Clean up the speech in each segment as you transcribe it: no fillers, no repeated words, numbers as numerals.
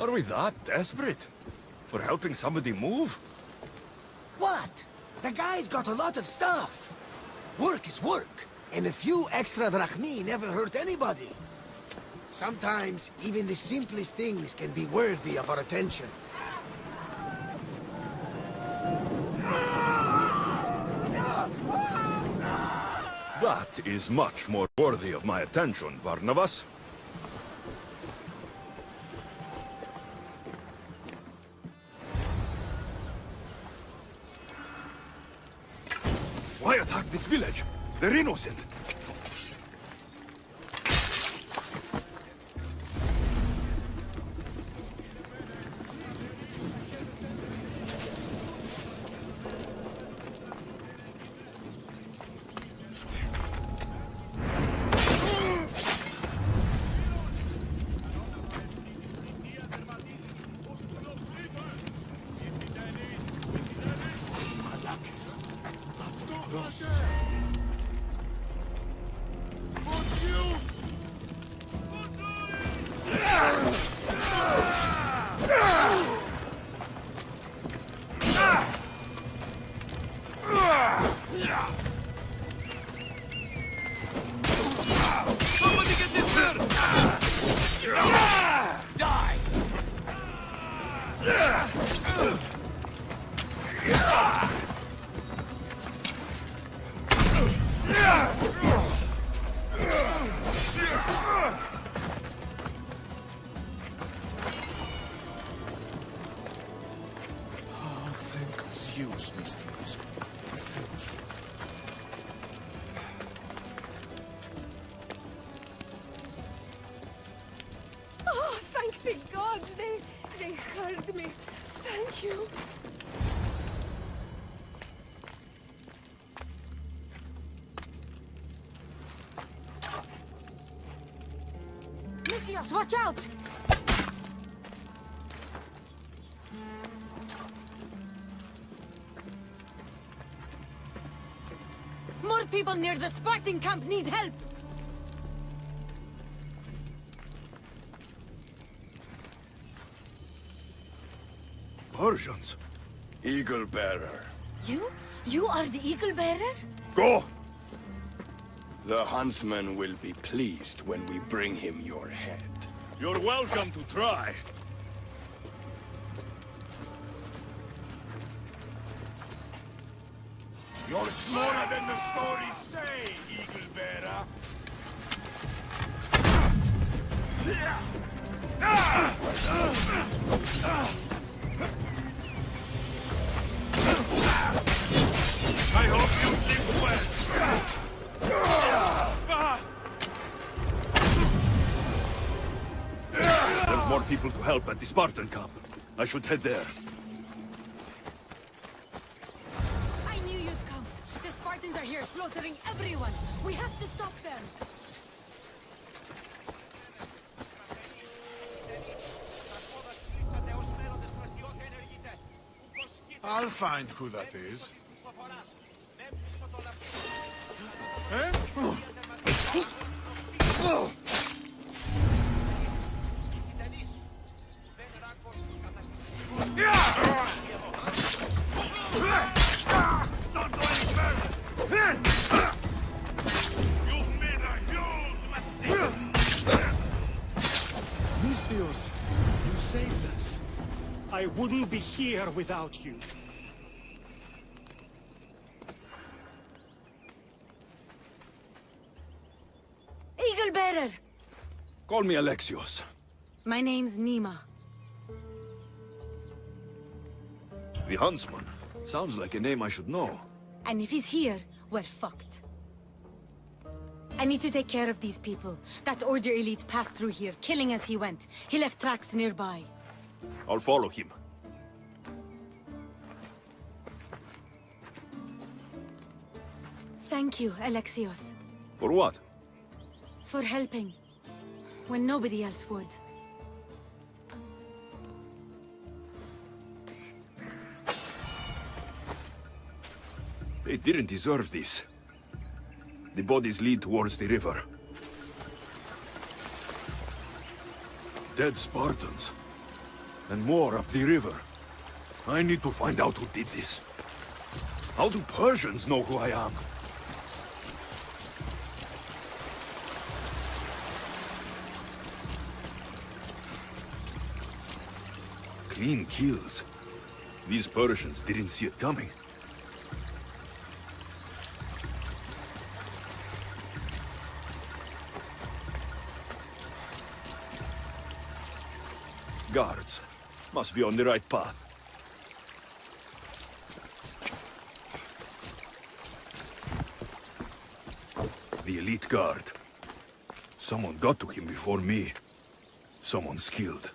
Are we that desperate? We're helping somebody move? What? The guy's got a lot of stuff. Work is work, and a few extra drachmi never hurt anybody. Sometimes, even the simplest things can be worthy of our attention. That is much more worthy of my attention, Barnabas. Why attack this village? They're innocent. Somebody get in there! Die! Thank Zeus, Mistress. Thank you. Oh, thank the gods! They heard me. Thank you. Lysios, watch out! More people near the Spartan camp need help! Persians. Eagle Bearer. You? You are the Eagle Bearer? Go! The huntsman will be pleased when we bring him your head. You're welcome to try. You're smaller than the stories say, Eagle Bearer. I hope you live well. There's more people to help at the Spartan camp. I should head there. I knew you'd come. The Spartans are here slaughtering everyone. We have to stop them. I'll find who that is. Eh? Misthios, you saved us. I wouldn't be here without you. Eagle Bearer! Call me Alexios. My name's Nima. The Huntsman. Sounds like a name I should know. And if he's here, we're fucked. I need to take care of these people. That Order elite passed through here, killing as he went. He left tracks nearby. I'll follow him. Thank you, Alexios. For what? For helping. When nobody else would. They didn't deserve this. The bodies lead towards the river. Dead Spartans. And more up the river. I need to find out who did this. How do Persians know who I am? Clean kills. These Persians didn't see it coming. Guards. Must be on the right path. The elite guard. Someone got to him before me. Someone skilled.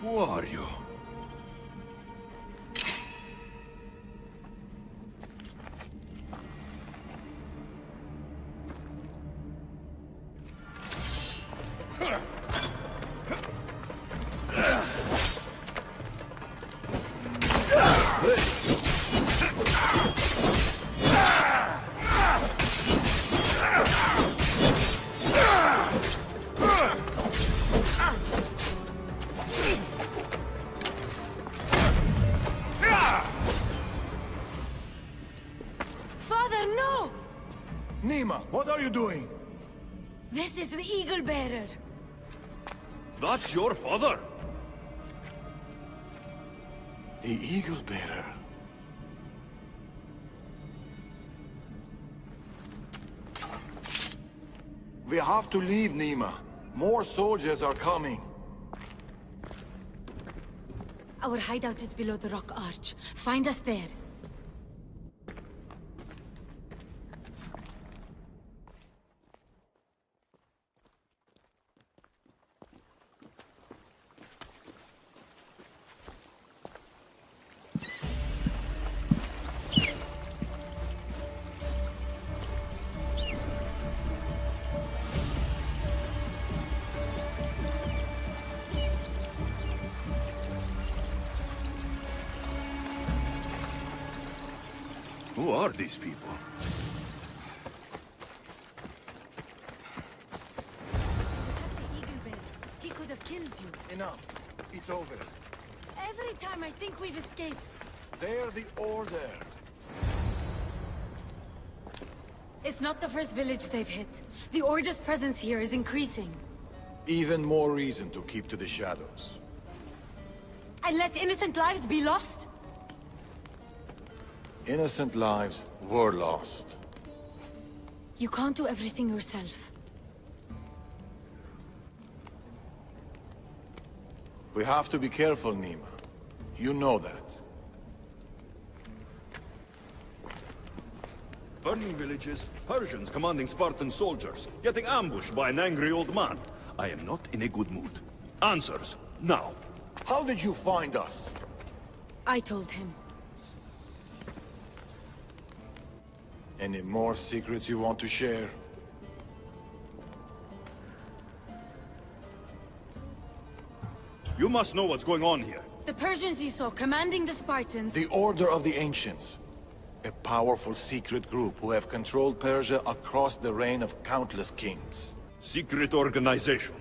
Who are you? Father, no! Nima, what are you doing? This is the Eagle Bearer. That's your father? The Eagle Bearer. We have to leave, Nima. More soldiers are coming. Our hideout is below the rock arch. Find us there. Who are these people? Eagle Bearer. He could have killed you. Enough. It's over. Every time I think we've escaped. They're the Order. It's not the first village they've hit. The Order's presence here is increasing. Even more reason to keep to the shadows. And let innocent lives be lost? Innocent lives were lost. You can't do everything yourself. We have to be careful, Nima. You know that. Burning villages, Persians commanding Spartan soldiers, getting ambushed by an angry old man. I am not in a good mood. Answers, now. How did you find us? I told him. Any more secrets you want to share? You must know what's going on here. The Persians you saw commanding the Spartans... The Order of the Ancients. A powerful secret group who have controlled Persia across the reign of countless kings. Secret organization.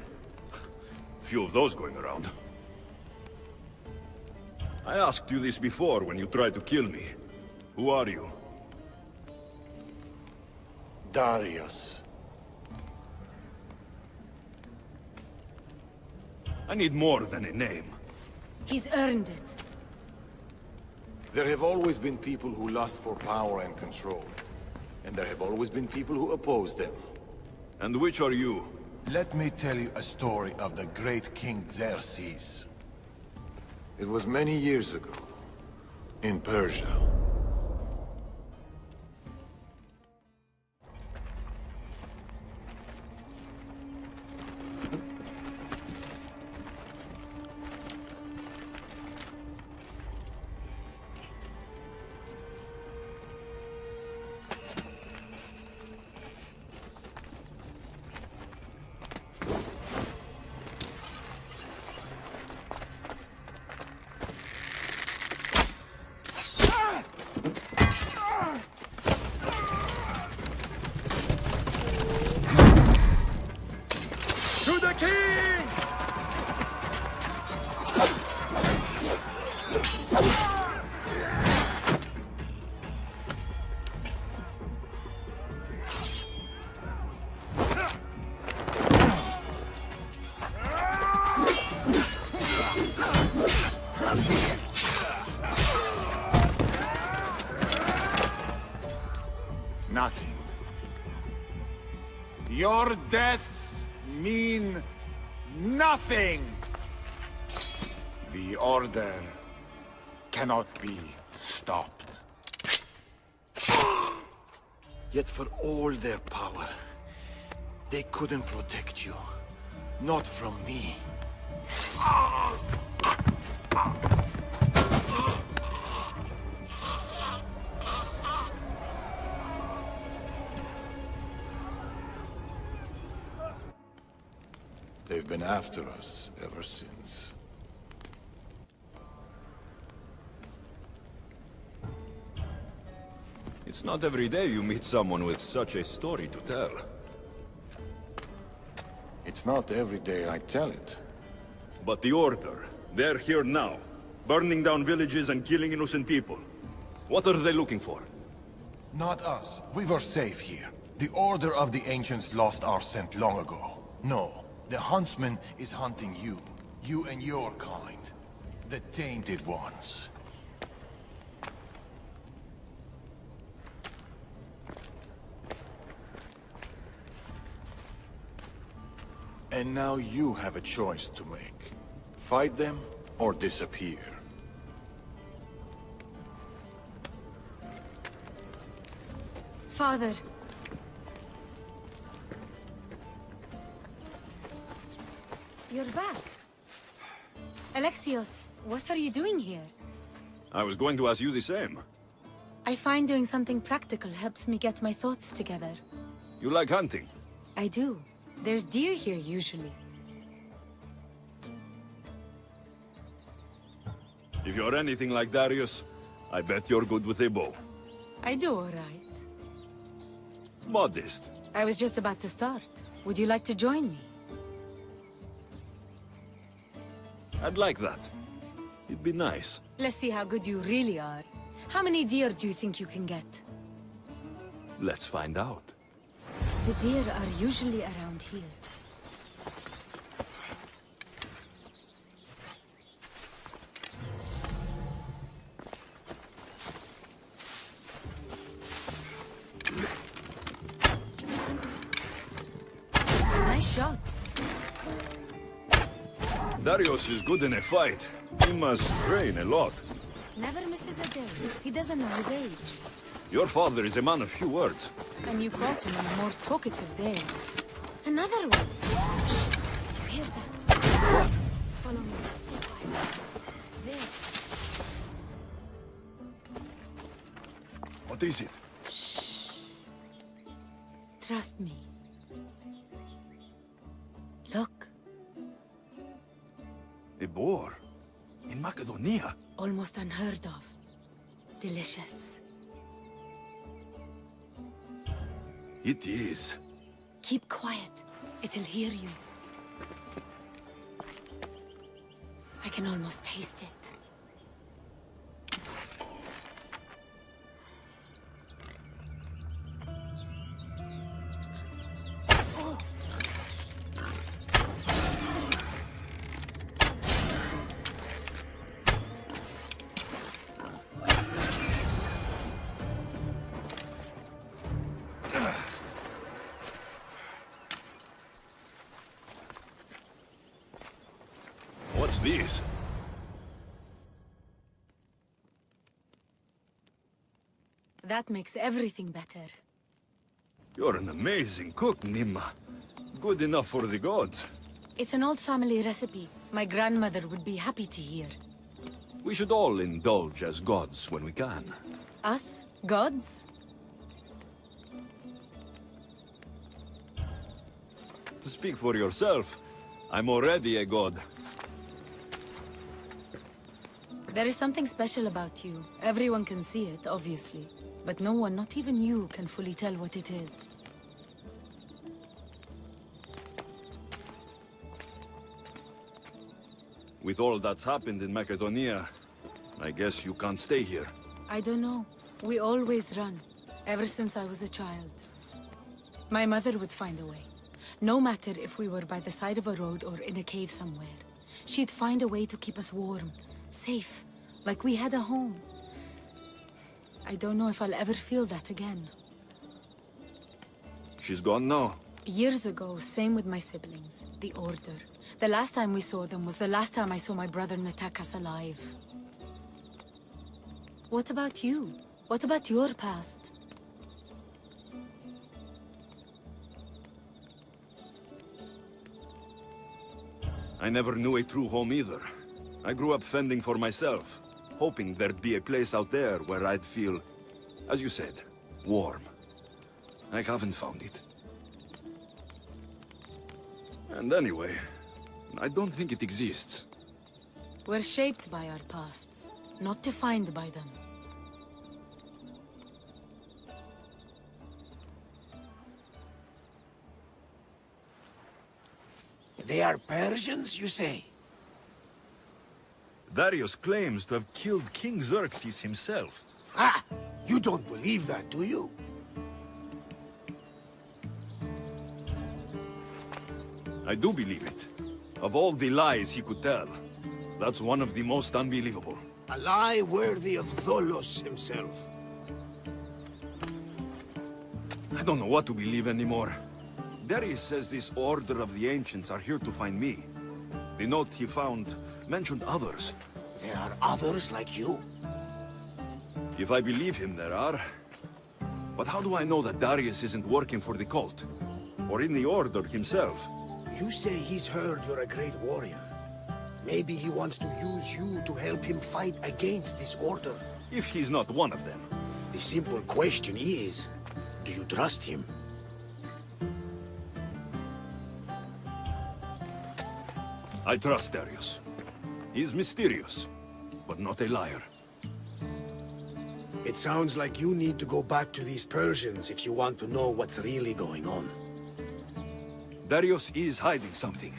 Few of those going around. I asked you this before when you tried to kill me. Who are you? Darius. I need more than a name. He's earned it. There have always been people who lust for power and control. And there have always been people who oppose them. And which are you? Let me tell you a story of the great King Xerxes. It was many years ago, in Persia. the king! Nothing. Your deaths mean nothing! The Order cannot be stopped. Yet for all their power, they couldn't protect you. Not from me. They've been after us ever since. It's not every day you meet someone with such a story to tell. It's not every day I tell it. But the Order, they're here now, burning down villages and killing innocent people. What are they looking for? Not us. We were safe here. The Order of the Ancients lost our scent long ago. No, the Huntsman is hunting you. You and your kind. The Tainted Ones. And now you have a choice to make. Fight them or disappear. Father. You're back. Alexios, what are you doing here? I was going to ask you the same. I find doing something practical helps me get my thoughts together. You like hunting? I do. There's deer here usually. If you're anything like Darius, I bet you're good with a bow. I do all right. Modest. I was just about to start. Would you like to join me? I'd like that. It'd be nice. Let's see how good you really are. How many deer do you think you can get? Let's find out. The deer are usually around here. Nice shot. Darius is good in a fight. He must train a lot. Never misses a day. He doesn't know his age. Your father is a man of few words. And you caught him in a more talkative day. Another one. Shh. Did you hear that? What? Follow me. Stay quiet. There. What is it? Shh. Trust me. Look. A boar? In Macedonia? Almost unheard of. Delicious. It is. Keep quiet. It'll hear you. I can almost taste it. What's this? That makes everything better. You're an amazing cook, Nimma. Good enough for the gods. It's an old family recipe. My grandmother would be happy to hear. We should all indulge as gods when we can. Us? Gods? Speak for yourself. I'm already a god. There is something special about you. Everyone can see it, obviously. But no one, not even you, can fully tell what it is. With all that's happened in Macedonia, I guess you can't stay here. I don't know. We always run, ever since I was a child. My mother would find a way. No matter if we were by the side of a road or in a cave somewhere. She'd find a way to keep us warm, safe, like we had a home. I don't know if I'll ever feel that again. She's gone now. Years ago, same with my siblings, the Order. The last time we saw them was the last time I saw my brother Natakas alive. What about you? What about your past? I never knew a true home either. I grew up fending for myself, hoping there'd be a place out there where I'd feel, as you said, warm. I haven't found it. And anyway, I don't think it exists. We're shaped by our pasts, not defined by them. They are Persians, you say? Darius claims to have killed King Xerxes himself. Ah! You don't believe that, do you? I do believe it. Of all the lies he could tell, that's one of the most unbelievable. A lie worthy of Tholos himself. I don't know what to believe anymore. Darius says this Order of the Ancients are here to find me. The note he found mentioned others. There are others like you? If I believe him, there are. But how do I know that Darius isn't working for the cult? Or in the Order himself? You say he's heard you're a great warrior. Maybe he wants to use you to help him fight against this Order. If he's not one of them. The simple question is, do you trust him? I trust Darius. He's mysterious, but not a liar. It sounds like you need to go back to these Persians if you want to know what's really going on. Darius is hiding something.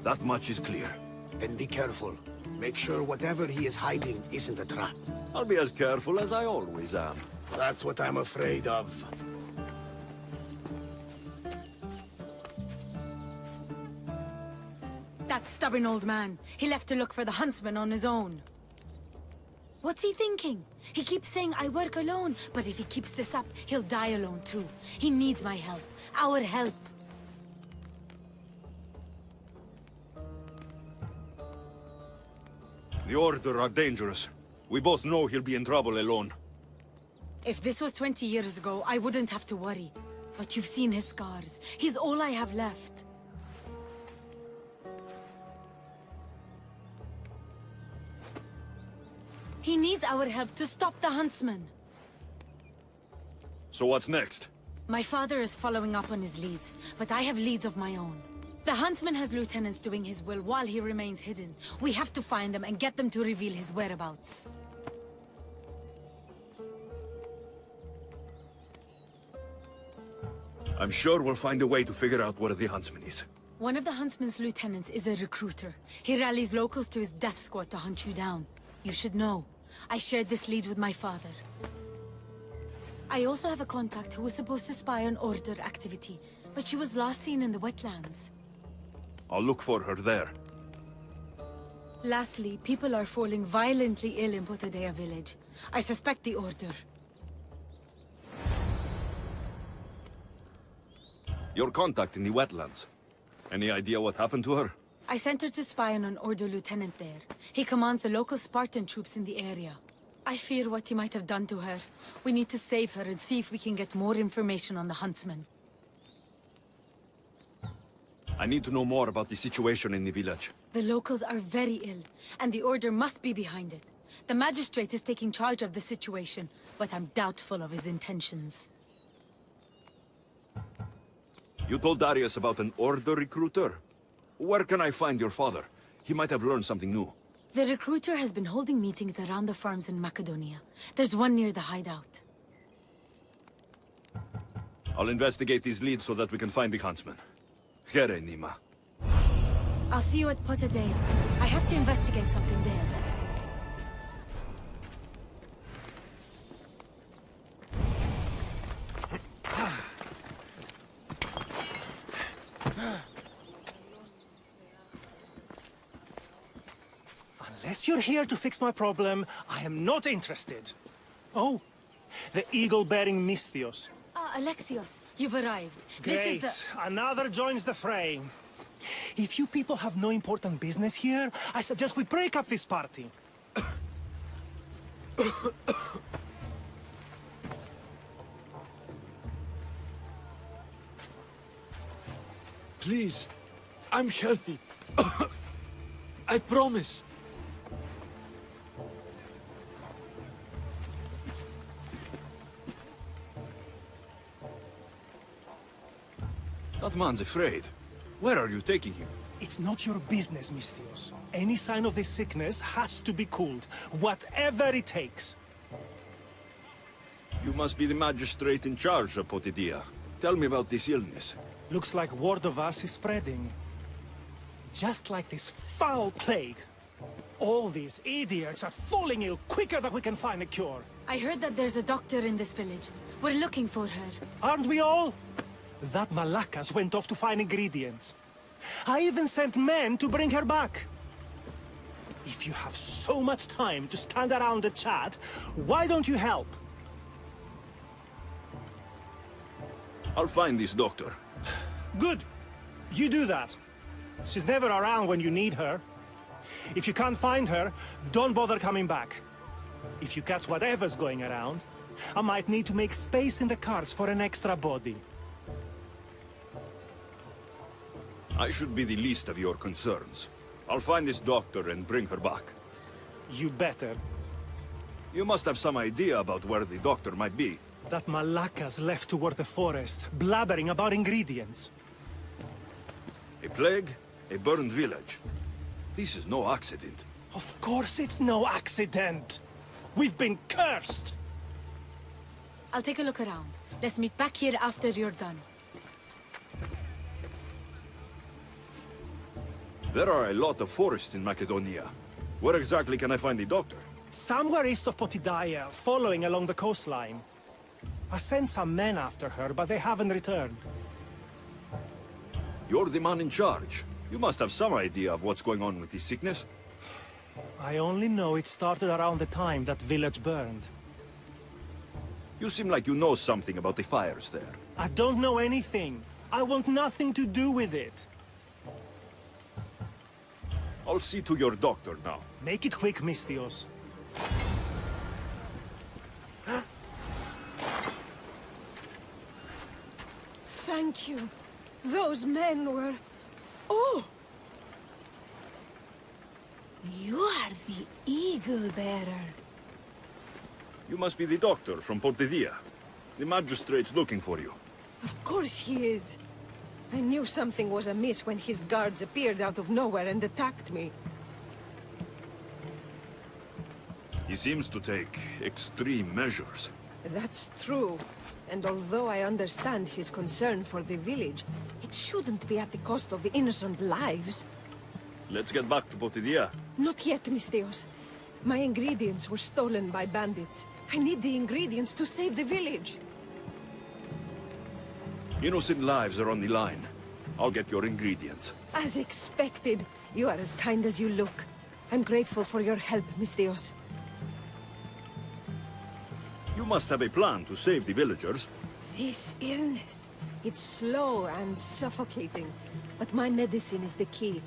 That much is clear. Then be careful. Make sure whatever he is hiding isn't a trap. I'll be as careful as I always am. That's what I'm afraid of. That stubborn old man. He left to look for the huntsman on his own. What's he thinking? He keeps saying I work alone, but if he keeps this up, he'll die alone too. He needs my help. Our help. The Order are dangerous. We both know he'll be in trouble alone. If this was 20 years ago, I wouldn't have to worry. But you've seen his scars. He's all I have left. He needs our help to stop the huntsman. So what's next? My father is following up on his leads, but I have leads of my own. The huntsman has lieutenants doing his will while he remains hidden. We have to find them and get them to reveal his whereabouts. I'm sure we'll find a way to figure out where the huntsman is. One of the huntsman's lieutenants is a recruiter. He rallies locals to his death squad to hunt you down. You should know. I shared this lead with my father. I also have a contact who was supposed to spy on Order activity, but she was last seen in the wetlands. I'll look for her there. Lastly, people are falling violently ill in Potodea village. I suspect the Order. Your contact in the wetlands. Any idea what happened to her? I sent her to spy on an Order lieutenant there. He commands the local Spartan troops in the area. I fear what he might have done to her. We need to save her and see if we can get more information on the huntsman. I need to know more about the situation in the village. The locals are very ill, and the Order must be behind it. The magistrate is taking charge of the situation, but I'm doubtful of his intentions. You told Darius about an Order recruiter? Where can I find your father? He might have learned something new. The recruiter has been holding meetings around the farms in Macedonia. There's one near the hideout. I'll investigate these leads so that we can find the huntsman. Here, Nima. I'll see you at Potadea. I have to investigate something there. Unless you're here to fix my problem, I am not interested. Oh, the eagle-bearing Misthios. Ah, Alexios, you've arrived. Great, This is another joins the fray. If you people have no important business here, I suggest we break up this party. Please, I'm healthy. I promise. That man's afraid. Where are you taking him? It's not your business, Misthios. Any sign of this sickness has to be cooled, whatever it takes. You must be the magistrate in charge of Potidea. Tell me about this illness. Looks like word of us is spreading. Just like this foul plague. All these idiots are falling ill quicker than we can find a cure. I heard that there's a doctor in this village. We're looking for her. Aren't we all? That Malakas went off to find ingredients. I even sent men to bring her back. If you have so much time to stand around and chat, why don't you help? I'll find this doctor. Good. You do that. She's never around when you need her. If you can't find her, don't bother coming back. If you catch whatever's going around, I might need to make space in the carts for an extra body. I should be the least of your concerns. I'll find this doctor and bring her back. You better. You must have some idea about where the doctor might be. That Malakas left toward the forest, blabbering about ingredients. A plague, a burned village. This is no accident. Of course it's no accident. We've been cursed. I'll take a look around. Let's meet back here after you're done. There are a lot of forests in Macedonia. Where exactly can I find the doctor? Somewhere east of Potidaya, following along the coastline. I sent some men after her, but they haven't returned. You're the man in charge. You must have some idea of what's going on with this sickness. I only know it started around the time that village burned. You seem like you know something about the fires there. I don't know anything. I want nothing to do with it. I'll see to your doctor now. Make it quick, Misthios. Thank you. Those men were... Oh! You are the Eagle Bearer. You must be the doctor from Potidea. The magistrate's looking for you. Of course he is. I knew something was amiss when his guards appeared out of nowhere and attacked me. He seems to take extreme measures. That's true. And although I understand his concern for the village, it shouldn't be at the cost of innocent lives. Let's get back to Potidea. Not yet, Misthios. My ingredients were stolen by bandits. I need the ingredients to save the village. Innocent lives are on the line. I'll get your ingredients. As expected. You are as kind as you look. I'm grateful for your help, Misthios. You must have a plan to save the villagers. This illness, it's slow and suffocating. But my medicine is the key.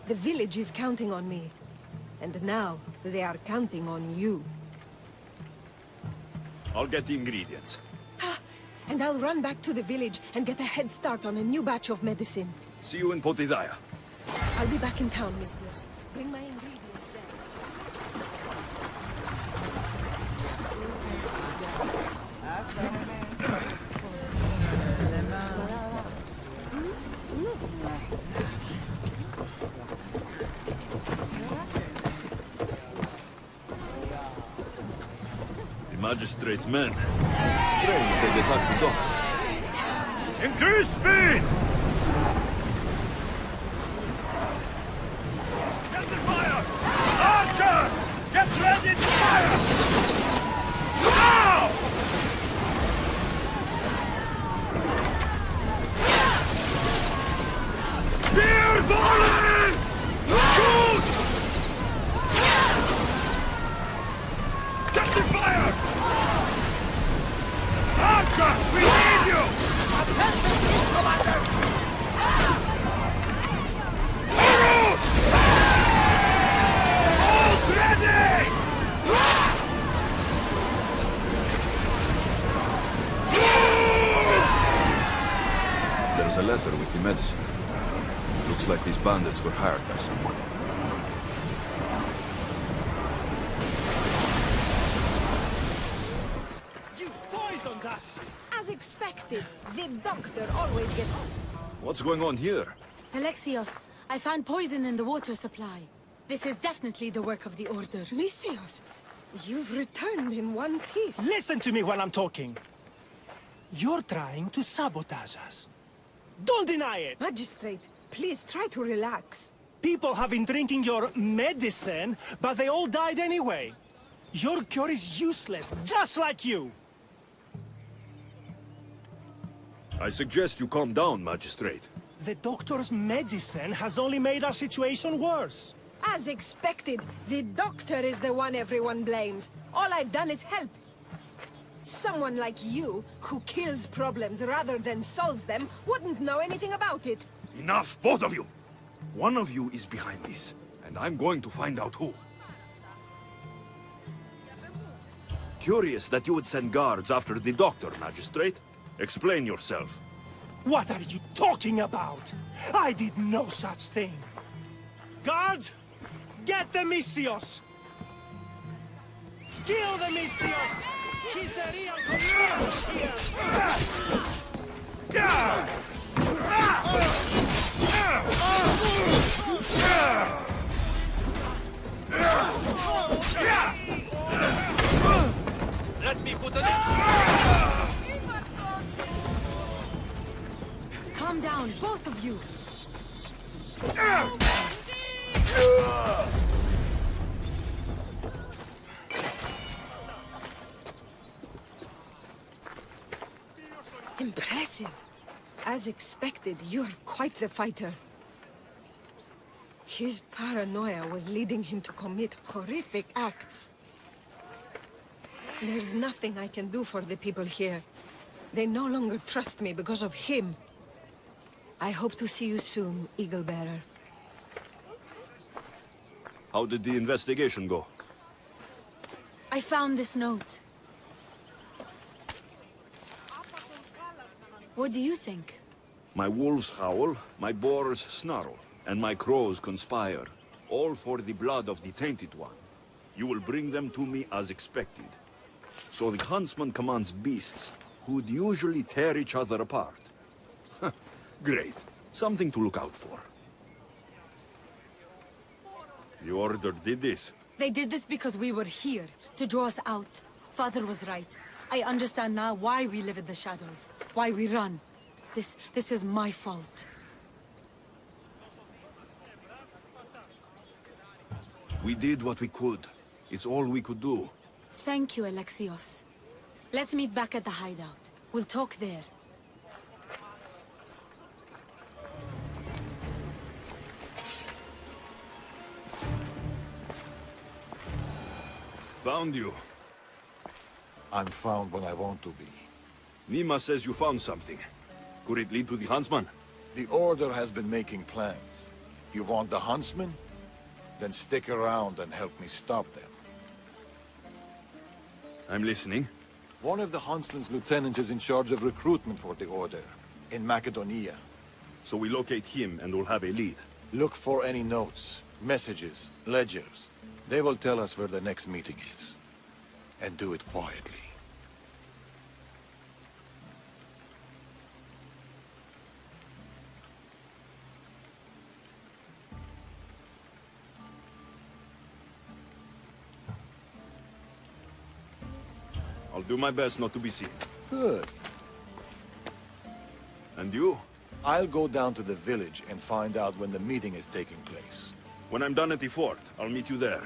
The village is counting on me. And now, they are counting on you. I'll get the ingredients. And I'll run back to the village and get a head start on a new batch of medicine. See you in Potidaya. I'll be back in town, Misthios. Bring my ingredients there. The magistrate's men. Strange they'd attack the doctor. Increase speed! medicine. Looks like these bandits were hired by someone. You poisoned us! As expected, the doctor always gets... What's going on here? Alexios, I found poison in the water supply. This is definitely the work of the Order. Mystios, you've returned in one piece. Listen to me when I'm talking. You're trying to sabotage us. Don't deny it! Magistrate, please try to relax. People have been drinking your medicine, but they all died anyway. Your cure is useless, just like you! I suggest you calm down, Magistrate. The doctor's medicine has only made our situation worse. As expected, the doctor is the one everyone blames. All I've done is help. Someone like you, who kills problems rather than solves them, wouldn't know anything about it. Enough, both of you! One of you is behind this, and I'm going to find out who. Curious that you would send guards after the doctor, Magistrate. Explain yourself. What are you talking about? I did no such thing. Guards, get the Mystios! Kill the Mystios! He's the real control here! Let me put it Calm down, both of you. Impressive. As expected, you're quite the fighter. His paranoia was leading him to commit horrific acts. There's nothing I can do for the people here. They no longer trust me because of him. I hope to see you soon, Eagle Bearer. How did the investigation go? I found this note. What do you think? My wolves howl, my boars snarl, and my crows conspire. All for the blood of the Tainted One. You will bring them to me as expected. So the huntsman commands beasts, who'd usually tear each other apart. Great. Something to look out for. The Order did this. They did this because we were here, to draw us out. Father was right. I understand now why we live in the shadows, why we run. This is my fault. We did what we could. It's all we could do. Thank you, Alexios. Let's meet back at the hideout. We'll talk there. Found you. I'm found when I want to be. Nima says you found something. Could it lead to the huntsman? The Order has been making plans. You want the huntsman? Then stick around and help me stop them. I'm listening. One of the huntsman's lieutenants is in charge of recruitment for the Order, in Macedonia. So we locate him and we'll have a lead. Look for any notes, messages, ledgers. They will tell us where the next meeting is. And do it quietly. I'll do my best not to be seen. Good. And you? I'll go down to the village and find out when the meeting is taking place. When I'm done at the fort, I'll meet you there.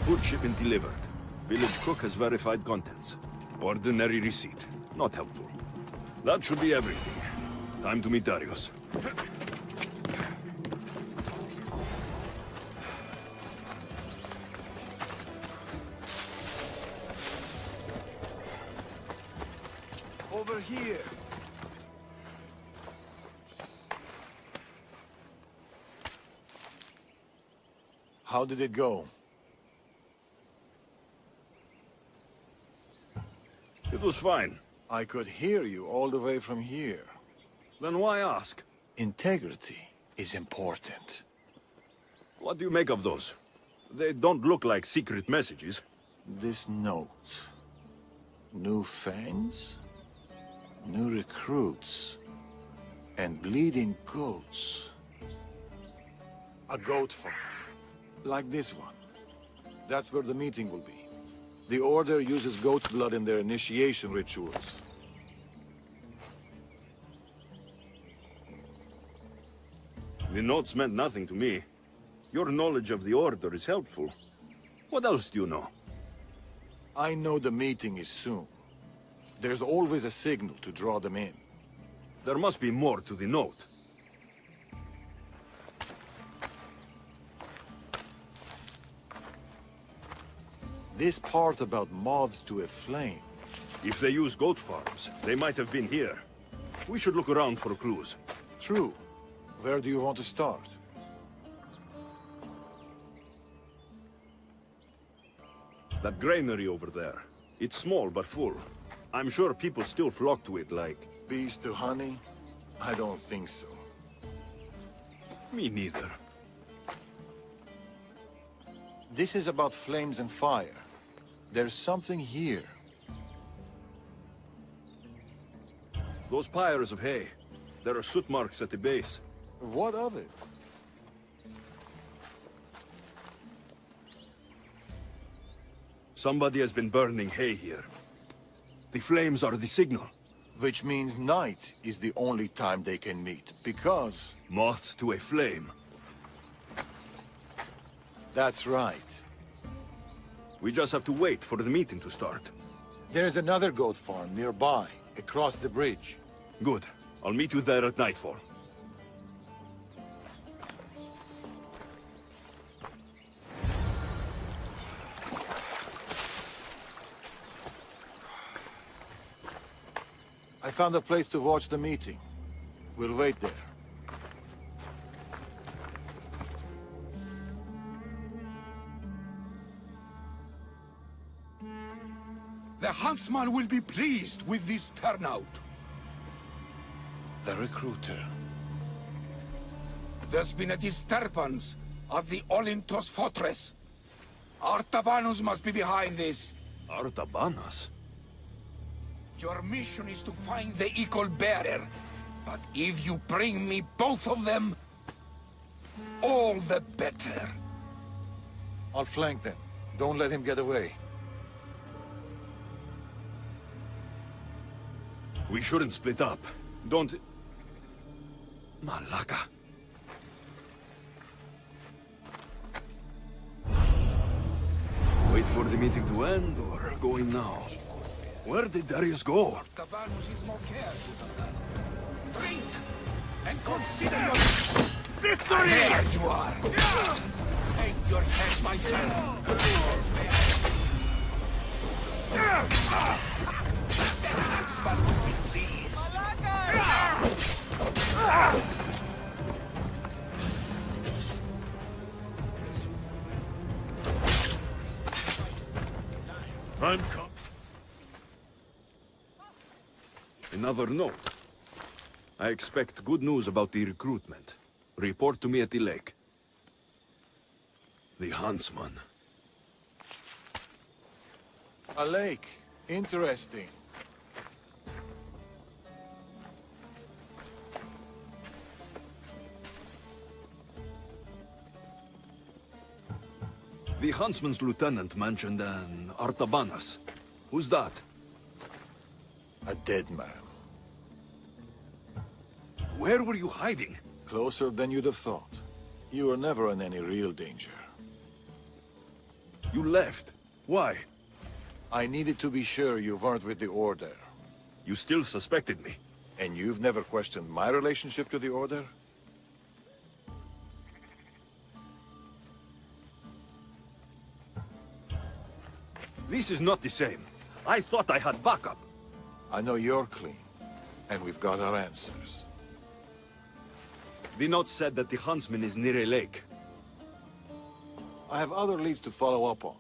Food shipment delivered. Village cook has verified contents. Ordinary receipt. Not helpful. That should be everything. Time to meet Darius. Over here. How did it go? It was fine. I could hear you all the way from here. Then why ask? Integrity is important. What do you make of those? They don't look like secret messages. This note. New fangs? New recruits? And bleeding goats. A goat farm. Like this one. That's where the meeting will be. The Order uses goat's blood in their initiation rituals. The notes meant nothing to me. Your knowledge of the Order is helpful. What else do you know? I know the meeting is soon. There's always a signal to draw them in. There must be more to the note. This part about moths to a flame. If they use goat farms, they might have been here. We should look around for clues. True. Where do you want to start? That granary over there. It's small but full. I'm sure people still flock to it like... Bees to honey? I don't think so. Me neither. This is about flames and fire. There's something here. Those pyres of hay. There are soot marks at the base. What of it? Somebody has been burning hay here. The flames are the signal. Which means night is the only time they can meet, because... Moths to a flame. That's right. We just have to wait for the meeting to start. There's another goat farm nearby, across the bridge. Good. I'll meet you there at nightfall. I found a place to watch the meeting. We'll wait there. The huntsman will be pleased with this turnout. The recruiter. There's been a disturbance of the Olintos fortress. Artabanus must be behind this. Artabanus? Your mission is to find the equal bearer. But if you bring me both of them, all the better. I'll flank them. Don't let him get away. We shouldn't split up. Don't... Malaka. Wait for the meeting to end, or go in now? Where did Darius go? Artabanus is more careful than that. Drink and consider your... Victory! There you are! Take your head, my son! The huntsman will be pleased. I'm come. Another note. I expect good news about the recruitment. Report to me at the lake. The huntsman. A lake. Interesting. The huntsman's lieutenant mentioned an Artabanus. Who's that? A dead man. Where were you hiding? Closer than you'd have thought. You were never in any real danger. You left. Why? I needed to be sure you weren't with the Order. You still suspected me. And you've never questioned my relationship to the Order? This is not the same. I thought I had backup. I know you're clean, and we've got our answers. The note said that the huntsman is near a lake. I have other leads to follow up on.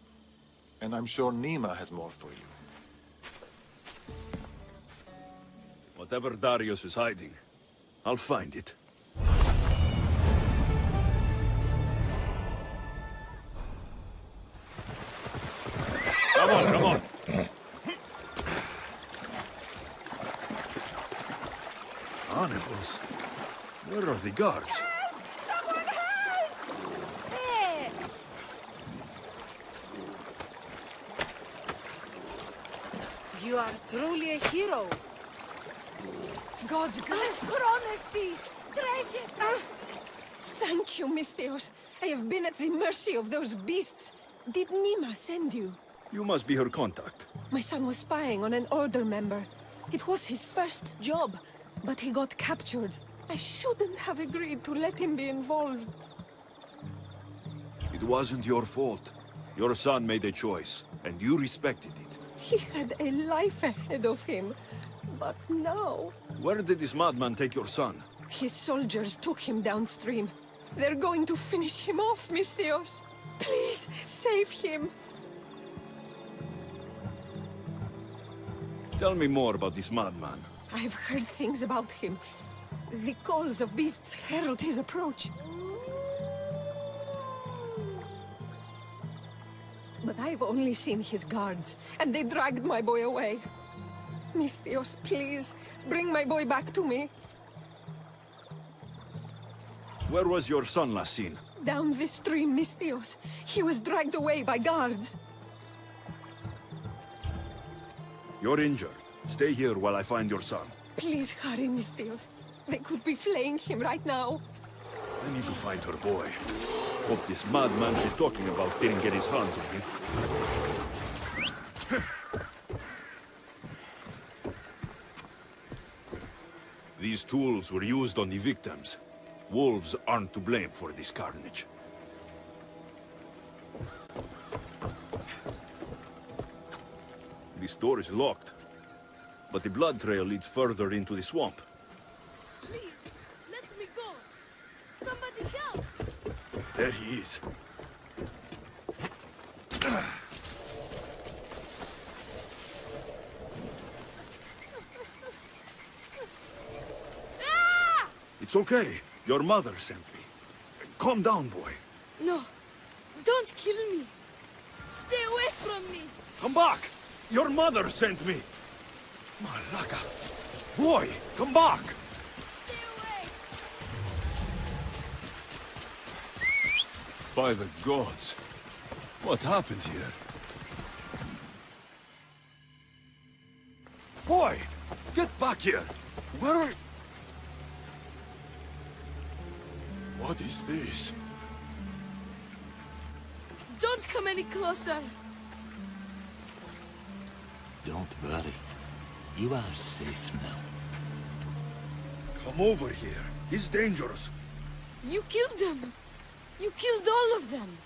And I'm sure Nima has more for you. Whatever Darius is hiding, I'll find it. Come on, come on. Cannibals? Where are the guards? Help! Someone help! Hey! You are truly a hero. God's grace for honesty! Drag it! Thank you, Mistios. I have been at the mercy of those beasts. Did Nima send you? You must be her contact. My son was spying on an Order member. It was his first job, but he got captured. I shouldn't have agreed to let him be involved. It wasn't your fault. Your son made a choice, and you respected it. He had a life ahead of him, but now... Where did this madman take your son? His soldiers took him downstream. They're going to finish him off, Mistios. Please, save him. Tell me more about this madman. I've heard things about him. The calls of beasts herald his approach. But I've only seen his guards, and they dragged my boy away. Mistios, please, bring my boy back to me. Where was your son last seen? Down this stream, Mistios. He was dragged away by guards. You're injured. Stay here while I find your son. Please hurry, Mistios. They could be flaying him right now. I need to find her boy. Hope this madman she's talking about didn't get his hands on him. These tools were used on the victims. Wolves aren't to blame for this carnage. This door is locked, but the blood trail leads further into the swamp. Please, let me go. Somebody help! There he is. It's okay. Your mother sent me. Calm down, boy. No, don't kill me. Stay away from me. Come back! Your mother sent me! Malaka! Boy, come back! Stay away. By the gods! What happened here? Boy! Get back here! Where are... What is this? Don't come any closer. Don't worry. You are safe now. Come over here. He's dangerous. You killed them. You killed all of them.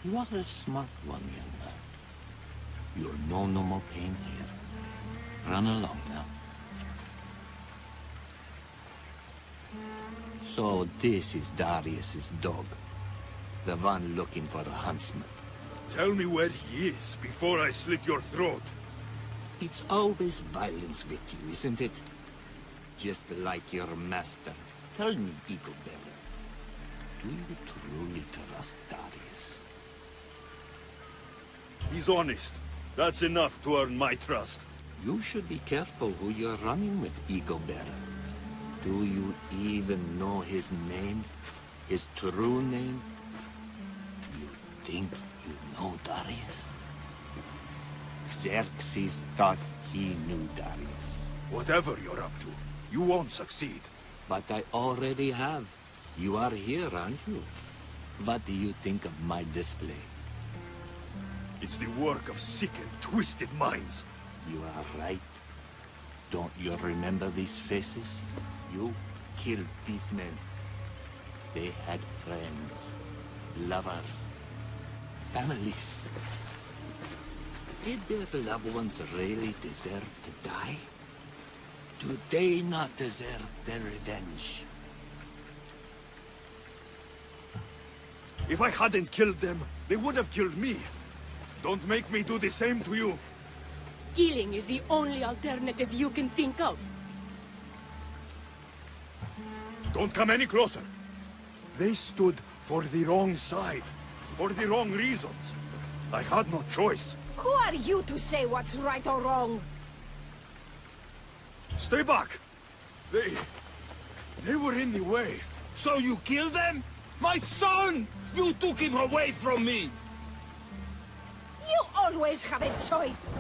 You are a smart one, young man. You'll know no more pain here. Run along now. So this is Darius's dog. The one looking for the huntsman. Tell me where he is before I slit your throat. It's always violence with you, isn't it? Just like your master. Tell me, Eagle Bearer, do you truly trust Darius? He's honest. That's enough to earn my trust. You should be careful who you're running with, Eagle Bearer. Do you even know his name? His true name? You think you know Darius? Xerxes thought he knew Darius. Whatever you're up to, you won't succeed. But I already have. You are here, aren't you? What do you think of my display? It's the work of sick and twisted minds. You are right. Don't you remember these faces? You killed these men. They had friends, lovers, families. Did their loved ones really deserve to die? Do they not deserve their revenge? If I hadn't killed them, they would have killed me. Don't make me do the same to you. Killing is the only alternative you can think of. Don't come any closer. They stood for the wrong side, for the wrong reasons. I had no choice. Who are you to say what's right or wrong? Stay back! They were in the way. So you killed them? My son! You took him away from me! You always have a choice.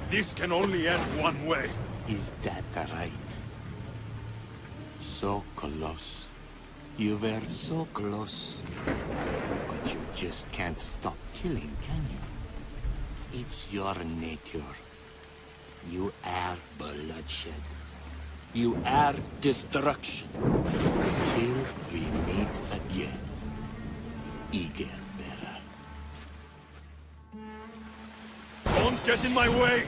This can only end one way. Is that right? So close. You were so close. But you just can't stop killing, can you? It's your nature. You are bloodshed. You are destruction. Till we meet again. Eagle bearer. Don't get in my way!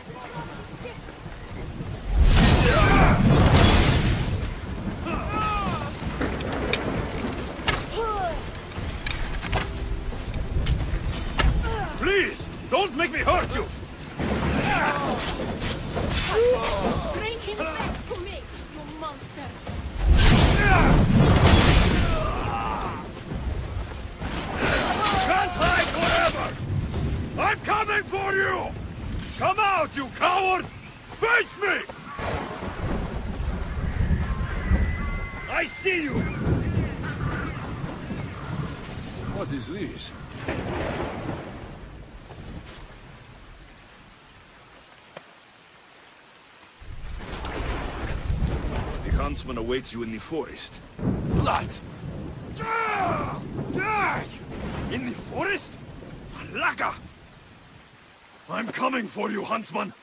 Please, don't make me hurt you! Bring him back to me, you monster! Can't hide forever! I'm coming for you! Come out, you coward! Face me! I see you! What is this? The huntsman awaits you in the forest. Blood! In the forest? Malaka! I'm coming for you, huntsman!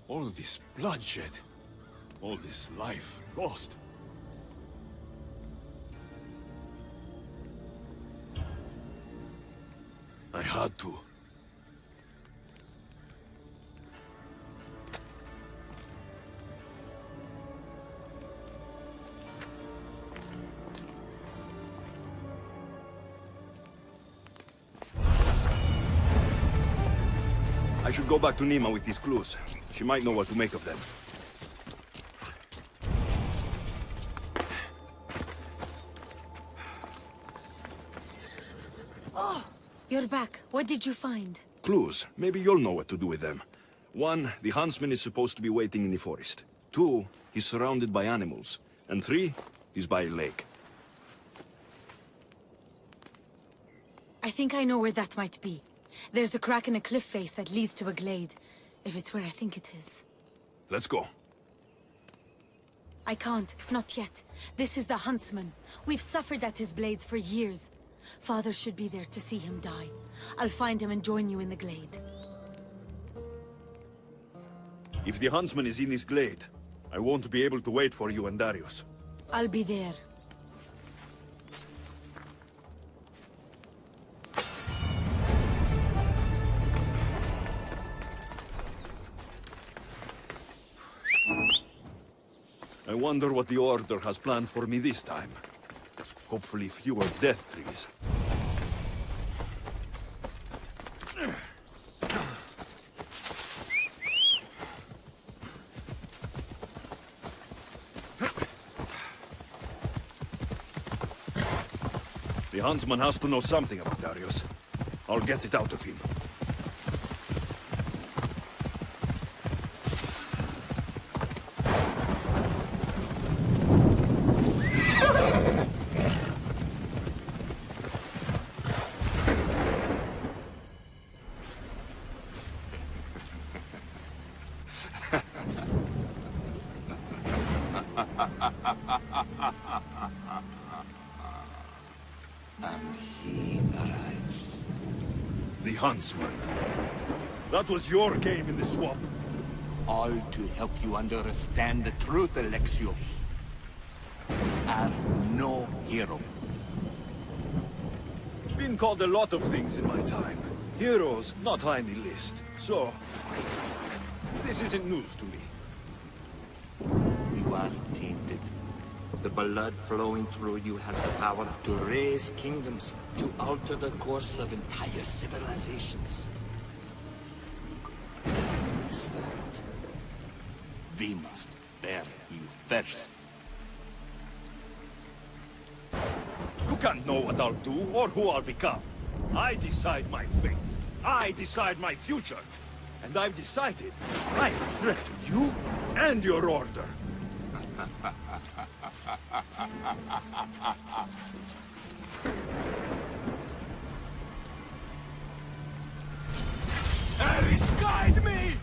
All this bloodshed, all this life lost. I had to. I should go back to Nima with these clues. She might know what to make of them. Oh, you're back. What did you find? Clues. Maybe you'll know what to do with them. 1, the huntsman is supposed to be waiting in the forest. 2, he's surrounded by animals. And 3, he's by a lake. I think I know where that might be. There's a crack in a cliff face that leads to a glade. If it's where I think it is. Let's go. I can't. Not yet. This is the huntsman. We've suffered at his blades for years. Father should be there to see him die. I'll find him and join you in the glade. If the huntsman is in this glade, I won't be able to wait for you and Darius. I'll be there. I wonder what the Order has planned for me this time. Hopefully fewer death trees. The huntsman has to know something about Darius. I'll get it out of him. And he arrives. The huntsman. That was your game in the swamp. All to help you understand the truth, Alexios. Are no hero. Been called a lot of things in my time. Heroes, not high in the list. So, this isn't news to me. You are tainted. The blood flowing through you has the power to raise kingdoms, to alter the course of entire civilizations. This world, we must bear you first. You can't know what I'll do or who I'll become. I decide my fate. I decide my future. And I've decided I'm a threat to you and your order. Ares, guide me!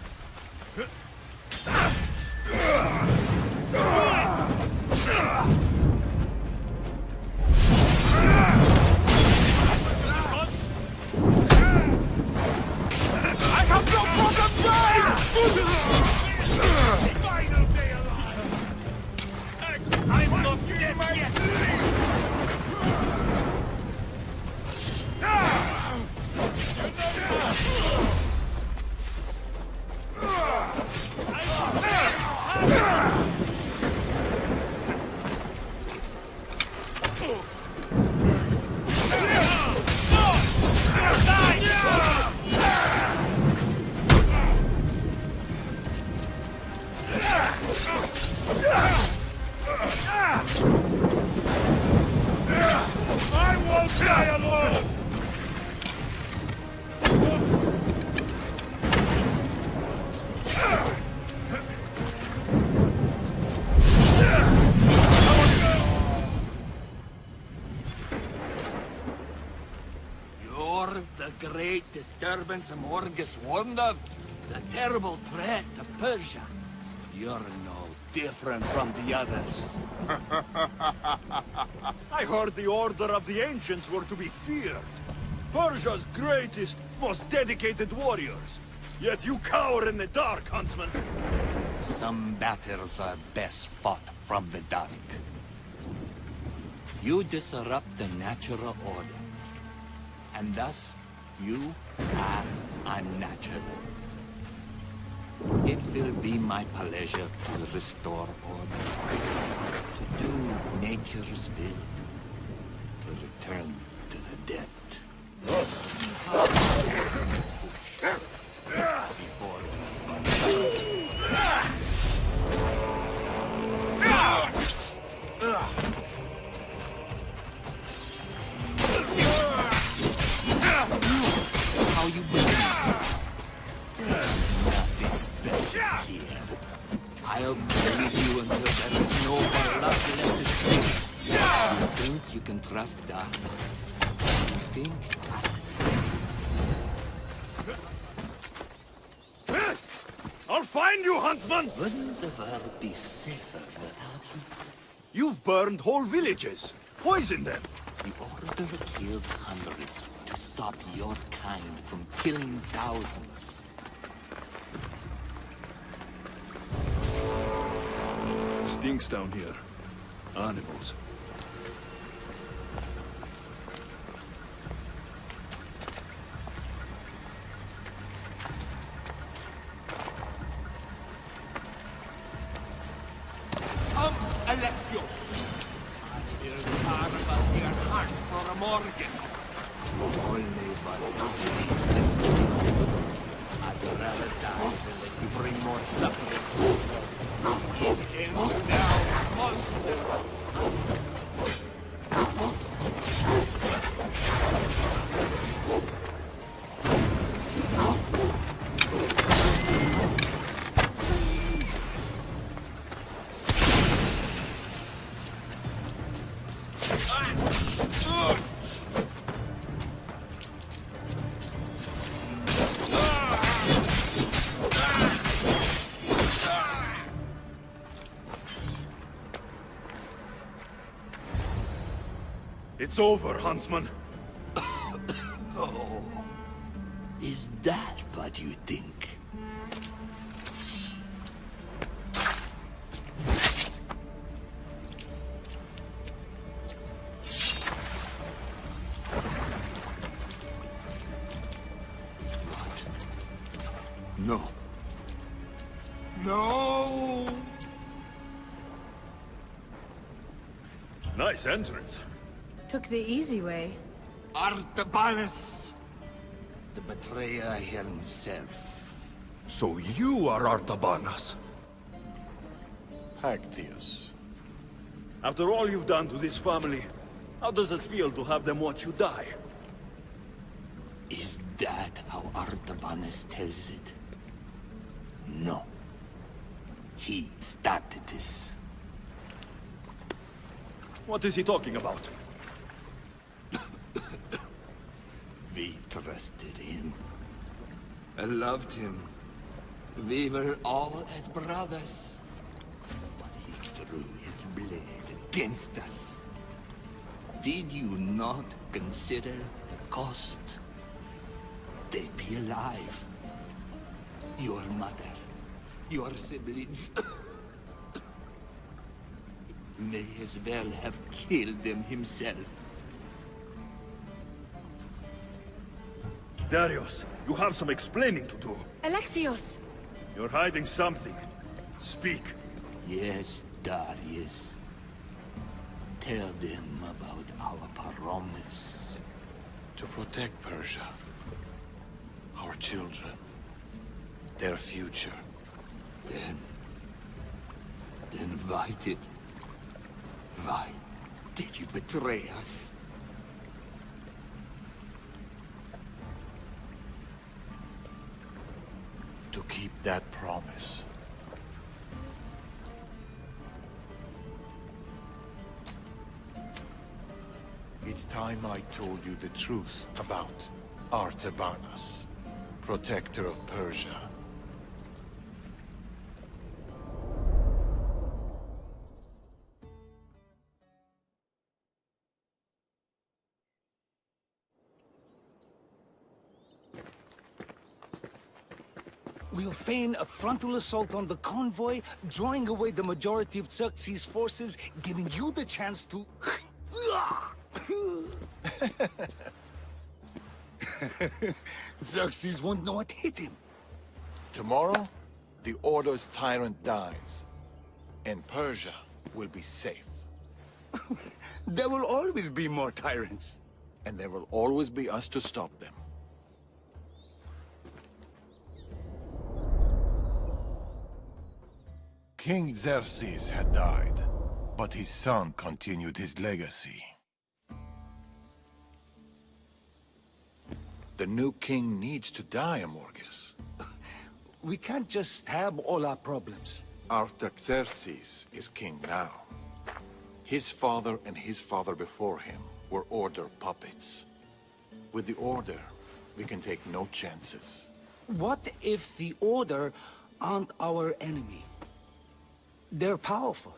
I have no problem dying! Final day alive! I'm not dead yet! I won't die alone! You're the great disturbance Morgus warned of. The terrible threat to Persia. You're no different from the others. I heard the Order of the Ancients were to be feared. Persia's greatest, most dedicated warriors. Yet you cower in the dark, Huntsman. Some battles are best fought from the dark. You disrupt the natural order. And thus, you are unnatural. It will be my pleasure to restore order, to do nature's will, to return to the dead. See how before how you believe. Nothing special here. I'll breathe you until there is no more love left to speak. You think you can trust Dark? You think that's his name? I'll find you, Huntsman! Wouldn't the world be safer without you? You've burned whole villages. Poison them. The Order kills hundreds to stop your kind from killing thousands. Stinks down here. Animals. Alexios! I will carve your heart for Morgus. Only one saves this kingdom. I'd rather die than let you bring more suffering to this world. It ends now, monster! It's over, Huntsman. Oh, is that what do you think? No. No! Nice entrance. Took the easy way. Artabanus! The betrayer himself. So you are Artabanas. Pactius. After all you've done to this family, how does it feel to have them watch you die? Is that how Artabanus tells it? No. He started this. What is he talking about? We trusted him. I loved him. We were all as brothers. But he drew his blade against us. Did you not consider the cost? They'd be alive. Your mother, your siblings. May as well have killed them himself. Darius, you have some explaining to do. Alexios! You're hiding something. Speak. Yes, Darius. Tell them about our promise. To protect Persia. Our children. Their future. Then why did you betray us? To keep that promise. It's time I told you the truth about Artabanas, protector of Persia. We'll feign a frontal assault on the convoy, drawing away the majority of Xerxes' forces, giving you the chance to... Xerxes won't know what hit him. Tomorrow, the Order's tyrant dies, and Persia will be safe. There will always be more tyrants. And there will always be us to stop them. King Xerxes had died, but his son continued his legacy. The new king needs to die, Amorges. We can't just stab all our problems. Artaxerxes is king now. His father and his father before him were Order puppets. With the Order, we can take no chances. What if the Order aren't our enemy? They're powerful.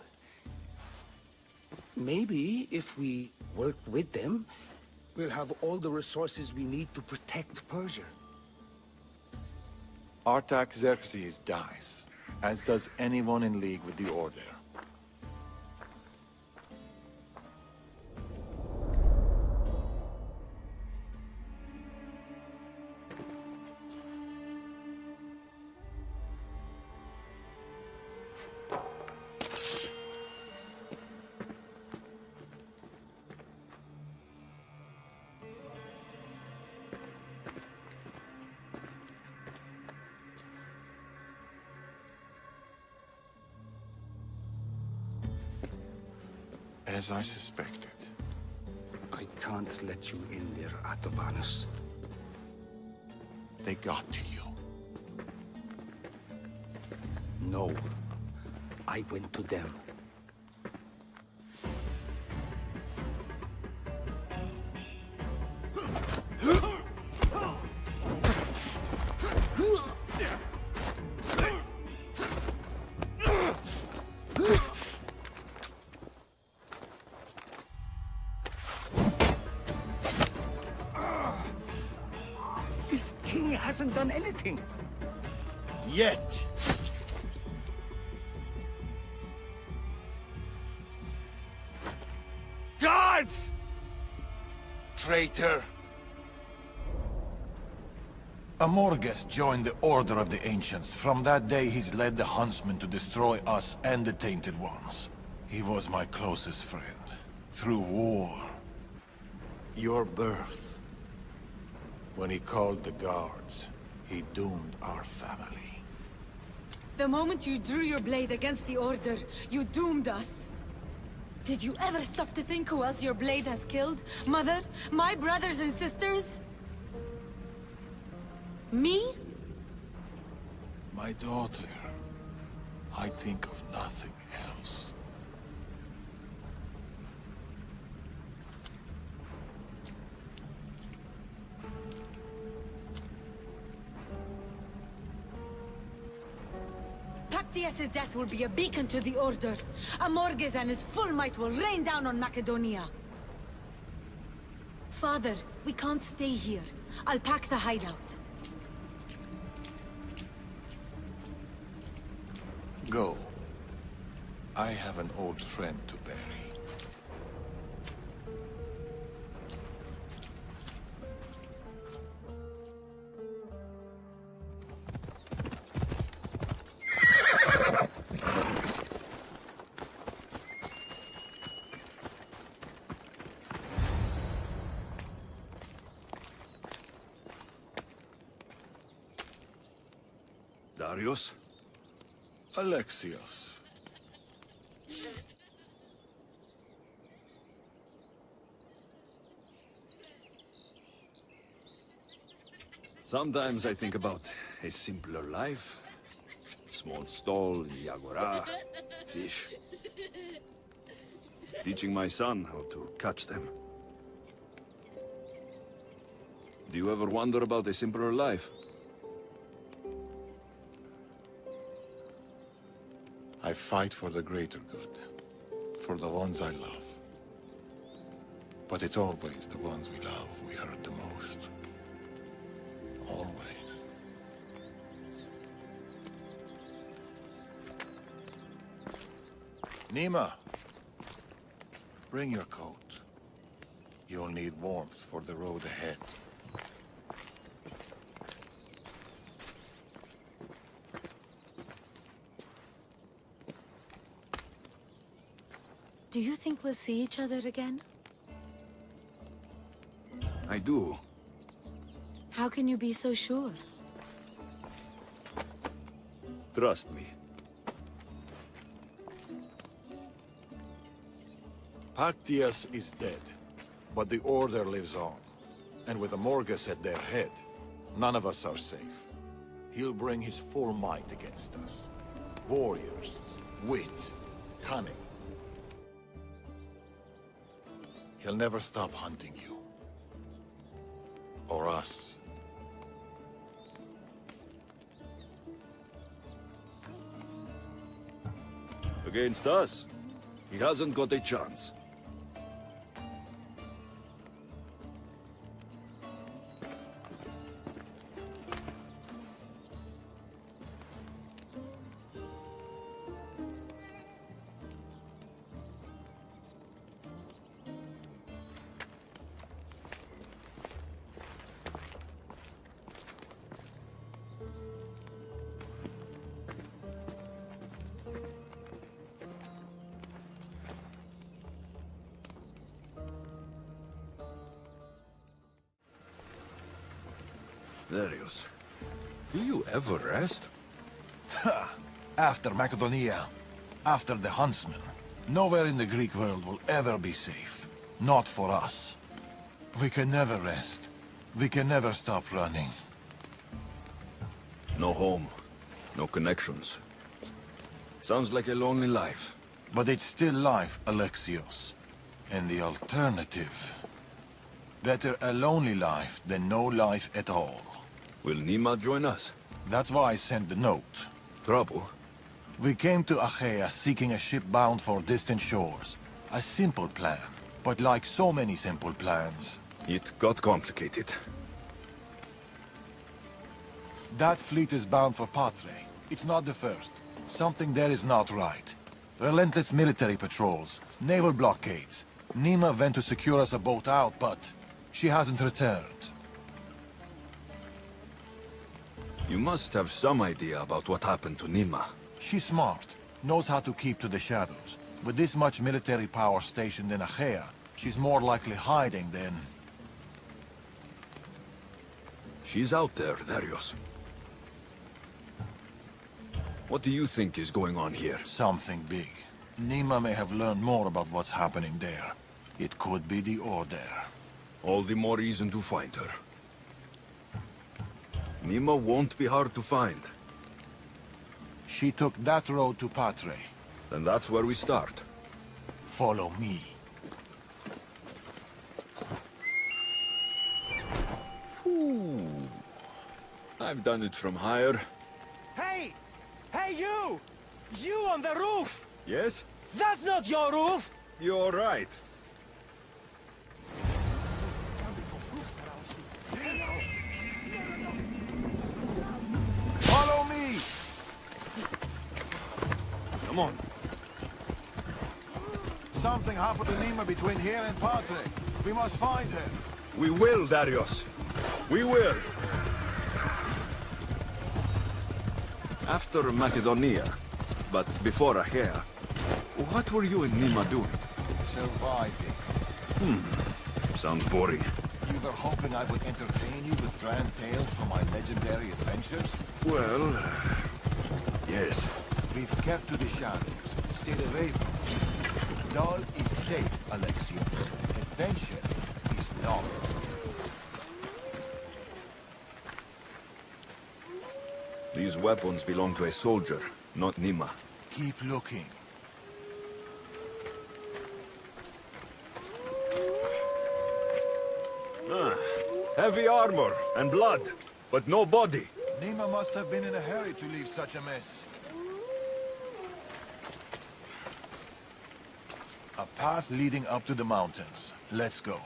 Maybe if we work with them, we'll have all the resources we need to protect Persia. Artaxerxes dies, as does anyone in league with the Order. As I suspected. I can't let you in there, Artabanus. They got to you. No. I went to them. haven't done anything. Yet. Guards! Traitor! Amorges joined the Order of the Ancients. From that day, he's led the Huntsmen to destroy us and the Tainted Ones. He was my closest friend. Through war. Your birth. When he called the guards, he doomed our family. The moment you drew your blade against the Order, you doomed us. Did you ever stop to think who else your blade has killed? Mother? My brothers and sisters? Me? My daughter. I think of nothing else. Pactius' death will be a beacon to the Order. Amorges and his full might will rain down on Macedonia. Father, we can't stay here. I'll pack the hideout. Go. I have an old friend to bury. Darius? Alexios. Sometimes I think about a simpler life. Small stall in the agora, fish. Teaching my son how to catch them. Do you ever wonder about a simpler life? I fight for the greater good. For the ones I love. But it's always the ones we love we hurt the most. Always. Nima! Bring your coat. You'll need warmth for the road ahead. Do you think we'll see each other again? I do. How can you be so sure? Trust me. Pactius is dead, but the Order lives on. And with Amorges at their head, none of us are safe. He'll bring his full might against us. Warriors, wit, cunning. He'll never stop hunting you. Or us. Against us, he hasn't got a chance. Darius, do you ever rest? After Macedonia, after the Huntsmen, nowhere in the Greek world will ever be safe. Not for us. We can never rest. We can never stop running. No home, no connections. Sounds like a lonely life. But it's still life, Alexios. And the alternative... Better a lonely life than no life at all. Will Nima join us? That's why I sent the note. Trouble? We came to Achaea seeking a ship bound for distant shores. A simple plan. But like so many simple plans... It got complicated. That fleet is bound for Patre. It's not the first. Something there is not right. Relentless military patrols, naval blockades. Nima went to secure us a boat out, but she hasn't returned. You must have some idea about what happened to Nima. She's smart, knows how to keep to the shadows. With this much military power stationed in Achaea, she's more likely hiding than... She's out there, Darius. What do you think is going on here? Something big. Nima may have learned more about what's happening there. It could be the Order. All the more reason to find her. Nima won't be hard to find. She took that road to Patre. Then that's where we start. Follow me. I've done it from higher. Hey! Hey, you! You on the roof! Yes? That's not your roof! You're right. Follow me! Come on. Something happened to Nima between here and Patre. We must find her. We will, Darius. We will. After Macedonia, but before Achaea, what were you and Nima doing? Surviving. Sounds boring. You were hoping I would entertain you with grand tales from my legendary adventures? Well, yes. We've kept to the shadows, stayed away from them. Dull is safe, Alexios. Adventure is not. These weapons belong to a soldier, not Nima. Keep looking. Heavy armor and blood, but no body. Nima must have been in a hurry to leave such a mess. A path leading up to the mountains. Let's go.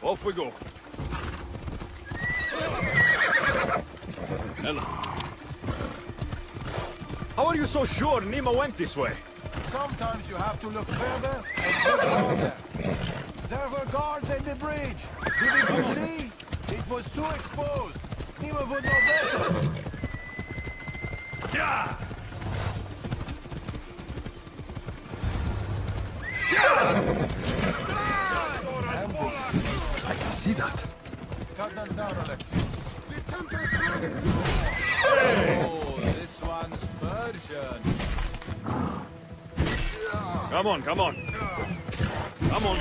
Off we go. Hello. How are you so sure Nima went this way? Sometimes you have to look further and look harder. There were guards at the bridge. Didn't you see? It was too exposed. Nima would know better. Yeah! I can see that. Cut them down, Alexios. Oh, this one's Persian. Come on, come on. Come on.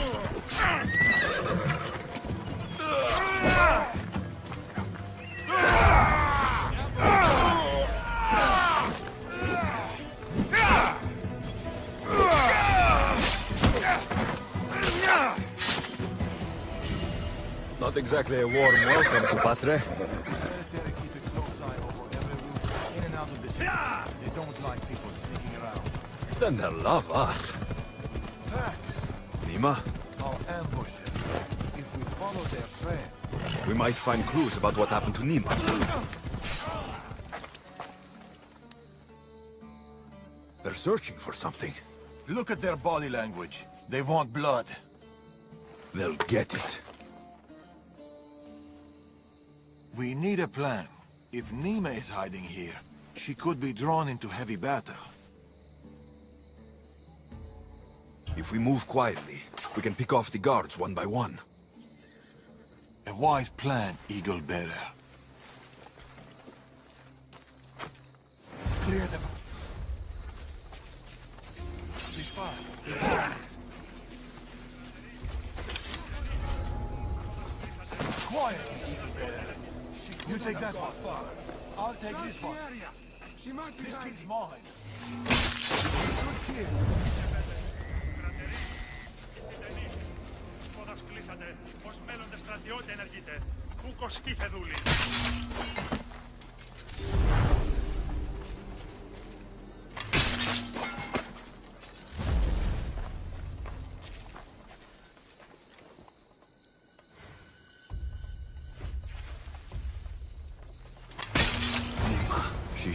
Not exactly a warm welcome to Patre. Military keep a close eye over every route in and out of the city. They don't like people sneaking around. Then they'll love us. Tracks. Nima, Our ambushes. If we follow their trail, we might find clues about what happened to Nima. They're searching for something. look at their body language. They want blood. They'll get it. We need a plan. If Nima is hiding here, she could be drawn into heavy battle. If we move quietly, we can pick off the guards one by one. A wise plan, Eagle Bearer. Clear them. Be fast. Be fast. Quiet, Eagle Bearer. You take that one. I'll take this one. This kid's mine. Good kid. Ως μέλλοντες στρατιώτη ενεργείτε. Πού κοστίθε δούλη.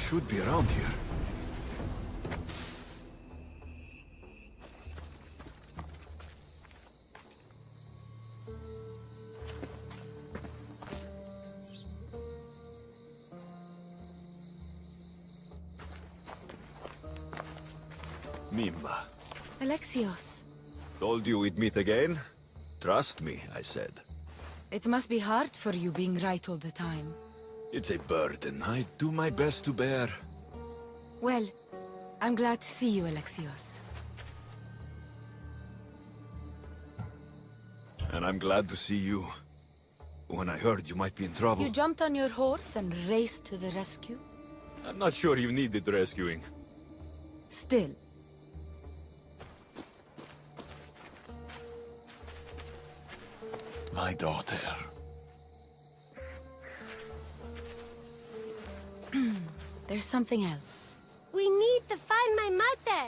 should be around here. Mimba. Alexios, Told you we'd meet again? Trust me, I said. it must be hard for you being right all the time. It's a burden I do my best to bear. Well, I'm glad to see you, Alexios. And I'm glad to see you. When I heard you might be in trouble, You jumped on your horse and raced to the rescue? I'm not sure you needed rescuing. Still. My daughter. There's something else. We need to find my mother.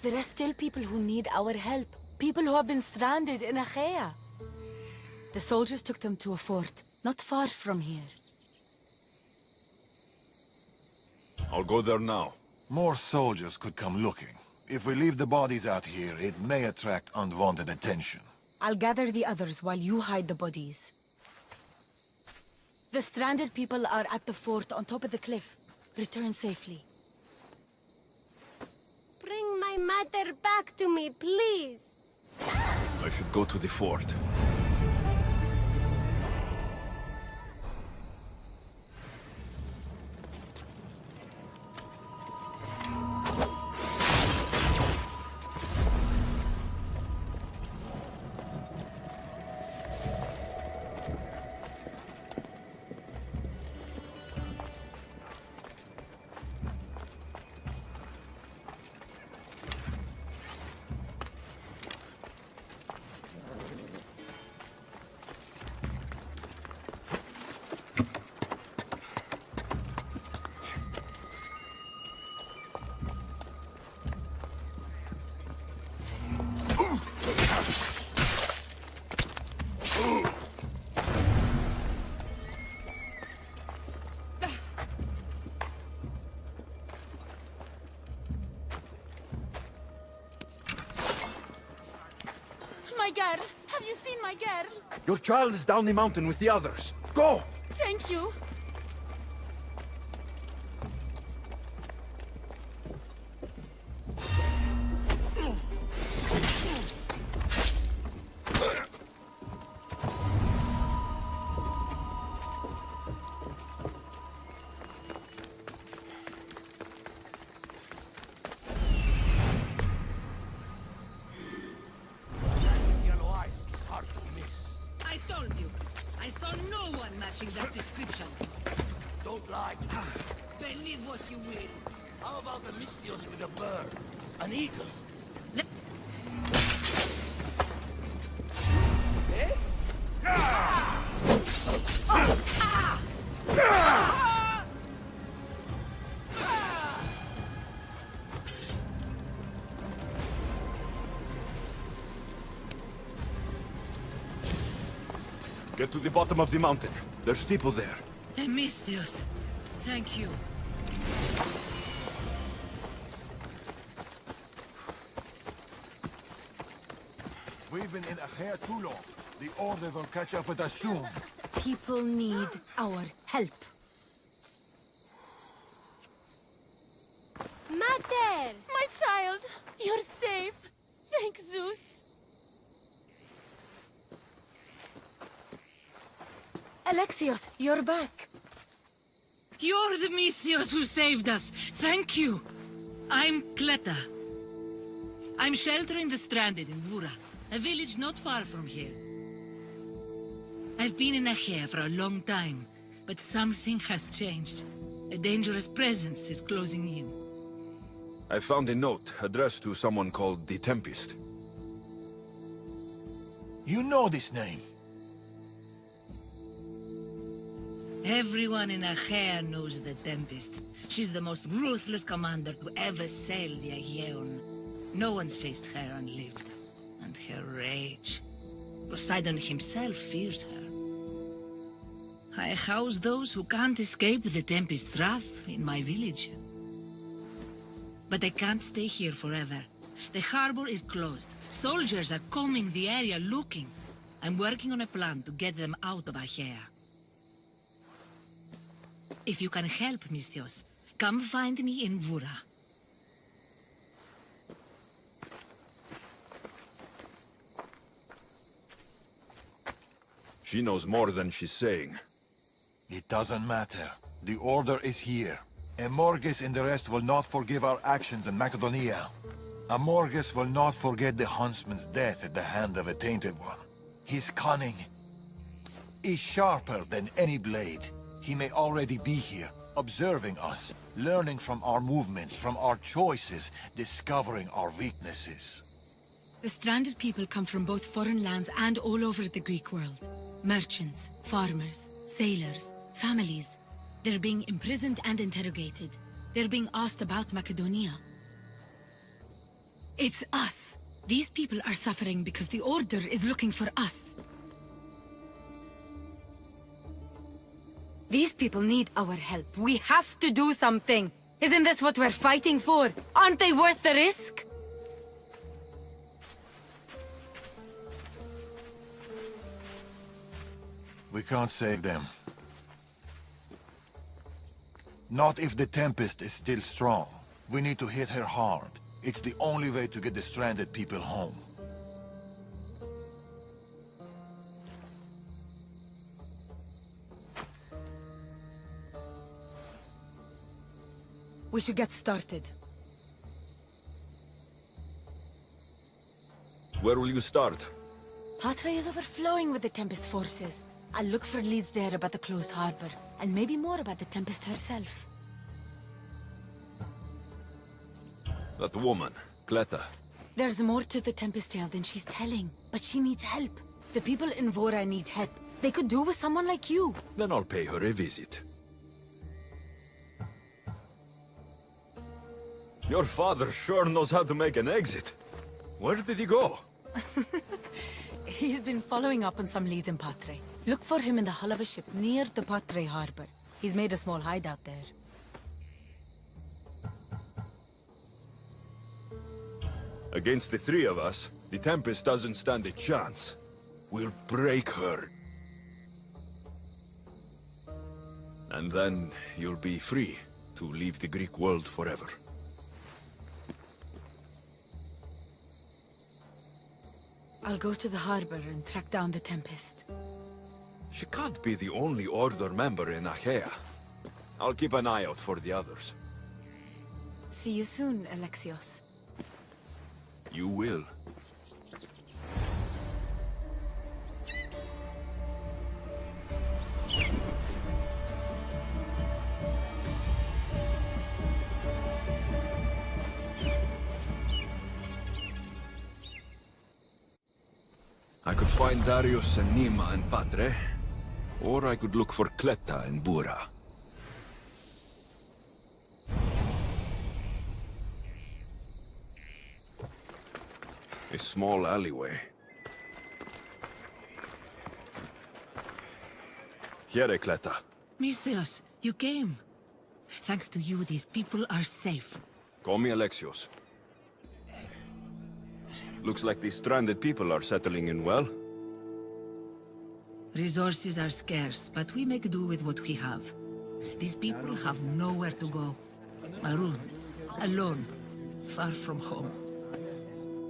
There are still people who need our help. People who have been stranded in Achaea. The soldiers took them to a fort, not far from here. I'll go there now. More soldiers could come looking. If we leave the bodies out here, it may attract unwanted attention. I'll gather the others while you hide the bodies. The stranded people are at the fort on top of the cliff. Return safely. Bring my mother back to me, please. I should go to the fort. My girl! Have you seen my girl? Your child is down the mountain with the others. Go! Thank you. I told you. I saw no one matching that description. Don't lie. Believe what you will. How about a Mystios with a bird? An eagle? Get to the bottom of the mountain. There's people there. Emistios. Thank you. We've been in Achaea too long. The Order will catch up with us soon. People need our help. Mother! My child! You're safe! Thank Zeus! Alexios, you're back. You're the Mystios who saved us. Thank you. I'm Kleta. I'm sheltering the stranded in Vura, a village not far from here. I've been in Achaea for a long time, but something has changed. A dangerous presence is closing in. I found a note addressed to someone called the Tempest. You know this name. Everyone in Achaea knows the Tempest. She's the most ruthless commander to ever sail the Aegean. No one's faced her unlived. And her rage. Poseidon himself fears her. I house those who can't escape the Tempest's wrath in my village. But I can't stay here forever. The harbor is closed. Soldiers are combing the area looking. I'm working on a plan to get them out of Achaea. If you can help, Misthios, come find me in Vura. She knows more than she's saying. It doesn't matter. The order is here. Amorges and the rest will not forgive our actions in Macedonia. Amorges will not forget the huntsman's death at the hand of a tainted one. His cunning is sharper than any blade. He may already be here, observing us, learning from our movements, from our choices, discovering our weaknesses. The stranded people come from both foreign lands and all over the Greek world. Merchants, farmers, sailors, families. They're being imprisoned and interrogated. They're being asked about Macedonia. It's us. These people are suffering because the Order is looking for us. These people need our help. We have to do something. Isn't this what we're fighting for? Aren't they worth the risk? We can't save them. Not if the Tempest is still strong. We need to hit her hard. It's the only way to get the stranded people home. We should get started. Where will you start? Patre is overflowing with the Tempest forces. I'll look for leads there about the closed harbor, and maybe more about the Tempest herself. That woman, Cleta. There's more to the Tempest tale than she's telling, but she needs help. The people in Vora need help. They could do with someone like you. Then I'll pay her a visit. Your father sure knows how to make an exit. Where did he go? He's been following up on some leads in Patre. Look for him in the hull of a ship near the Patre harbor. He's made a small hideout there. Against the three of us, the Tempest doesn't stand a chance. We'll break her. And then you'll be free to leave the Greek world forever. I'll go to the harbor and track down the Tempest. She can't be the only Order member in Achaea. I'll keep an eye out for the others. See you soon, Alexios. You will. I could find Darius and Nima and Patre, or I could look for Cleta and Bura. A small alleyway. Here, Cleta. Misthios, you came. Thanks to you, these people are safe. Call me Alexios. Looks like these stranded people are settling in well. Resources are scarce, but we make do with what we have. These people have nowhere to go. Marooned, alone, far from home.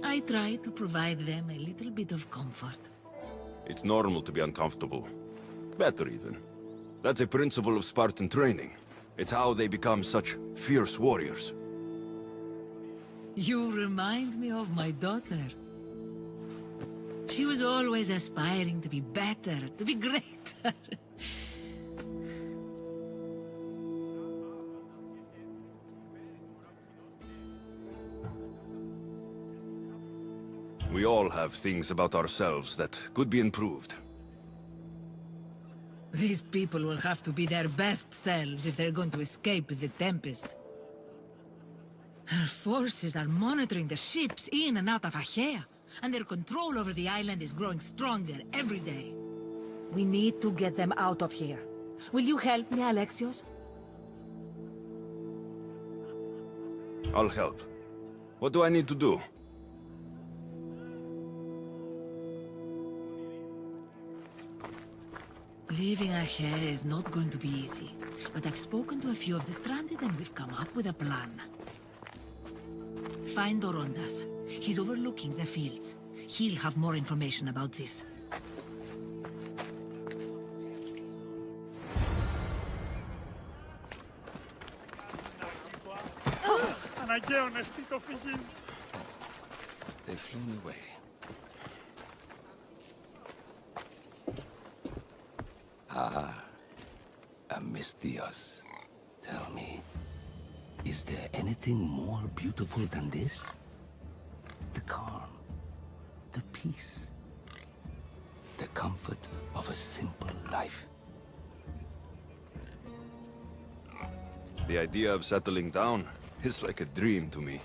I try to provide them a little bit of comfort. It's normal to be uncomfortable. Better even. That's a principle of Spartan training. It's how they become such fierce warriors. You remind me of my daughter. She was always aspiring to be better, to be greater. We all have things about ourselves that could be improved. These people will have to be their best selves if they're going to escape the Tempest. Her forces are monitoring the ships in and out of Achaea, and their control over the island is growing stronger every day. We need to get them out of here. Will you help me, Alexios? I'll help. What do I need to do? Leaving Achaea is not going to be easy, but I've spoken to a few of the stranded and we've come up with a plan. Find Dorondas. He's overlooking the fields. He'll have more information about this. They've flown away. Amisthios. Tell me, is there anything more beautiful than this? The calm, the peace, the comfort of a simple life. The idea of settling down is like a dream to me.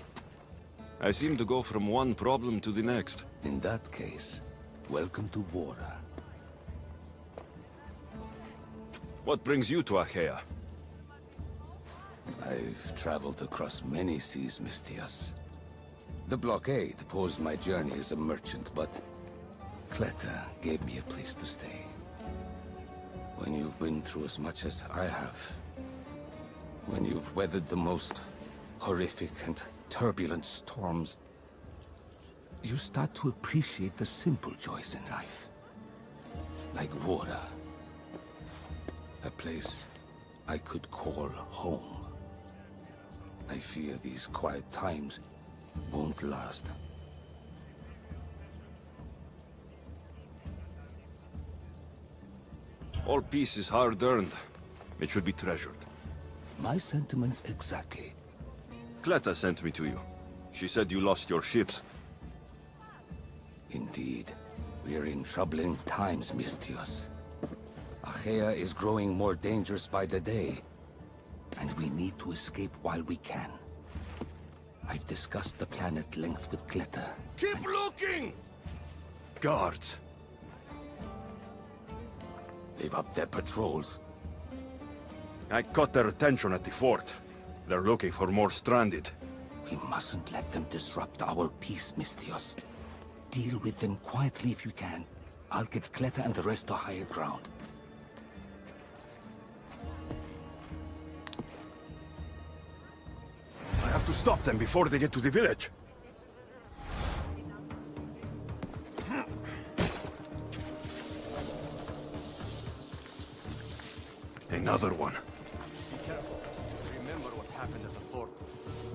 I seem to go from one problem to the next. In that case, welcome to Vora. What brings you to Achaea? I've traveled across many seas, Misthios. The blockade posed my journey as a merchant, but Cleta gave me a place to stay. When you've been through as much as I have, when you've weathered the most horrific and turbulent storms, you start to appreciate the simple joys in life. Like Vora. A place I could call home. I fear these quiet times won't last. All peace is hard-earned. It should be treasured. My sentiments exactly. Cleta sent me to you. She said you lost your ships. Indeed. We're in troubling times, Misthios. Achaea is growing more dangerous by the day, and we need to escape while we can. I've discussed the plan at length with Cleta. Keep looking! Guards. They've upped their patrols. I caught their attention at the fort. They're looking for more stranded. We mustn't let them disrupt our peace, Misthios. Deal with them quietly if you can. I'll get Cleta and the rest to higher ground. I have to stop them before they get to the village. Another one. Be careful. Remember what happened at the fort.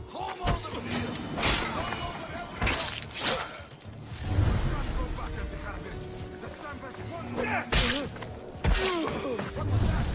Home over here! Home over everyone! Can't go back empty handed. The Tempest won. What was that?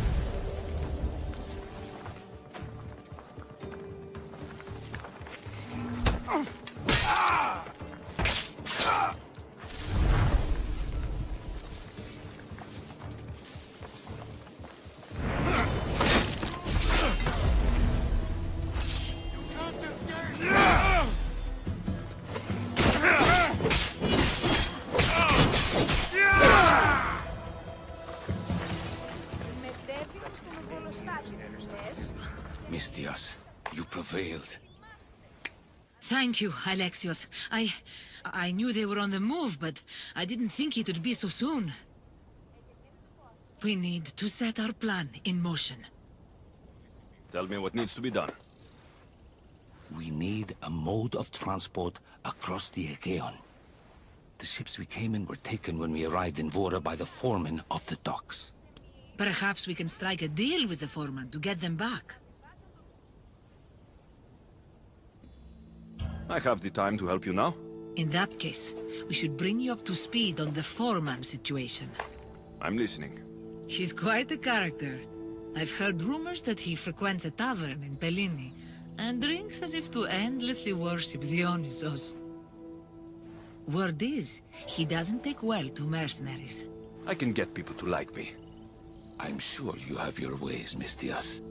Misthios, you prevailed. Thank you, Alexios. I knew they were on the move, but I didn't think it would be so soon. We need to set our plan in motion. Tell me what needs to be done. We need a mode of transport across the Aegean. The ships we came in were taken when we arrived in Vora by the foreman of the docks. Perhaps we can strike a deal with the foreman to get them back. I have the time to help you now. In that case, we should bring you up to speed on the foreman situation. I'm listening. He's quite a character. I've heard rumors that he frequents a tavern in Pellini, and drinks as if to endlessly worship Dionysos. Word is, he doesn't take well to mercenaries. I can get people to like me. I'm sure you have your ways, Misthios.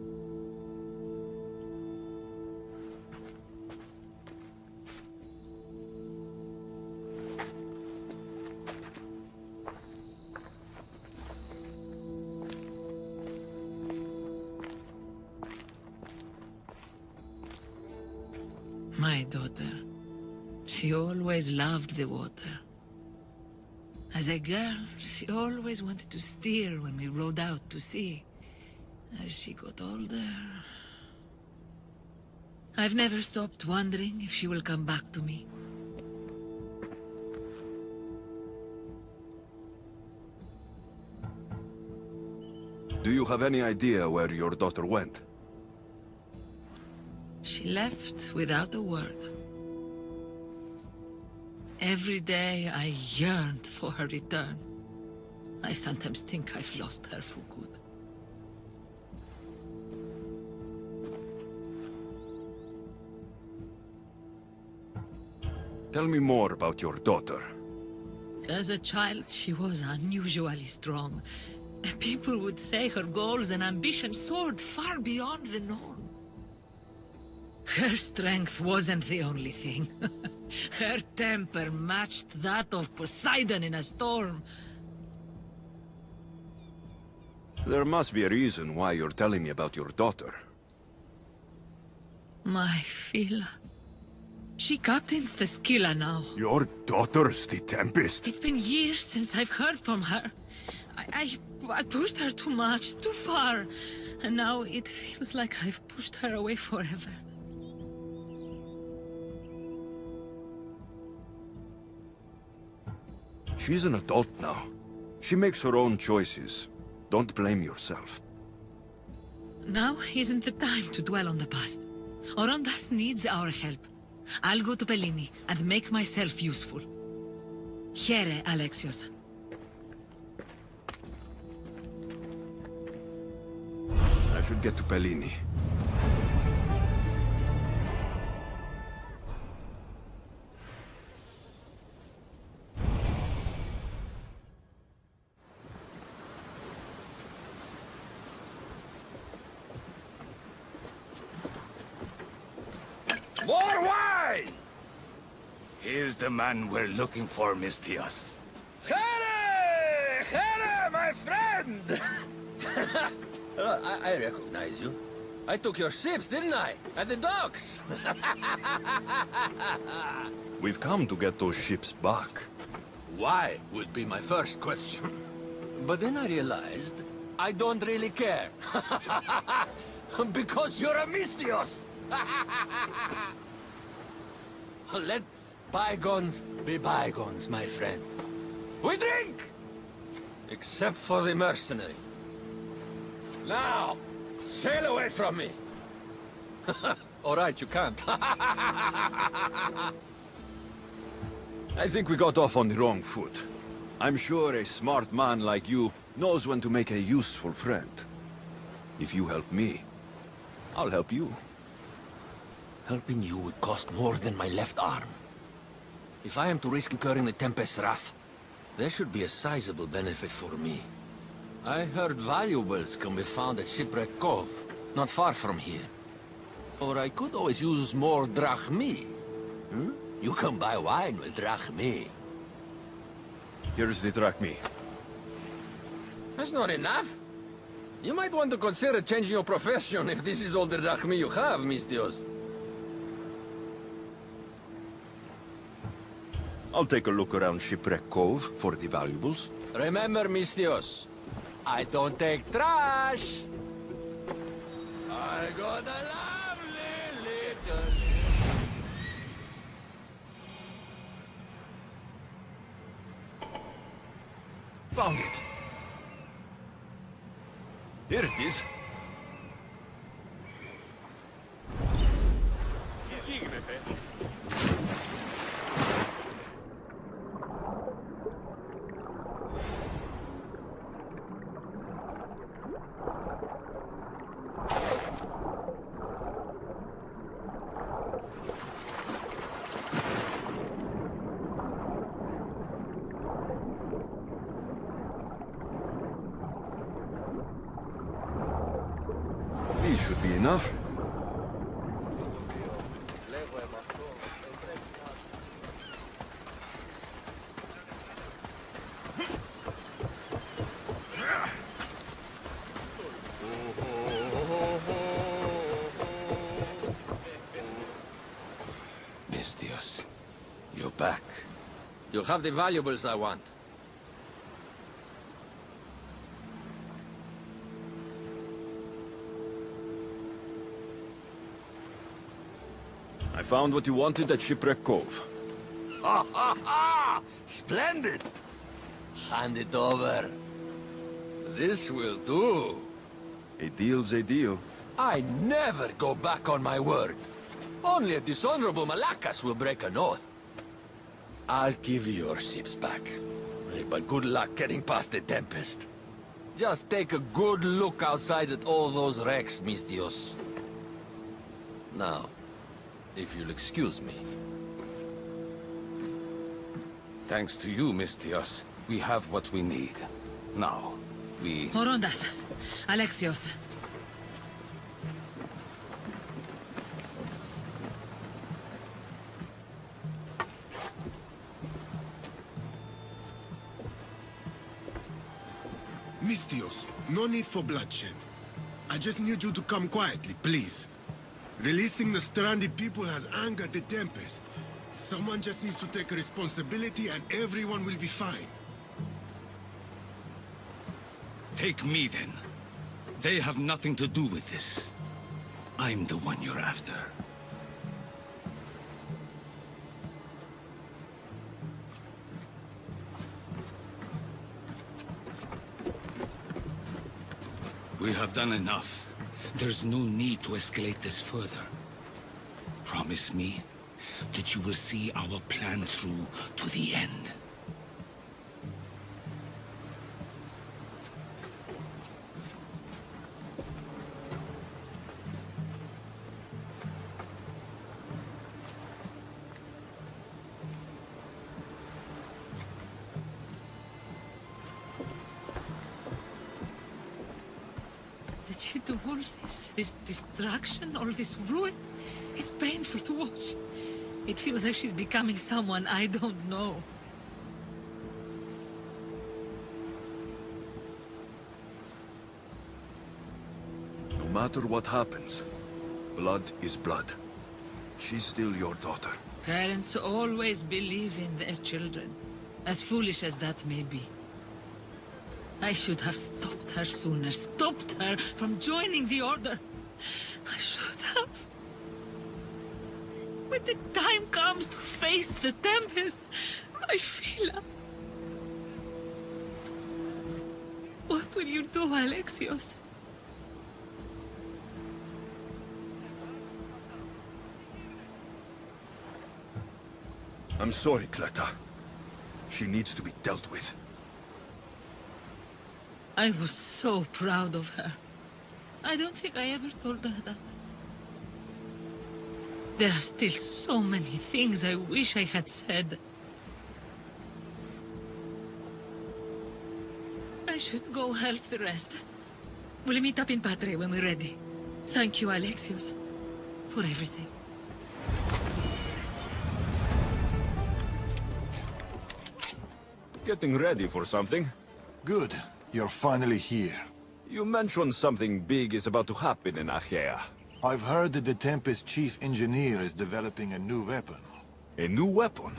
My daughter. She always loved the water. As a girl, she always wanted to steer when we rowed out to sea. As she got older... I've never stopped wondering if she will come back to me. Do you have any idea where your daughter went? She left without a word. Every day I yearned for her return. I sometimes think I've lost her for good. Tell me more about your daughter. As a child, she was unusually strong. People would say her goals and ambitions soared far beyond the norm. Her strength wasn't the only thing. Her temper matched that of Poseidon in a storm. There must be a reason why you're telling me about your daughter. My Phila. She captains the Scylla now. Your daughter's the Tempest? It's been years since I've heard from her. I pushed her too much, too far. And now it feels like I've pushed her away forever. She's an adult now. She makes her own choices. Don't blame yourself. Now isn't the time to dwell on the past. Orondas needs our help. I'll go to Pellini and make myself useful. Here, Alexios. I should get to Pellini. More wine! Here's the man we're looking for, Mistios. Here! Here, my friend! I recognize you. I took your ships, didn't I? At the docks! We've come to get those ships back. Why would be my first question. But then I realized I don't really care. Because you're a Mistios! Let bygones be bygones, my friend. We drink! Except for the mercenary. Now, sail away from me. All right, you can't. I think we got off on the wrong foot. I'm sure a smart man like you knows when to make a useful friend. If you help me, I'll help you. Helping you would cost more than my left arm. If I am to risk incurring the Tempest's wrath, there should be a sizable benefit for me. I heard valuables can be found at Shipwreck Cove, not far from here. Or I could always use more drachmi. Hmm? You can buy wine with drachmi. Here's the drachmi. That's not enough. You might want to consider changing your profession if this is all the drachmi you have, Mistios. I'll take a look around Shipwreck Cove for the valuables. Remember, Mistios, I don't take trash! I got a lovely little... Found it! Here it is. These should be enough. have the valuables I want. I found what you wanted at Shipwreck Cove. Ha ha ha! Splendid! Hand it over. This will do. A deal's a deal. I never go back on my word. Only a dishonorable Malakas will break an oath. I'll give you your ships back. But good luck getting past the Tempest. Just take a good look outside at all those wrecks, Mistios. Now, if you'll excuse me. Thanks to you, Mistios, we have what we need. Now, we... Morondas. Alexios. Mistios, no need for bloodshed. I just need you to come quietly, please. Releasing the stranded people has angered the Tempest. Someone just needs to take responsibility and everyone will be fine. Take me, then. They have nothing to do with this. I'm the one you're after. We have done enough. There's no need to escalate this further. Promise me that you will see our plan through to the end. Did you do all this? This destruction, all this ruin? It's painful to watch. It feels like she's becoming someone I don't know. No matter what happens, blood is blood. She's still your daughter. Parents always believe in their children, as foolish as that may be. I should have stopped her sooner, stopped her from joining the Order. I should have. When the time comes to face the Tempest, I feel... What will you do, Alexios? I'm sorry, Cleta. She needs to be dealt with. I was so proud of her. I don't think I ever told her that. There are still so many things I wish I had said. I should go help the rest. We'll meet up in Patre when we're ready. Thank you, Alexios, for everything. Getting ready for something? Good. You're finally here. You mentioned something big is about to happen in Achaea. I've heard that the Tempest chief engineer is developing a new weapon. A new weapon?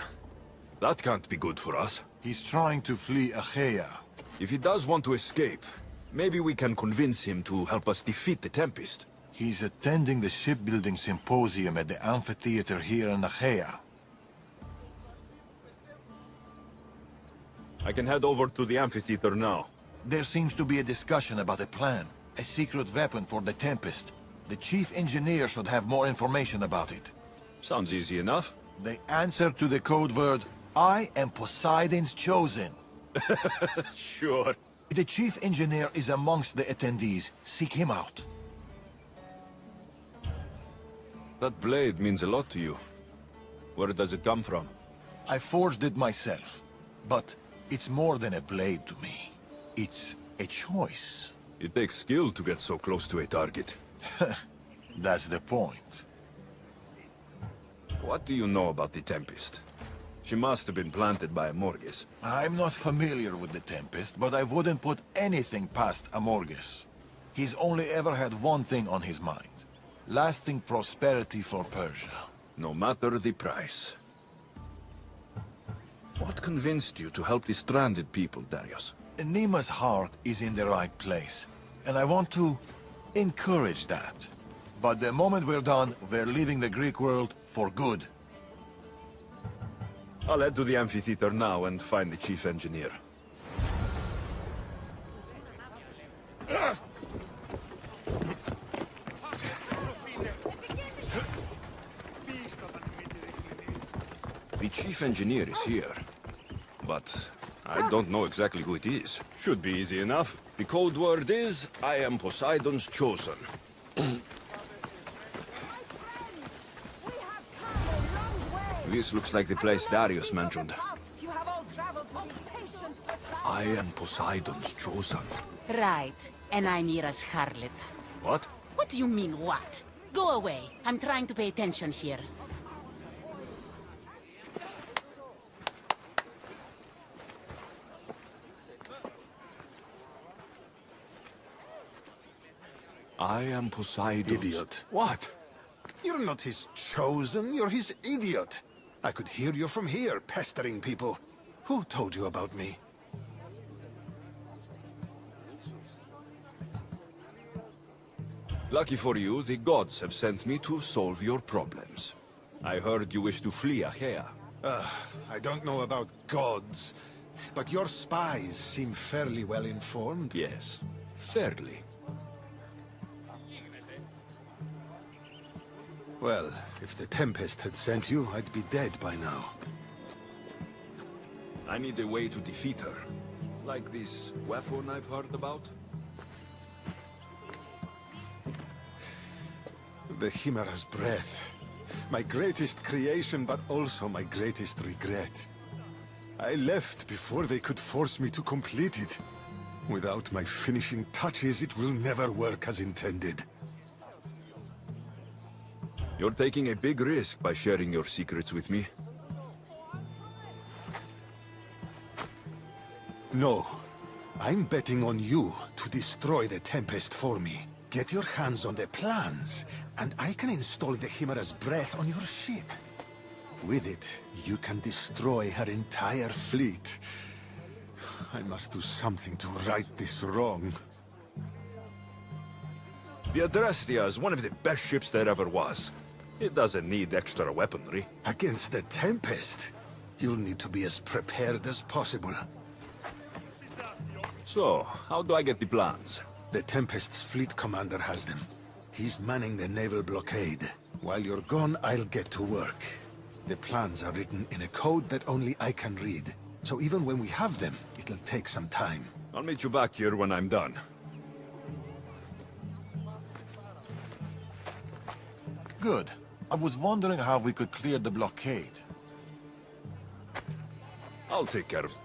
That can't be good for us. He's trying to flee Achaea. If he does want to escape, maybe we can convince him to help us defeat the Tempest. He's attending the shipbuilding symposium at the amphitheater here in Achaea. I can head over to the amphitheater now. There seems to be a discussion about a plan. A secret weapon for the Tempest. The chief engineer should have more information about it. Sounds easy enough. The answer to the code word, I am Poseidon's chosen. Sure. The chief engineer is amongst the attendees. Seek him out. That blade means a lot to you. Where does it come from? I forged it myself. But it's more than a blade to me. It's a choice. It takes skill to get so close to a target. That's the point. What do you know about the Tempest? She must have been planted by Amorges. I'm not familiar with the Tempest, but I wouldn't put anything past Amorges. He's only ever had one thing on his mind. Lasting prosperity for Persia. No matter the price. What convinced you to help the stranded people, Darius? Nima's heart is in the right place, and I want to encourage that. But the moment we're done, we're leaving the Greek world for good. I'll head to the amphitheater now and find the chief engineer. The chief engineer is here, but I don't know exactly who it is. Should be easy enough. The code word is, I am Poseidon's chosen. This looks like the place Darius mentioned. I am Poseidon's chosen. Right, and I'm Mira's harlot. What? What do you mean, what? Go away. I'm trying to pay attention here. I am Poseidon's... Idiot. What? You're not his chosen, you're his idiot. I could hear you from here, pestering people. Who told you about me? Lucky for you, the gods have sent me to solve your problems. I heard you wish to flee Achaea. I don't know about gods, but your spies seem fairly well informed. Yes, fairly. Well, if the Tempest had sent you, I'd be dead by now. I need a way to defeat her. Like this weapon I've heard about? The Chimera's breath. My greatest creation, but also my greatest regret. I left before they could force me to complete it. Without my finishing touches, it will never work as intended. You're taking a big risk by sharing your secrets with me. No. I'm betting on you to destroy the Tempest for me. Get your hands on the plans, and I can install the Chimera's breath on your ship. With it, you can destroy her entire fleet. I must do something to right this wrong. The Adrestia is one of the best ships there ever was. It doesn't need extra weaponry. Against the Tempest, you'll need to be as prepared as possible. So, how do I get the plans? The Tempest's fleet commander has them. He's manning the naval blockade. While you're gone, I'll get to work. The plans are written in a code that only I can read. So even when we have them, it'll take some time. I'll meet you back here when I'm done. Good. I was wondering how we could clear the blockade. I'll take care of...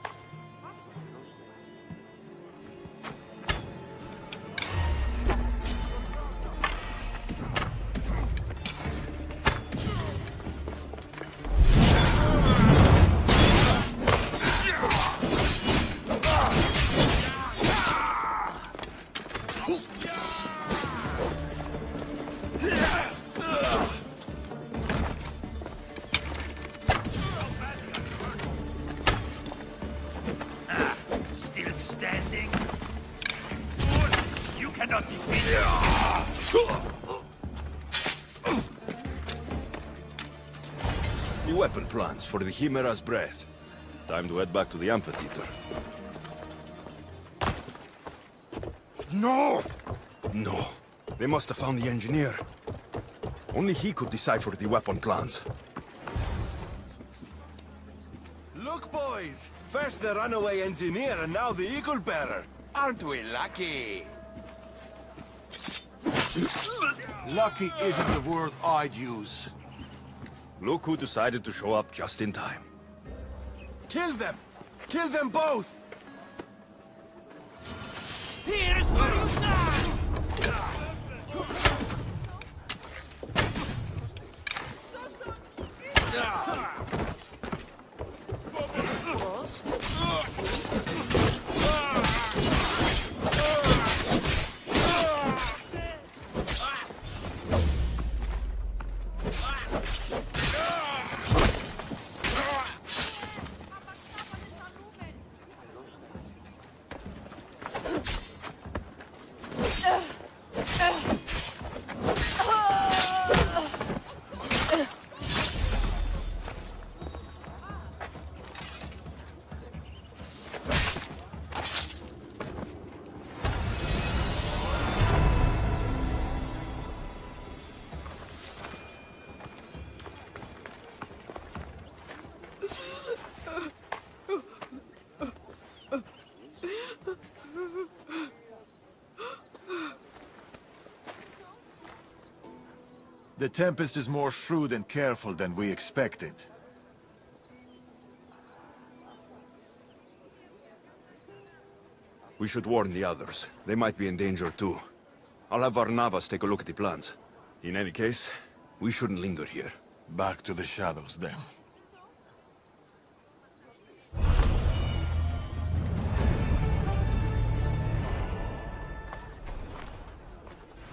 The weapon plans for the Chimera's breath. Time to head back to the amphitheater. No! No. They must have found the engineer. Only he could decipher the weapon plans. Look, boys! First the runaway engineer and now the eagle bearer. Aren't we lucky? Lucky isn't the word I'd use. Look who decided to show up just in time. Kill them! Kill them both! Here's where you stand! The Tempest is more shrewd and careful than we expected. We should warn the others. They might be in danger too. I'll have Varnavas take a look at the plans. In any case, we shouldn't linger here. Back to the shadows, then.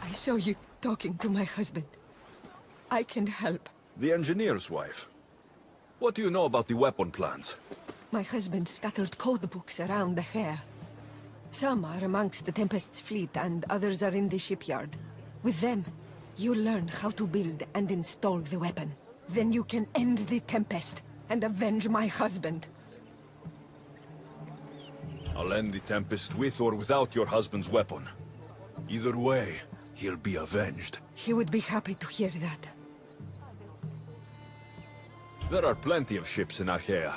I saw you talking to my husband. I can help. The engineer's wife. What do you know about the weapon plans? My husband scattered code books around the hair. Some are amongst the Tempest's fleet, and others are in the shipyard. With them, you learn how to build and install the weapon. Then you can end the Tempest and avenge my husband. I'll end the Tempest with or without your husband's weapon. Either way, he'll be avenged. He would be happy to hear that. There are plenty of ships in Achaea.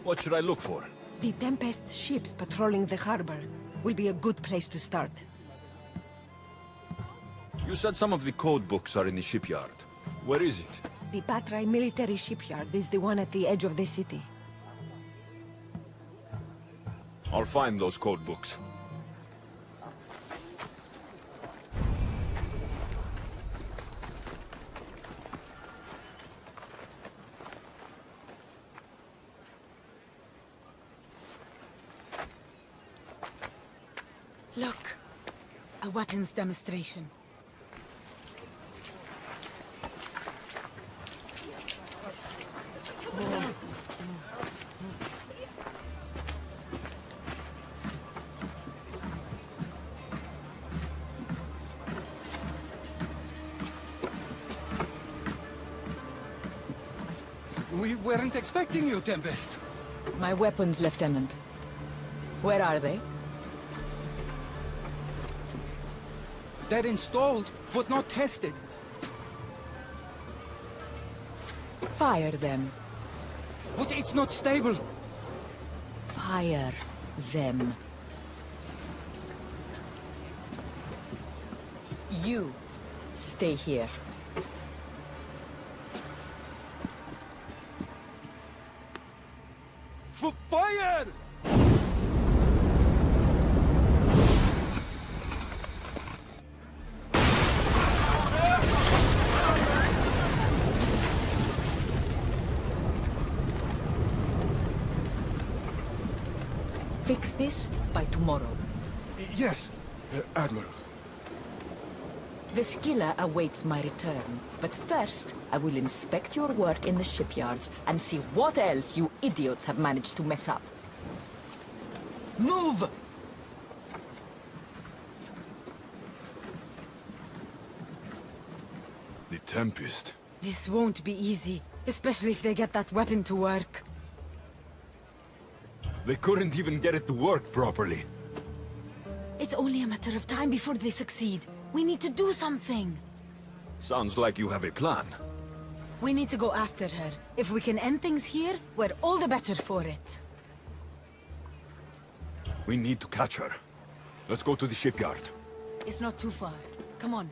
What should I look for? The Tempest ships patrolling the harbor will be a good place to start. You said some of the code books are in the shipyard. Where is it? The Patrai military shipyard is the one at the edge of the city. I'll find those code books. Look, a weapons demonstration. We weren't expecting you, Tempest. My weapons, Lieutenant. Where are they? They're installed, but not tested. Fire them. But it's not stable. Fire them. You stay here. Fire! Fix this by tomorrow. Yes, Admiral. The skiller awaits my return. But first, I will inspect your work in the shipyards and see what else you idiots have managed to mess up. Move! The Tempest. This won't be easy, especially if they get that weapon to work. They couldn't even get it to work properly. It's only a matter of time before they succeed. We need to do something. Sounds like you have a plan. We need to go after her. If we can end things here, we're all the better for it. We need to catch her. Let's go to the shipyard. It's not too far. Come on.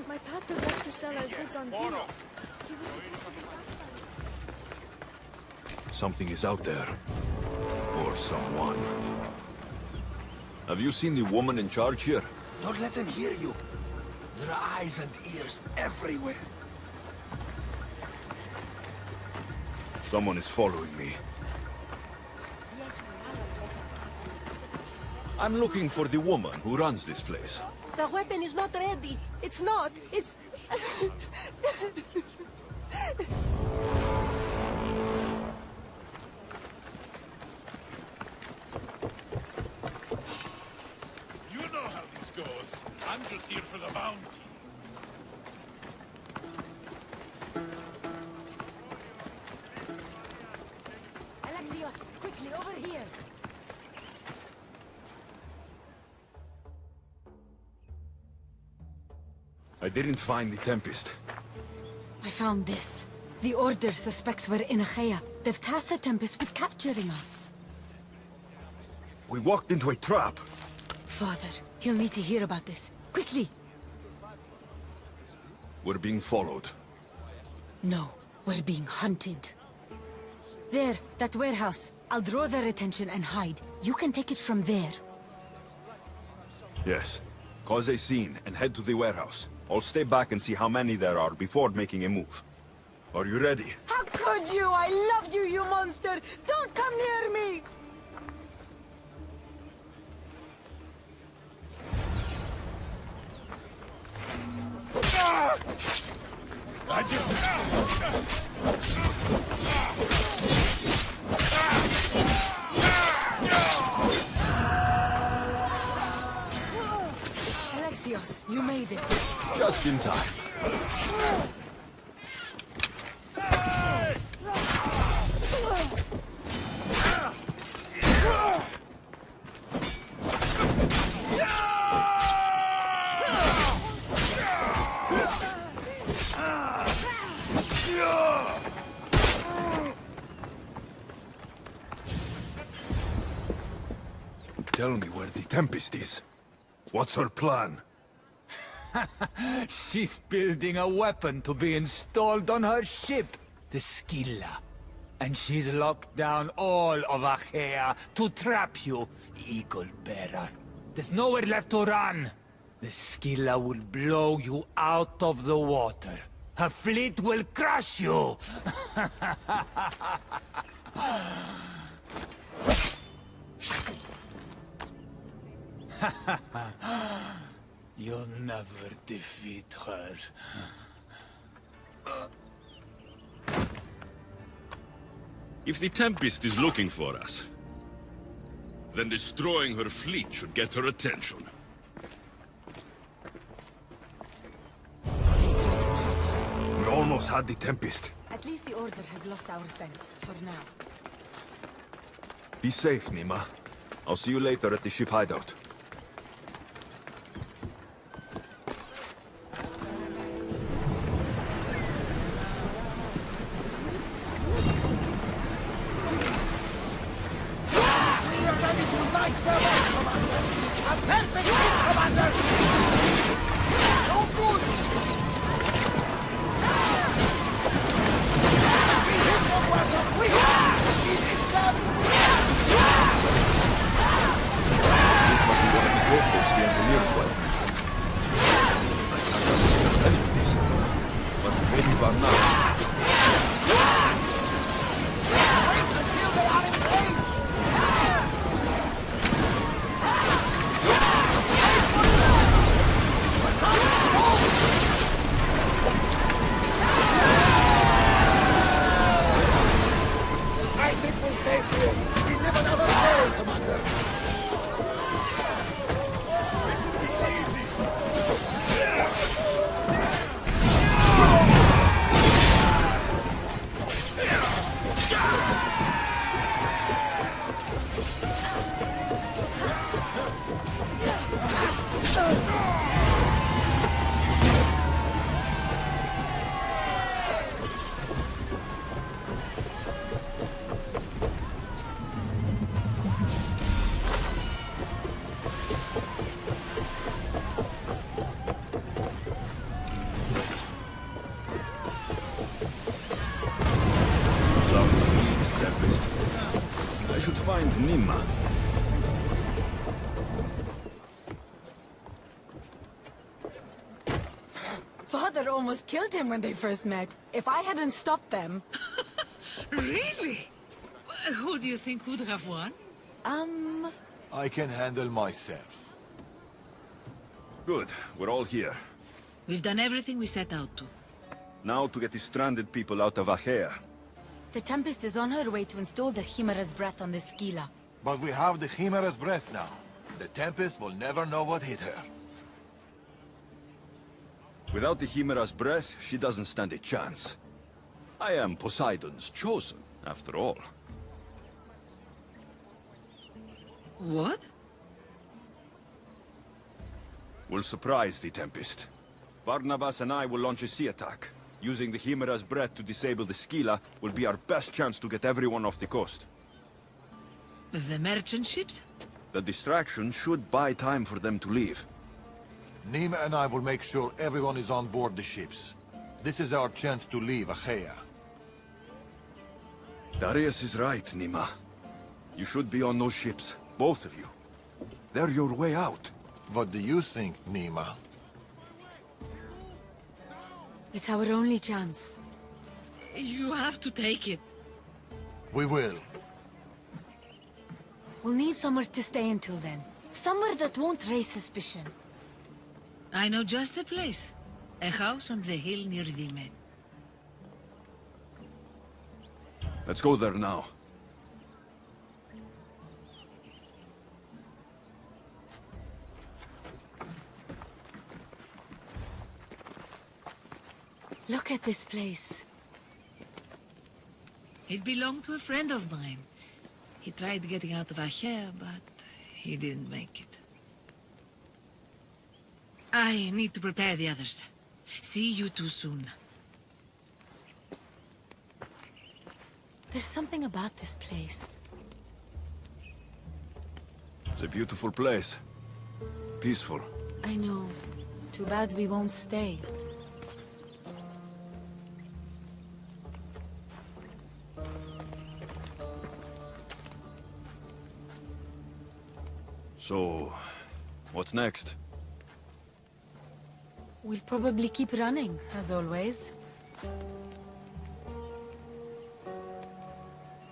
My pater left to sell our goods on deals. He was Something is out there. Or someone. Have you seen the woman in charge here? Don't let them hear you. There are eyes and ears everywhere. Someone is following me. I'm looking for the woman who runs this place. The weapon is not ready. It's not. It's... You know how this goes. I'm just here for the bounty. Alexios, quickly, over here! I didn't find the Tempest. I found this. The Order suspects we're in Achaea. They've tasked the Tempest with capturing us. We walked into a trap. Father, he'll need to hear about this. Quickly! We're being followed. No, we're being hunted. There, that warehouse. I'll draw their attention and hide. You can take it from there. Yes. Cause a scene and head to the warehouse. I'll stay back and see how many there are before making a move. Are you ready? How could you? I loved you, you monster! Don't come near me! I just... Alexios, you made it. Just in time. Tell me where the Tempest is. What's her plan? She's building a weapon to be installed on her ship, the Scylla. And she's locked down all of Achaea to trap you, Eagle Bearer. There's nowhere left to run. The Scylla will blow you out of the water. Her fleet will crush you! You'll never defeat her. If the Tempest is looking for us, then destroying her fleet should get her attention. We almost had the Tempest. At least the Order has lost our scent, for now. Be safe, Nima. I'll see you later at the ship hideout. Find Nima. Father almost killed him when they first met. If I hadn't stopped them... Really? Who do you think would have won? I can handle myself. Good. We're all here. We've done everything we set out to. Now to get the stranded people out of Achaea. The Tempest is on her way to install the Chimera's breath on the Scylla. But we have the Chimera's breath now. The Tempest will never know what hit her. Without the Chimera's breath, she doesn't stand a chance. I am Poseidon's chosen, after all. What? We'll surprise the Tempest. Barnabas and I will launch a sea attack. Using the Chimera's breath to disable the Scylla will be our best chance to get everyone off the coast. The merchant ships? The distraction should buy time for them to leave. Nima and I will make sure everyone is on board the ships. This is our chance to leave Achaea. Darius is right, Nima. You should be on those ships, both of you. They're your way out. What do you think, Nima? It's our only chance. You have to take it. We will. We'll need somewhere to stay until then. Somewhere that won't raise suspicion. I know just the place. A house on the hill near the men. Let's go there now. Look at this place. It belonged to a friend of mine. He tried getting out of Achaea, but he didn't make it. I need to prepare the others. See you two soon. There's something about this place. It's a beautiful place. Peaceful. I know. Too bad we won't stay. So, what's next? We'll probably keep running, as always.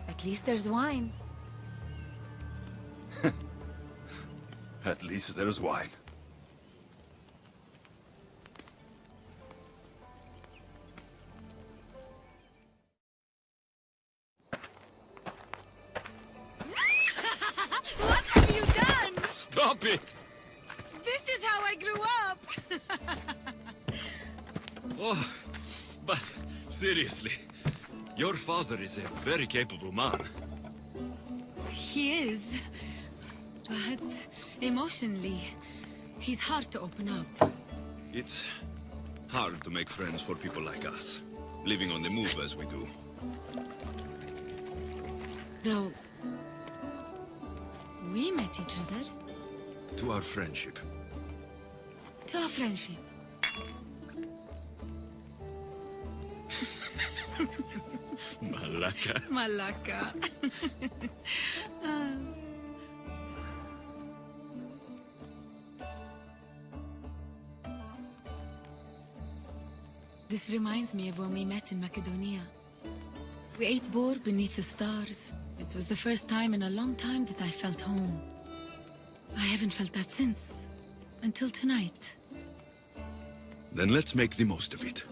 At least there's wine. At least there's wine. What have you done? Stop it! This is how I grew up! Oh, but seriously, your father is a very capable man. He is. But emotionally, he's hard to open up. It's hard to make friends for people like us, living on the move as we do. No. We met each other. To our friendship. To our friendship. Malaka. Malaka. This reminds me of when we met in Macedonia. We ate boar beneath the stars. It was the first time in a long time that I felt home. I haven't felt that since. Until tonight. Then let's make the most of it.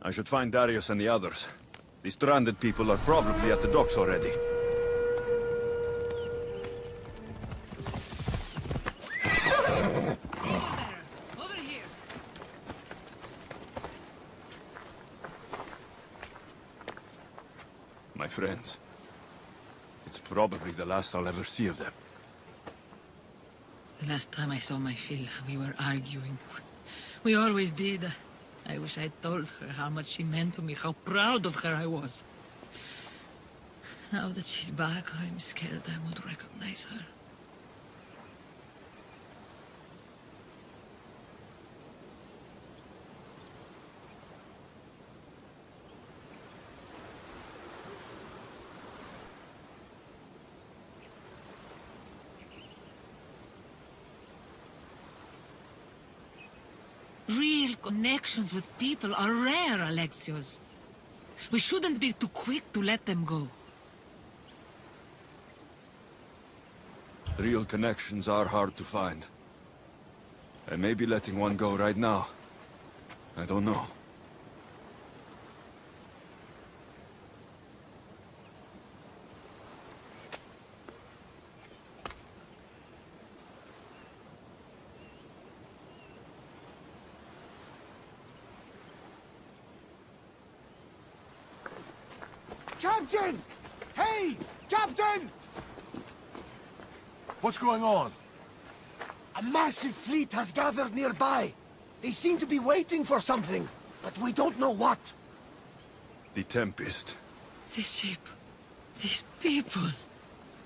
I should find Darius and the others. The stranded people are probably at the docks already. Over here. My friends. It's probably the last I'll ever see of them. The last time I saw my Phil, we were arguing. We always did. I wish I'd told her how much she meant to me, how proud of her I was. Now that she's back, I'm scared I won't recognize her. Real connections with people are rare, Alexios. We shouldn't be too quick to let them go. Real connections are hard to find. I may be letting one go right now. I don't know. Captain! Hey! Captain! What's going on? A massive fleet has gathered nearby. They seem to be waiting for something, but we don't know what. The Tempest. This ship. These people.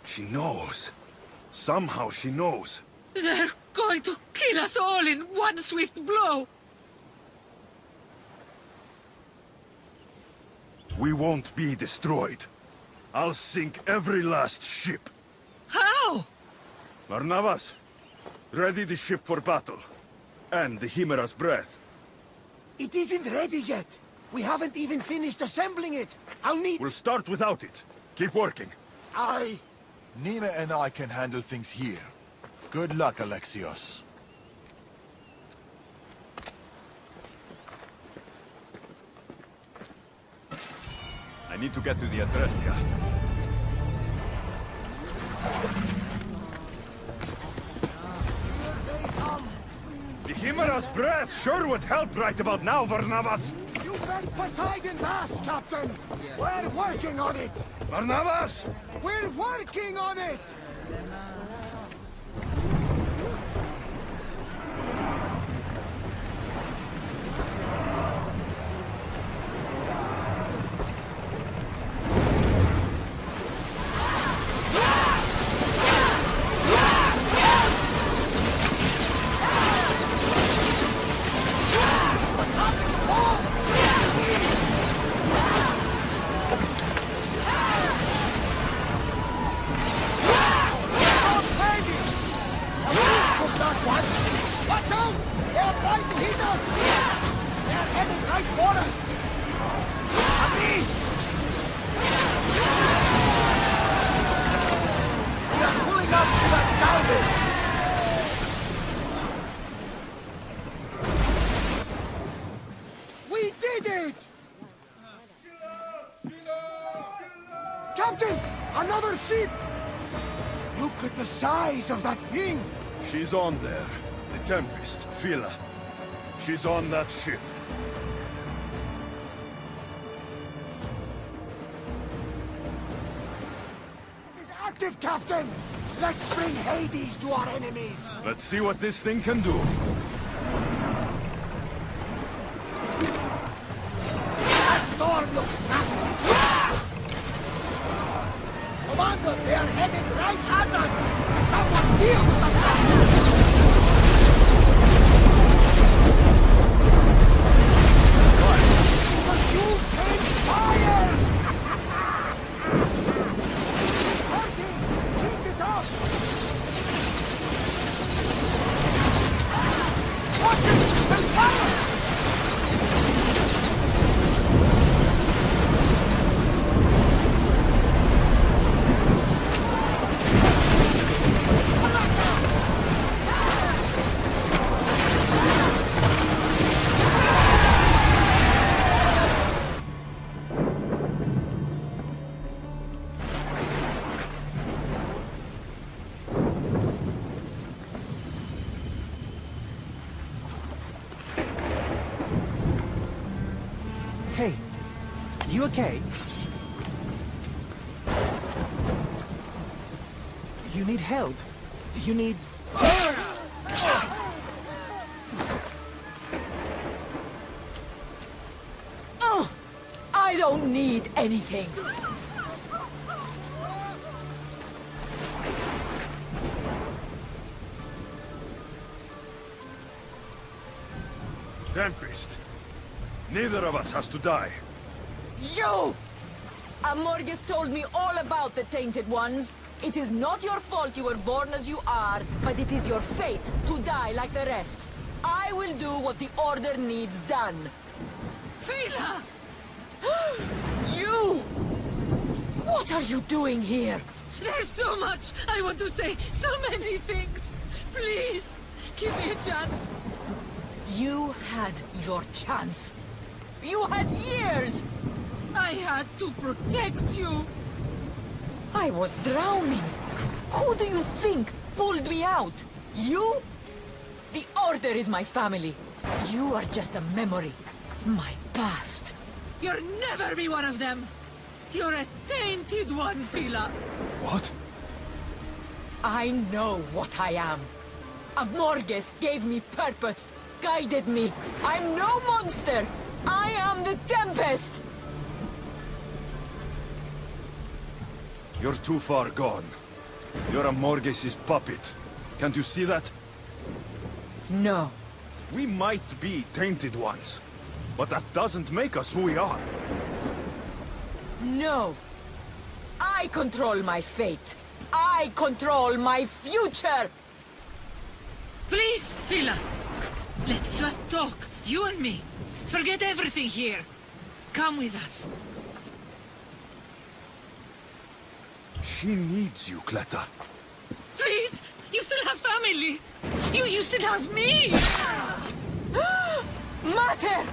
She knows. Somehow she knows. They're going to kill us all in one swift blow. We won't be destroyed. I'll sink every last ship. How? Barnabas, ready the ship for battle. And the Chimera's breath. It isn't ready yet. We haven't even finished assembling it. I'll need... We'll start without it. Keep working. Nima and I can handle things here. Good luck, Alexios. I need to get to the Adrestia. The Chimera's breath sure would help right about now, Barnabas. You bet Poseidon's ass, Captain! We're working on it! Barnabas! We're working on it! Captain! Another ship! Look at the size of that thing! She's on there. The Tempest, Phila. She's on that ship. It's active, Captain! Let's bring Hades to our enemies! Let's see what this thing can do. That storm looks nasty! Commander, they are headed right at us! Someone deal with the fire! But you take fire! Hurting! Keep it up! Watch it! There's fire! Hey, you okay? You need help? You need... Oh! I don't need anything. Tempest. Neither of us has to die. You! Amorgus told me all about the Tainted Ones. It is not your fault you were born as you are, but it is your fate to die like the rest. I will do what the Order needs done. Phila! You! What are you doing here? There's so much I want to say, so many things. Please, give me a chance. You had your chance. You had years! I had to protect you. I was drowning. Who do you think pulled me out? You? The Order is my family. You are just a memory. My past. You'll never be one of them. You're a tainted one, Phila. What? I know what I am. Amorges gave me purpose, guided me. I'm no monster! I am the Tempest! You're too far gone. You're Amorges' puppet. Can't you see that? No. We might be tainted ones, but that doesn't make us who we are. No. I control my fate. I control my future! Please, Phila. Let's just talk, you and me. Forget everything here. Come with us. She needs you, Cleta. Please! You still have family! You still have me! Mater!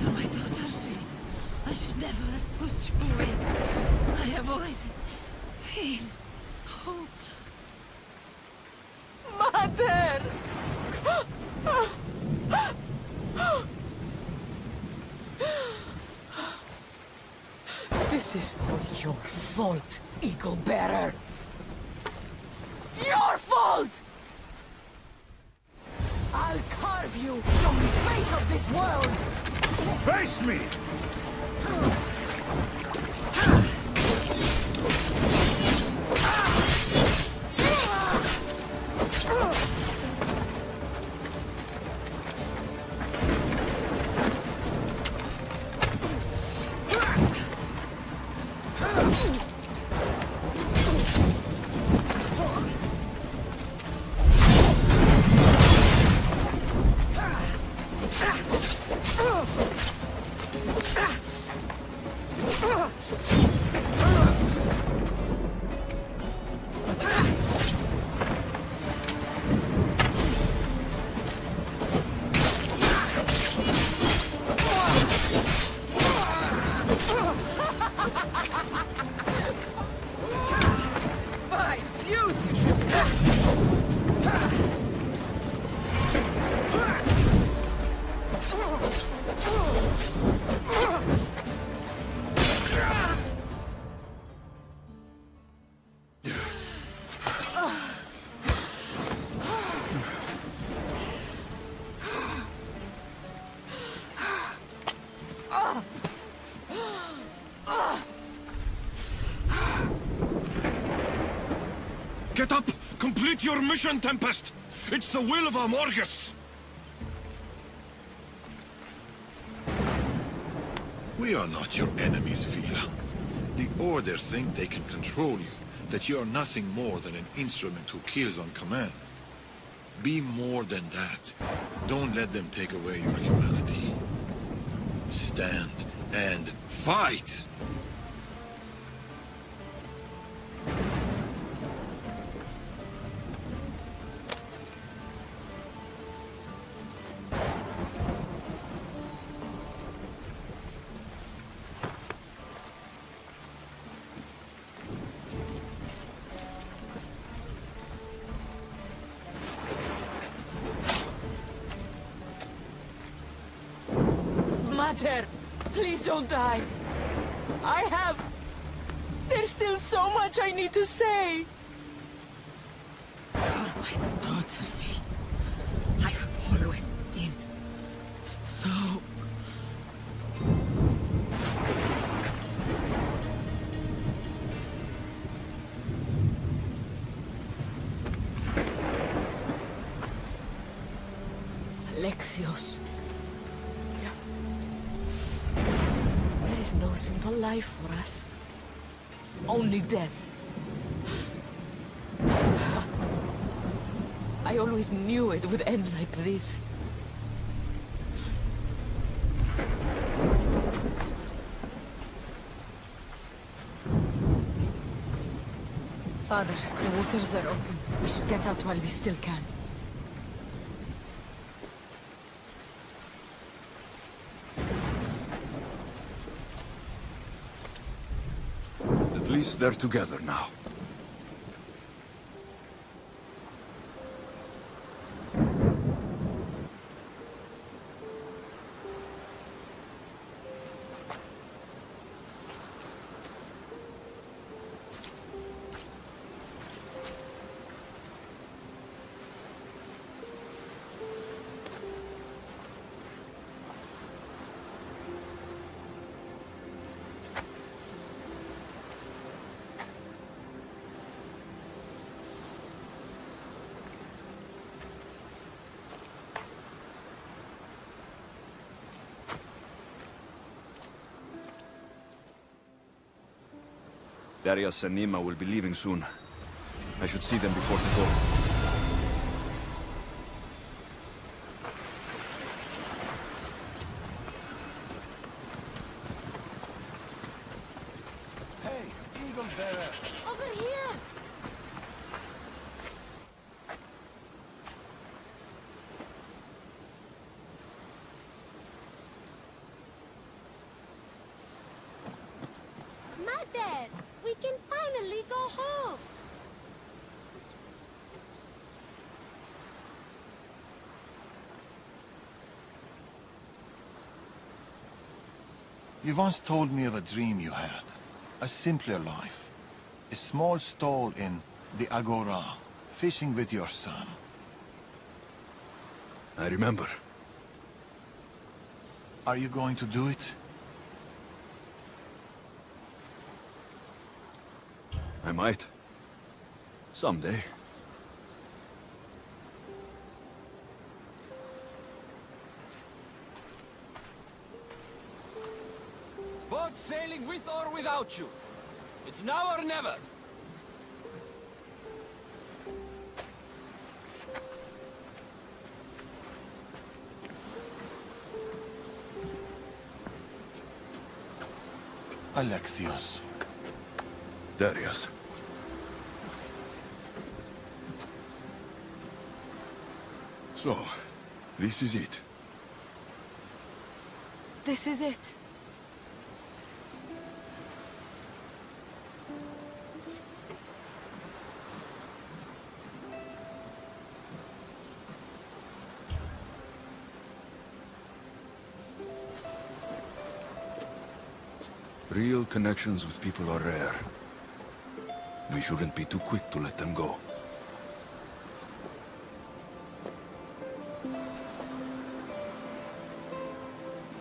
You're my daughter, Phil. I should never have pushed you away. I have always been so... Mater! This is all your fault, Eagle Bearer! Your fault! I'll carve you from the face of this world! Face me! Get up! Complete your mission, Tempest! It's the will of Amorges! We are not your enemies, Phila. The Order think they can control you, that you are nothing more than an instrument who kills on command. Be more than that. Don't let them take away your humanity. Stand and fight! Mater, please don't die. There's still so much I need to say. You're my daughter, Phil. I have always been so... Alexios. There is no simple life for us. Only death. I always knew it would end like this. Father, the waters are open. We should get out while we still can. At least they're together now. Darius and Nima will be leaving soon. I should see them before they go. Hey, Eagle Bearer! Over here! Mother! We can finally go home! You once told me of a dream you had. A simpler life. A small stall in the Agora, fishing with your son. I remember. Are you going to do it? I might. Someday. Boat sailing with or without you. It's now or never. Alexios. Darius. So, this is it. This is it. Real connections with people are rare. We shouldn't be too quick to let them go.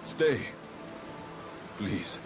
Stay. Please.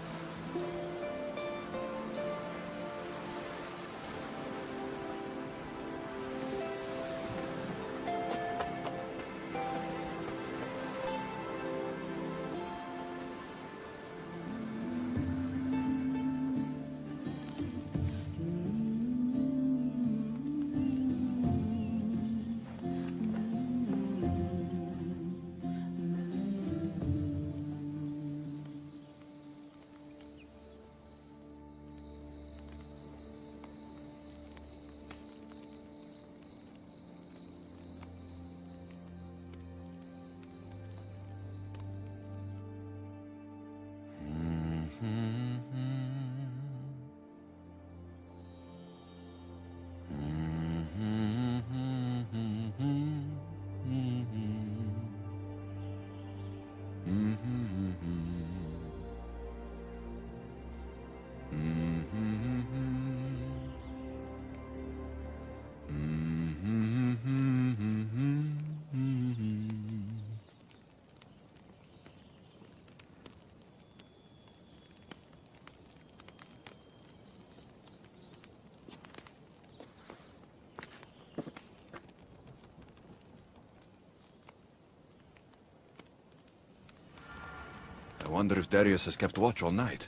I wonder if Darius has kept watch all night.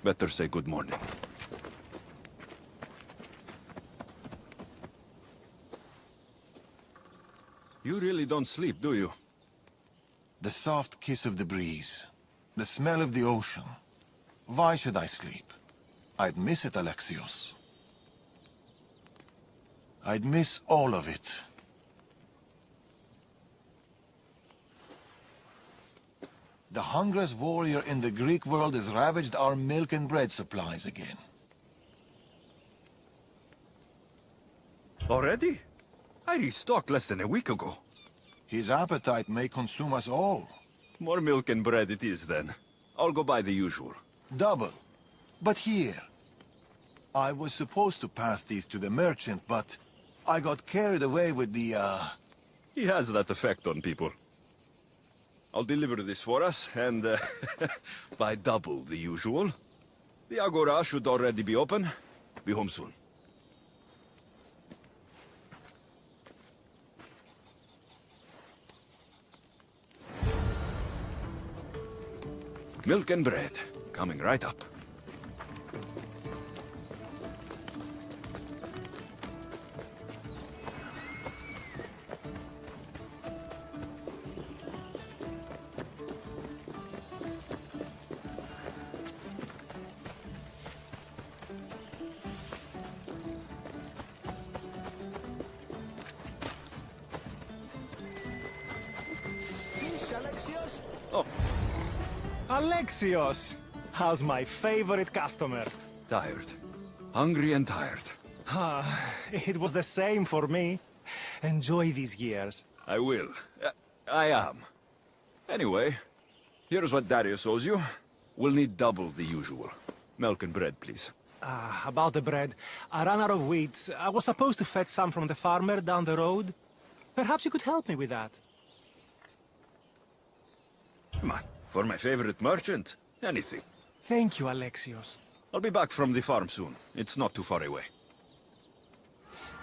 Better say good morning. You really don't sleep, do you? The soft kiss of the breeze. The smell of the ocean. Why should I sleep? I'd miss it, Alexios. I'd miss all of it. The hungriest warrior in the Greek world has ravaged our milk and bread supplies again. Already? I restocked less than a week ago. His appetite may consume us all. More milk and bread it is, then. I'll go buy the usual. Double. But here. I was supposed to pass these to the merchant, but I got carried away with the, He has that effect on people. I'll deliver this for us, and buy double the usual. The Agora should already be open. Be home soon. Milk and bread, coming right up. Alexios! How's my favorite customer? Tired. Hungry and tired. It was the same for me. Enjoy these years. I will. I am. Anyway, here's what Darius owes you. We'll need double the usual. Milk and bread, please. About the bread. I ran out of wheat. I was supposed to fetch some from the farmer down the road. Perhaps you could help me with that. Come on, for my favorite merchant, anything. Thank you, Alexios. I'll be back from the farm soon. It's not too far away.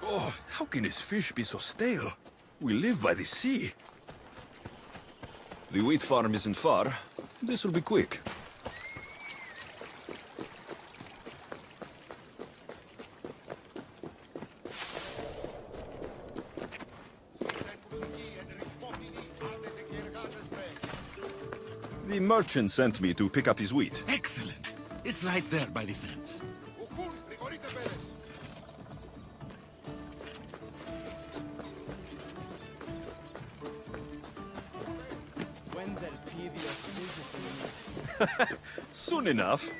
Oh, how can his fish be so stale? We live by the sea. The wheat farm isn't far. This will be quick. The merchant sent me to pick up his wheat. Excellent. It's right there by the fence. When's Elpidios visiting? Soon enough.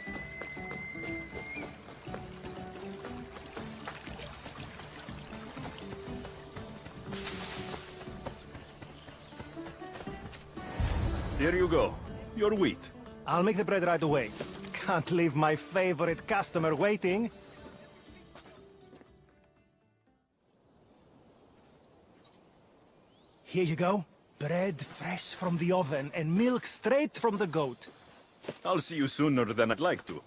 Here you go. Your wheat. I'll make the bread right away. Can't leave my favorite customer waiting. Here you go. Bread fresh from the oven and milk straight from the goat. I'll see you sooner than I'd like to.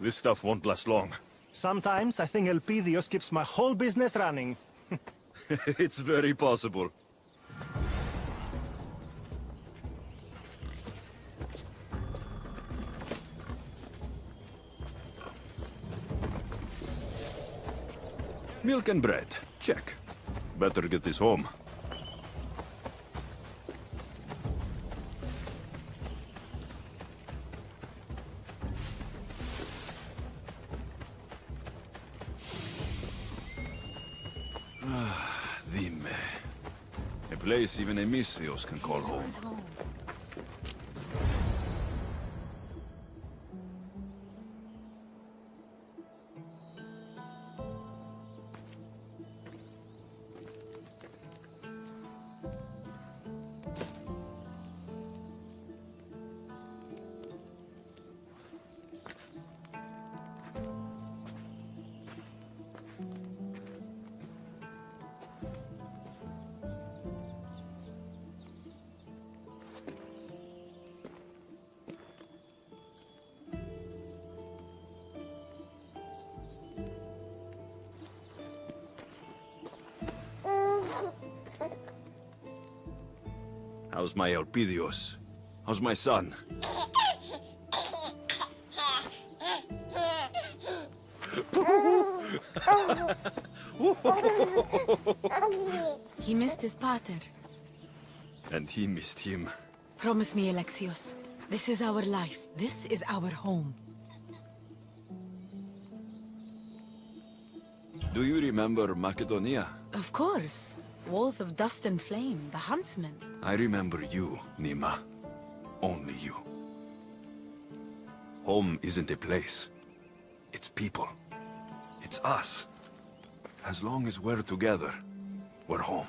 This stuff won't last long. Sometimes I think Elpidios keeps my whole business running. It's very possible. Milk and bread. Check. Better get this home. Dime. A place even a Misios can call home. How's my Elpidios? How's my son? He missed his pater. And he missed him. Promise me, Alexios. This is our life. This is our home. Do you remember Macedonia? Of course. Walls of dust and flame, the huntsman. I remember you, Nima. Only you. Home isn't a place. It's people. It's us. As long as we're together, we're home.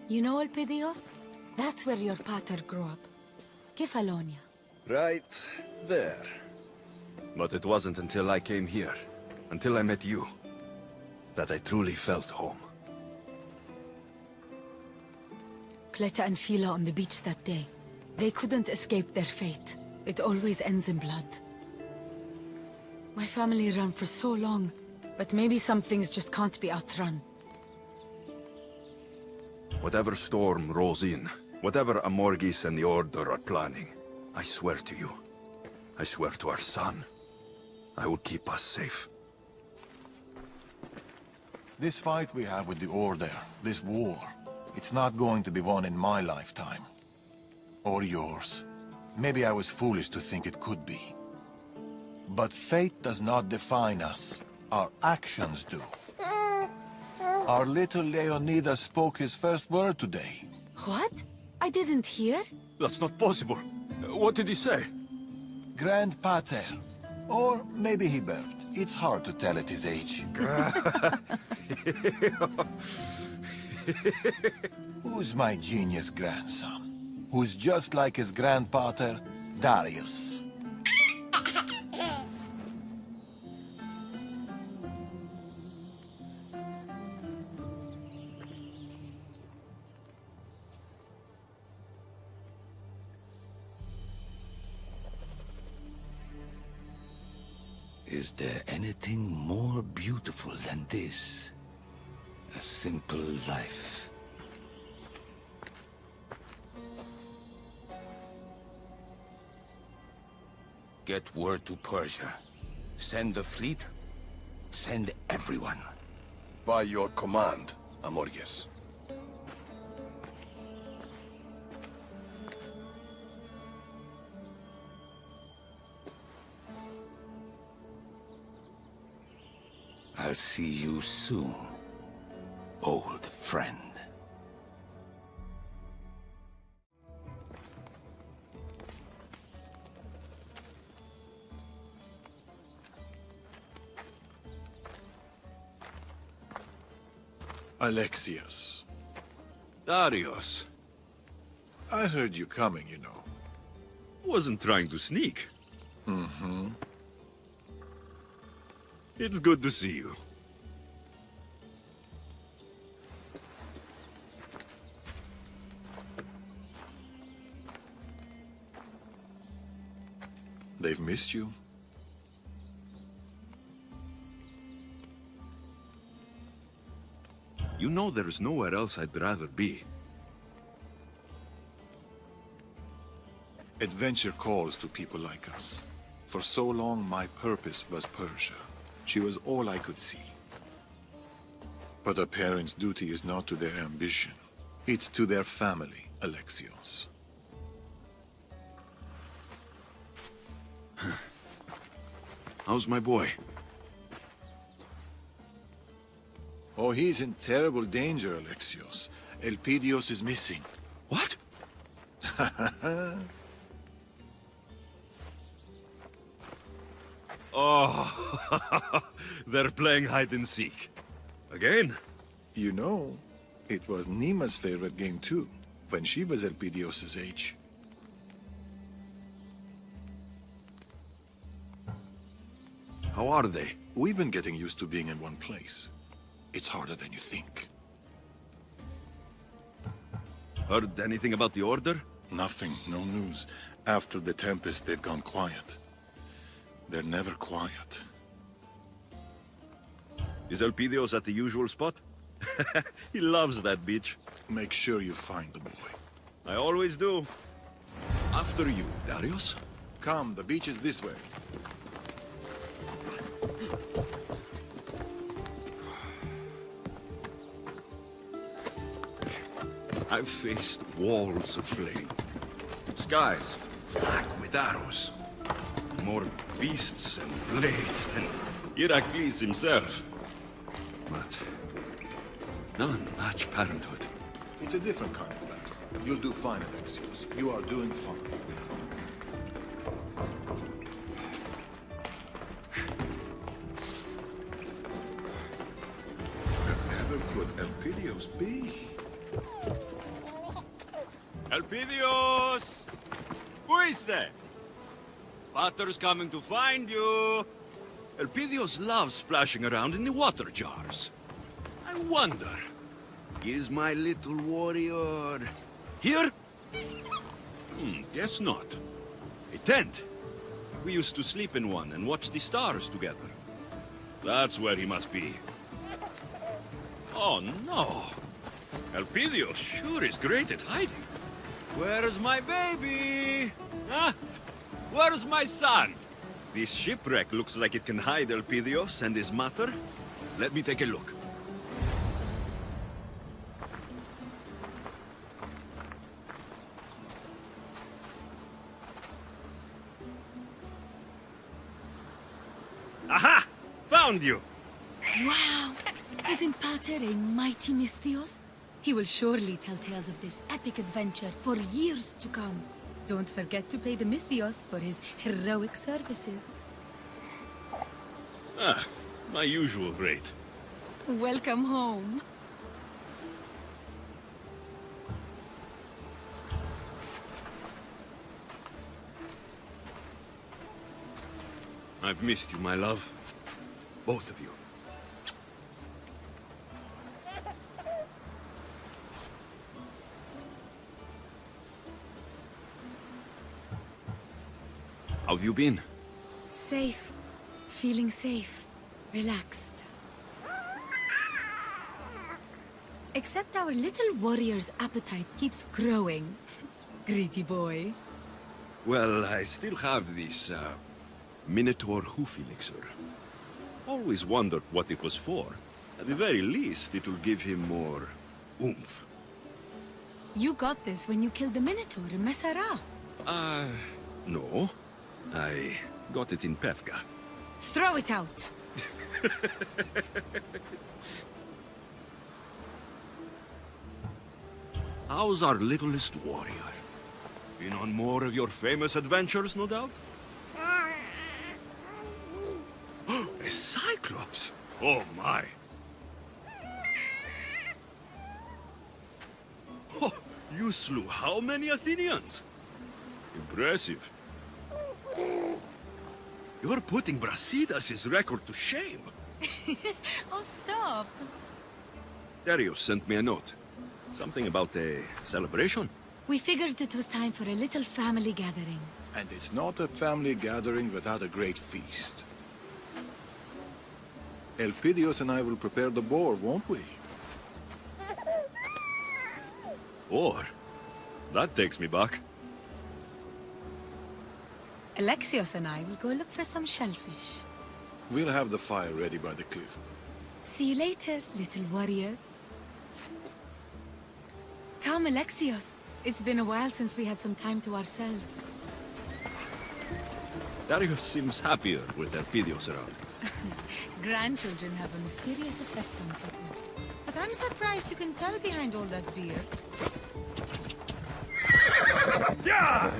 You know Elpidios? That's where your pater grew up. Kefalonia. Right there. But it wasn't until I came here, until I met you, that I truly felt home. Cleta and Fila on the beach that day. They couldn't escape their fate. It always ends in blood. My family ran for so long, but maybe some things just can't be outrun. Whatever storm rolls in, whatever Amorgis and the Order are planning, I swear to you, I swear to our son, I will keep us safe. This fight we have with the Order, this war, it's not going to be won in my lifetime. Or yours. Maybe I was foolish to think it could be. But fate does not define us. Our actions do. Our little Leonidas spoke his first word today. What? I didn't hear. That's not possible. What did he say? Grand Pater. Or maybe he burped. It's hard to tell at his age. Who's my genius grandson? Who's just like his grandpater, Darius. Is there anything more beautiful than this? A simple life. Get word to Persia. Send the fleet. Send everyone. By your command, Amorges. I'll see you soon, old friend. Alexios. Darius. I heard you coming, you know. Wasn't trying to sneak. Mm-hmm. It's good to see you. They've missed you. You know there's nowhere else I'd rather be. Adventure calls to people like us. For so long, my purpose was Persia. She was all I could see. But a parent's duty is not to their ambition. It's to their family, Alexios. How's my boy? Oh, he's in terrible danger, Alexios. Elpidios is missing. What? Oh, they're playing hide and seek. Again? You know, it was Nima's favorite game too, when she was Elpidios' age. How are they? We've been getting used to being in one place. It's harder than you think. Heard anything about the Order? Nothing, no news. After the Tempest, they've gone quiet. They're never quiet. Is Elpidios at the usual spot? He loves that beach. Make sure you find the boy. I always do. After you, Darius. Come, the beach is this way. I've faced walls of flame. Skies black with arrows. More beasts and blades than Heracles himself. But none match parenthood. It's a different kind of battle. You'll do fine, Alexios. You are doing fine. Wherever could Elpidios be? Elpidios! Puise! Pater's coming to find you! Elpidios loves splashing around in the water jars. I wonder, is my little warrior here? Guess not. A tent. We used to sleep in one and watch the stars together. That's where he must be. Oh no! Elpidios sure is great at hiding. Where's my baby? Huh? Where's my son? This shipwreck looks like it can hide Elpidios and his mater. Let me take a look. Aha! Found you! Wow! Isn't Pater a mighty Misthios? He will surely tell tales of this epic adventure for years to come. Don't forget to pay the Misthios for his heroic services. Ah, my usual rate. Welcome home. I've missed you, my love. Both of you. How have you been? Safe. Feeling safe. Relaxed. Except our little warrior's appetite keeps growing. Greedy boy. Well, I still have this, Minotaur hoof elixir. Always wondered what it was for. At the very least, it will give him more oomph. You got this when you killed the Minotaur in Messara. No. I got it in Pefka. Throw it out! How's our littlest warrior? Been on more of your famous adventures, no doubt? A Cyclops! Oh my! Oh, you slew how many Athenians? Impressive. You're putting Brasidas' record to shame. Oh, stop. Darius sent me a note. Something about a celebration. We figured it was time for a little family gathering. And it's not a family gathering without a great feast. Elpidios and I will prepare the boar, won't we? Or, that takes me back. Alexios and I will go look for some shellfish. We'll have the fire ready by the cliff. See you later, little warrior. Come, Alexios. It's been a while since we had some time to ourselves. Darius seems happier with Elpidios around. Grandchildren have a mysterious effect on people. But I'm surprised you can tell behind all that beard. Yeah!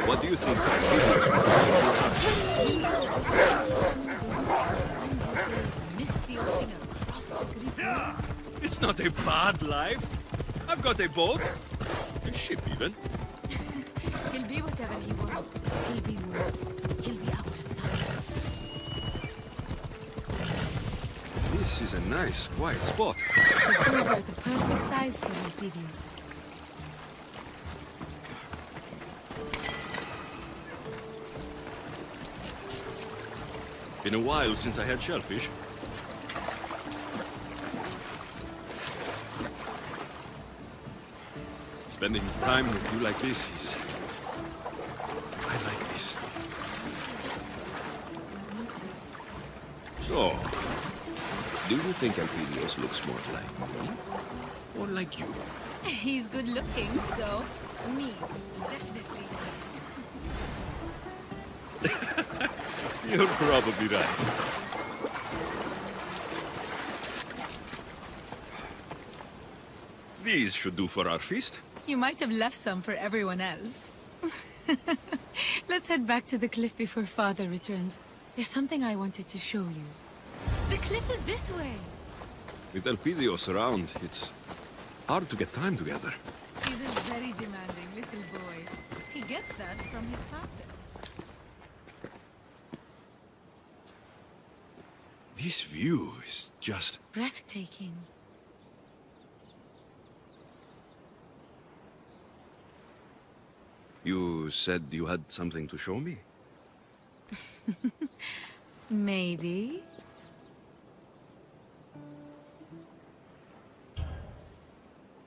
What do you think Elpidios will? It's not a bad life. I've got a boat. A ship, even. He'll be whatever he wants. He'll be one. He'll be our son. This is a nice, quiet spot. The pools are the perfect size for Elpidios. Been a while since I had shellfish. Spending time with you like this is... I like this. So, do you think Elpidios looks more like me? Or like you? He's good looking, so... me, definitely. You're probably right. These should do for our feast. You might have left some for everyone else. Let's head back to the cliff before Father returns. There's something I wanted to show you. The cliff is this way. With Elpidios around, it's hard to get time together. He's a very demanding little boy. He gets that from his father. This view is just... breathtaking. You said you had something to show me? Maybe.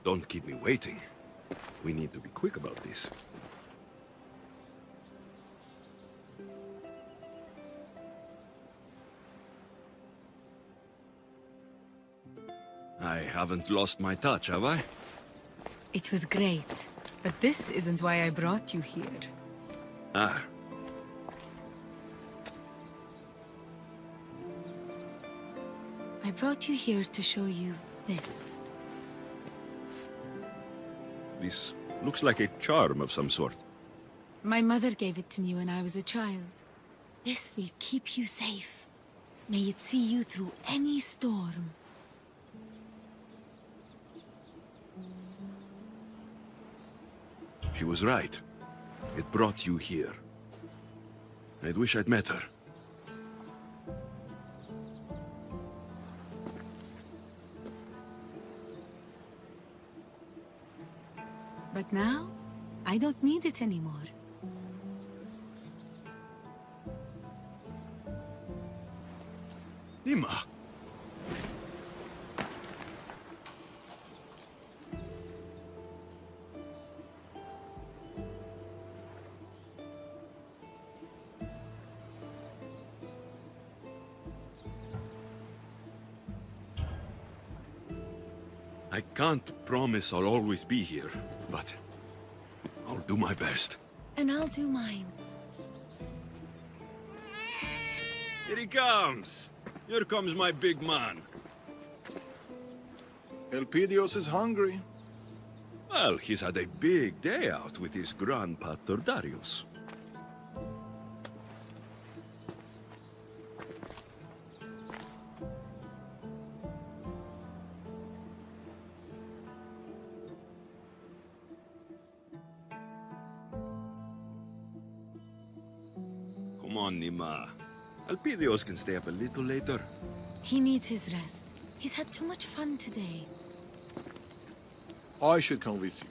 Don't keep me waiting. We need to be quick about this. I haven't lost my touch, have I? It was great, but this isn't why I brought you here. Ah. I brought you here to show you this. This looks like a charm of some sort. My mother gave it to me when I was a child. This will keep you safe. May it see you through any storm. She was right. It brought you here. I'd wish I'd met her. But now, I don't need it anymore. Nima! I can't promise I'll always be here, but I'll do my best. And I'll do mine. Here he comes! Here comes my big man. Elpidios is hungry. Well, he's had a big day out with his grandpater Darius. Come on, Nima. Elpidios can stay up a little later. He needs his rest. He's had too much fun today. I should come with you.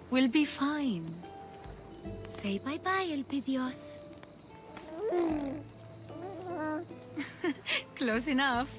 We'll be fine. Say bye-bye, Elpidios. Close enough.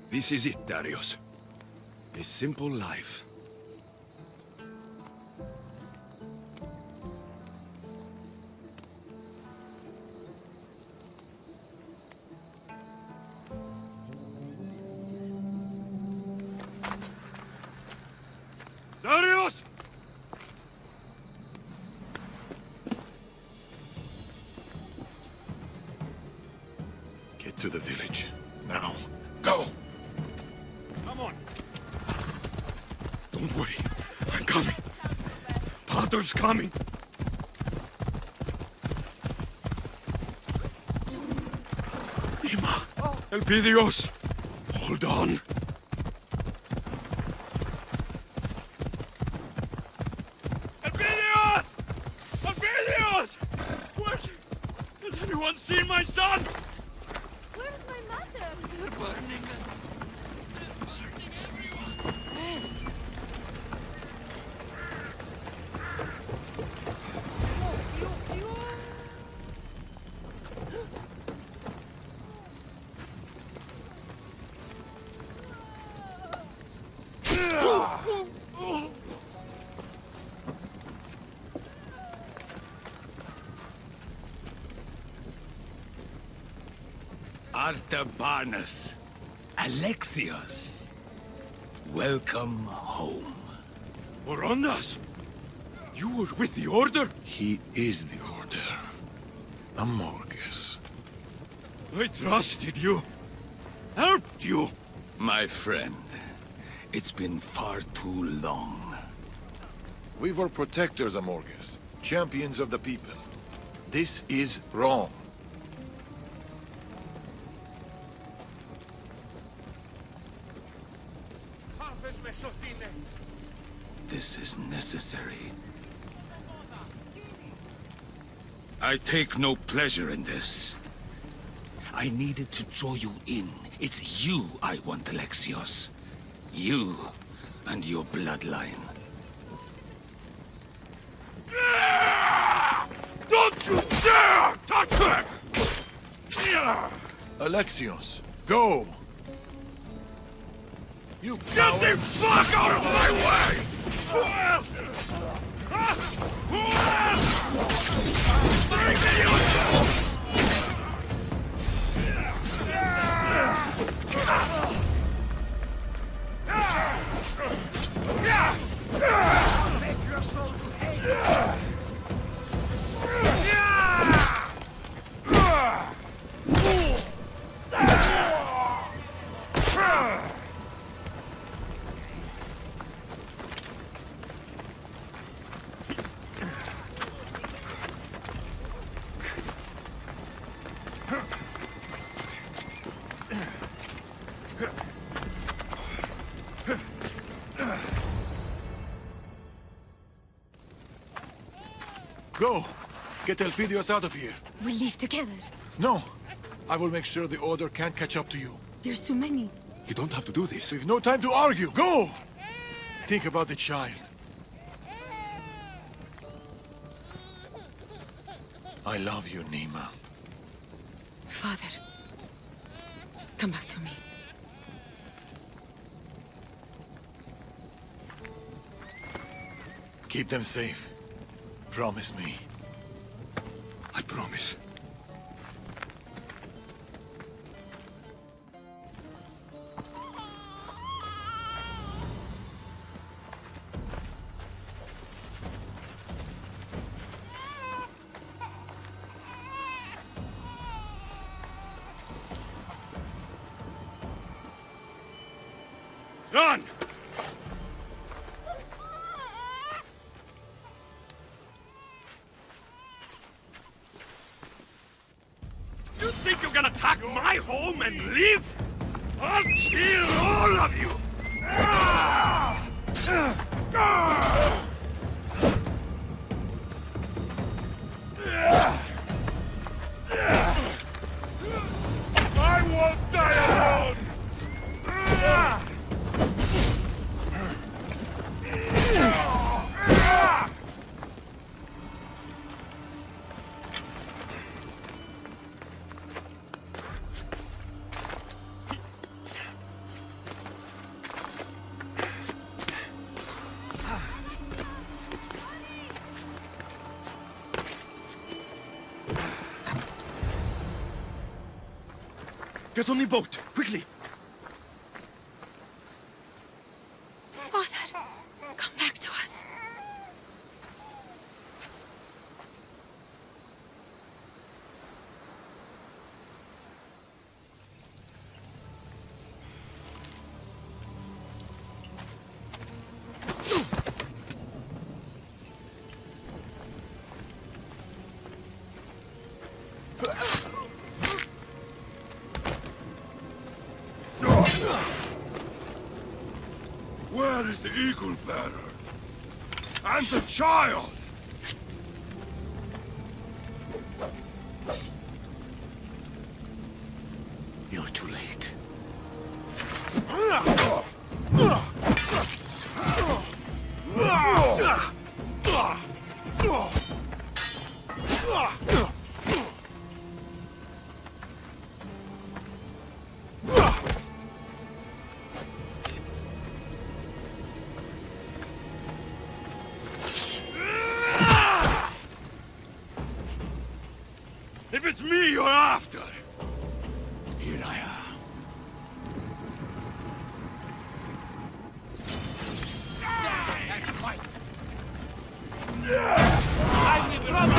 This is it, Darius. A simple life. Darius! Get to the village. Now. Go! Come on. Don't worry. I'm coming. Pater's coming. Nima. Elpidios. Hold on. Elpidios! Elpidios! Where? Has anyone seen my son? Where's my mother? They're burning. They're burning everyone. Artabanus, Alexios, welcome home. Orondas! You were with the Order? He is the Order. Amorges. I trusted you. Helped you. My friend, it's been far too long. We were protectors, Amorges. Champions of the people. This is wrong. This is necessary. I take no pleasure in this. I needed to draw you in. It's you I want, Alexios. You and your bloodline. Don't you dare touch her! Alexios, go! You Get the fuck out of my way! Go! Get Elpidios out of here. We'll leave together. No! I will make sure the Order can't catch up to you. There's too many. You don't have to do this. We've no time to argue. Go! Think about the child. I love you, Nima. Father, come back to me. Keep them safe. Promise me. I promise. Run! You think you can attack my home and leave? I'll kill all of you! I won't die alone! Get on the boat, quickly! Father, come back to us. Where is the Eagle Bearer? And the child? You're too late. If it's me you're after, here I am. Stand and fight! I'm in trouble!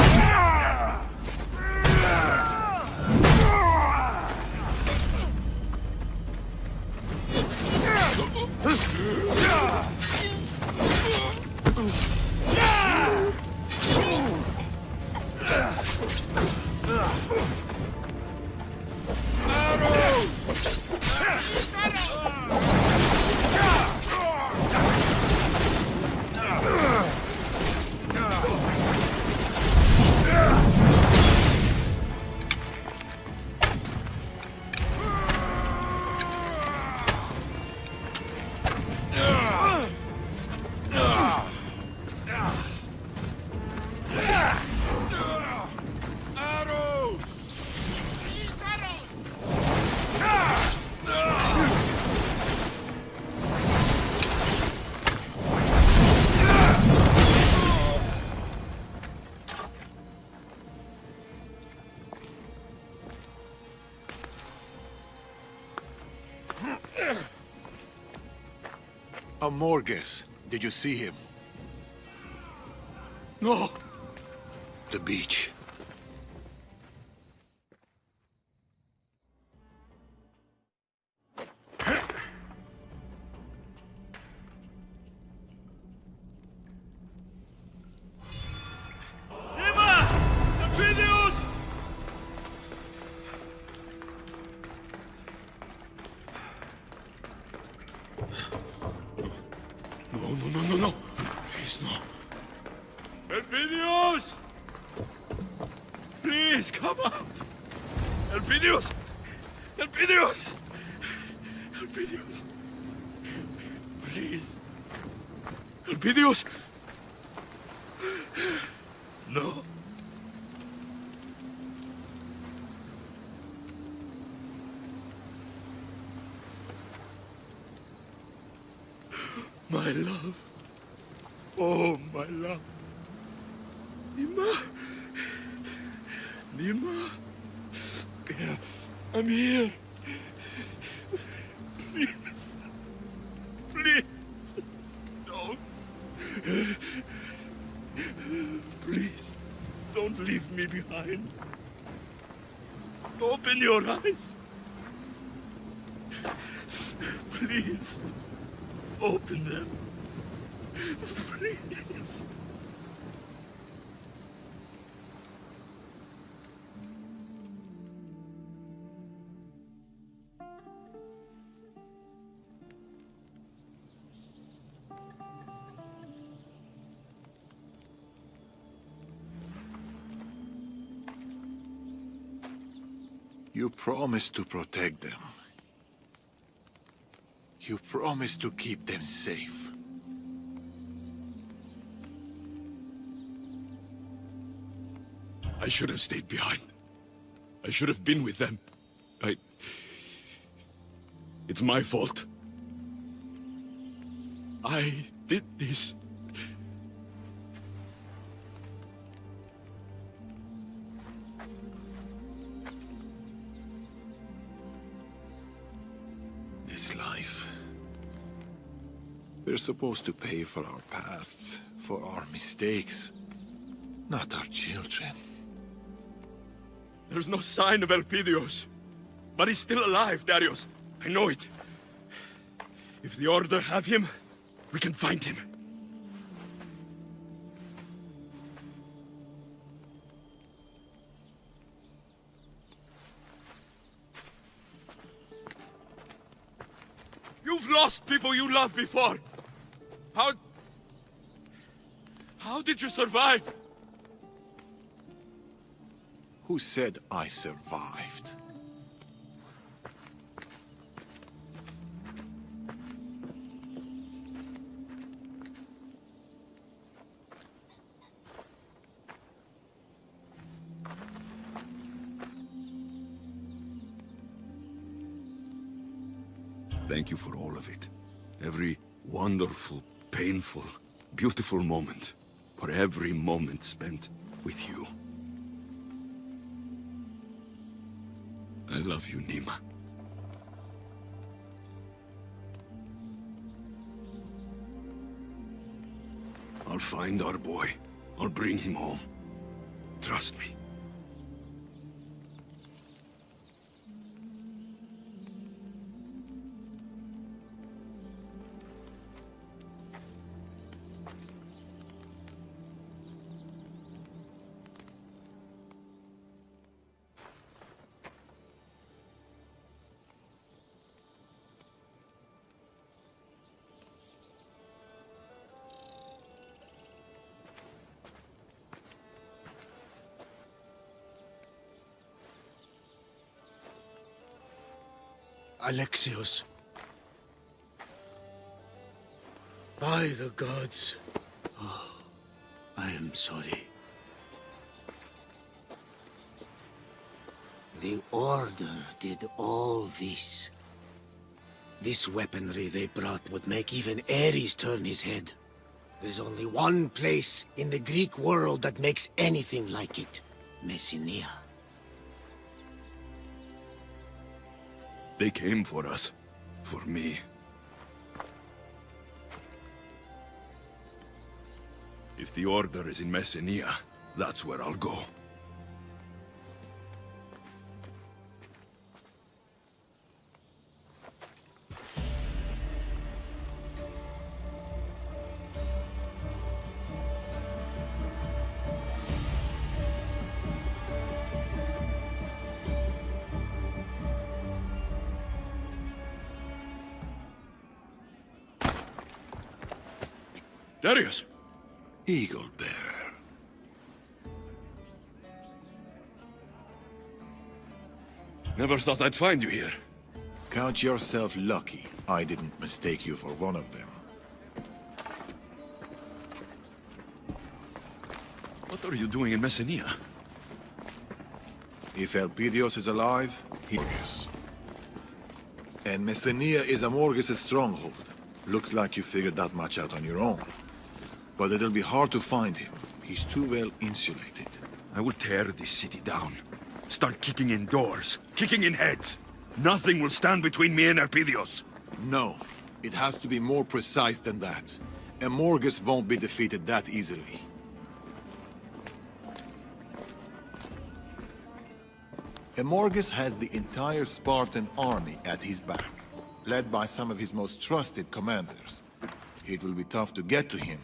Amorges, did you see him? No. The beach. No. Please, no. Elpidios! Please, come out! Elpidios! Elpidios! Elpidios! Please! Elpidios! No! My love. Oh, my love. Nima. Nima. Yeah, I'm here. Please. Please. Don't. Please. Don't leave me behind. Open your eyes. Please. Open them. Please. You promised to protect them. You promised to keep them safe. I should have stayed behind. I should have been with them. It's my fault. I did this. This life. We're supposed to pay for our pasts, for our mistakes, not our children. There's no sign of Elpidios. But he's still alive, Darius. I know it. If the Order have him, we can find him. You've lost people you loved before. How did you survive? Who said I survived? Thank you for all of it. Every wonderful, painful, beautiful moment. For every moment spent with you. I love you, Nima. I'll find our boy. I'll bring him home. Trust me. Alexios. By the gods. Oh, I am sorry. The Order did all this. This weaponry they brought would make even Ares turn his head. There's only one place in the Greek world that makes anything like it. Messenia. They came for us. for me. If the Order is in Messenia, that's where I'll go. Darius! Eagle Bearer. Never thought I'd find you here. Count yourself lucky I didn't mistake you for one of them. What are you doing in Messenia? If Elpidios is alive, he is. And Messenia is Amorges' stronghold. Looks like you figured that much out on your own. But it'll be hard to find him. He's too well insulated. I will tear this city down. Start kicking in doors, kicking in heads. Nothing will stand between me and Elpidios. No, it has to be more precise than that. Amorges won't be defeated that easily. Amorges has the entire Spartan army at his back, led by some of his most trusted commanders. It will be tough to get to him,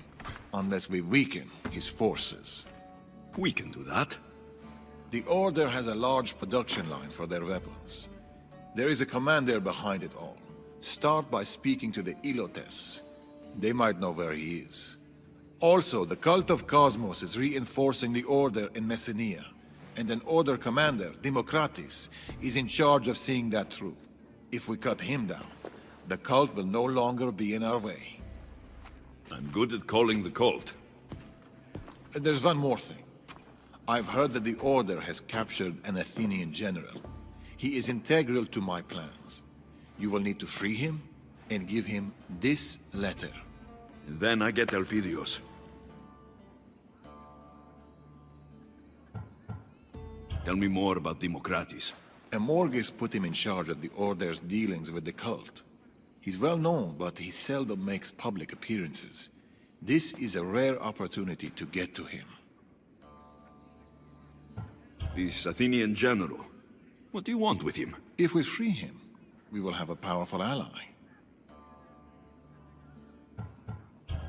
unless we weaken his forces. We can do that. The Order has a large production line for their weapons. There is a commander behind it all. Start by speaking to the Ilotes. They might know where he is. Also, the Cult of Cosmos is reinforcing the Order in Messenia, and an Order commander, Democratis, is in charge of seeing that through. If we cut him down, the cult will no longer be in our way. I'm good at calling the cult. There's one more thing. I've heard that the Order has captured an Athenian general. He is integral to my plans. You will need to free him and give him this letter. And then I get Elpidios. Tell me more about Democratis. Amorges put him in charge of the Order's dealings with the cult. He's well known, but he seldom makes public appearances. This is a rare opportunity to get to him. This Athenian general. What do you want with him? If we free him, we will have a powerful ally.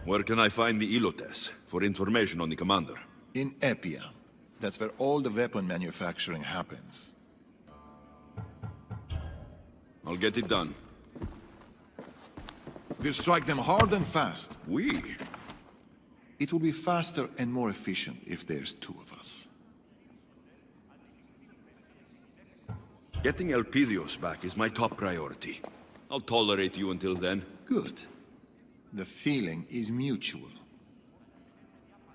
Where can I find the Ilotes for information on the commander? In Epia. That's where all the weapon manufacturing happens. I'll get it done. We'll strike them hard and fast. We? It will be faster and more efficient if there's two of us. Getting Elpidios back is my top priority. I'll tolerate you until then. Good. The feeling is mutual.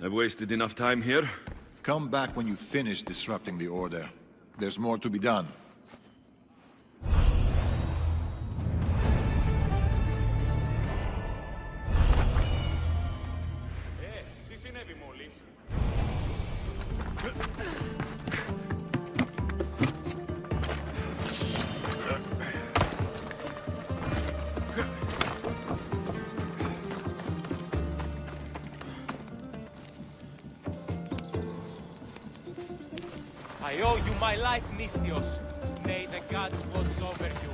I've wasted enough time here. Come back when you finish disrupting the Order. There's more to be done. I owe you my life, Misthios. May the gods watch over you.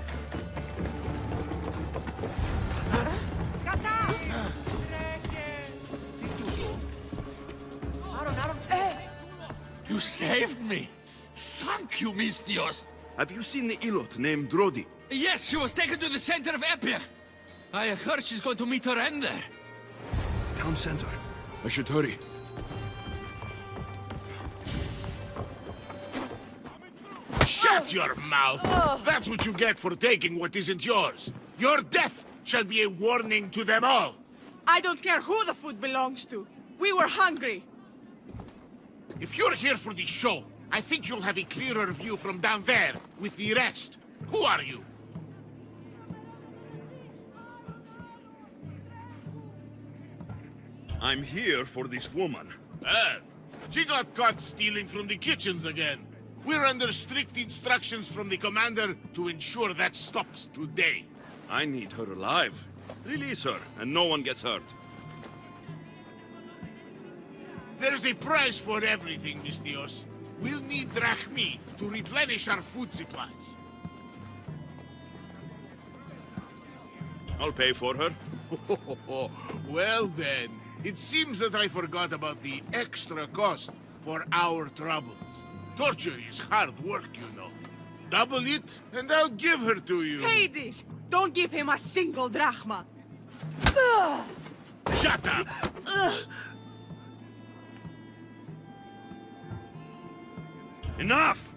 You saved me! Thank you, Misthios! Have you seen the Ilot named Drodi? Yes, she was taken to the center of Epia. I heard she's going to meet her end there. Town center. I should hurry. Shut your mouth! That's what you get for taking what isn't yours. Your death shall be a warning to them all. I don't care who the food belongs to. We were hungry. If you're here for the show, I think you'll have a clearer view from down there with the rest. Who are you? I'm here for this woman. Ah, she got caught stealing from the kitchens again. We're under strict instructions from the commander to ensure that stops today. I need her alive. Release her, and no one gets hurt. There's a price for everything, Mistios. We'll need drachmi to replenish our food supplies. I'll pay for her. Well then, it seems that I forgot about the extra cost for our troubles. Torture is hard work, you know. Double it, and I'll give her to you. Hades! Don't give him a single drachma! Shut up! Enough!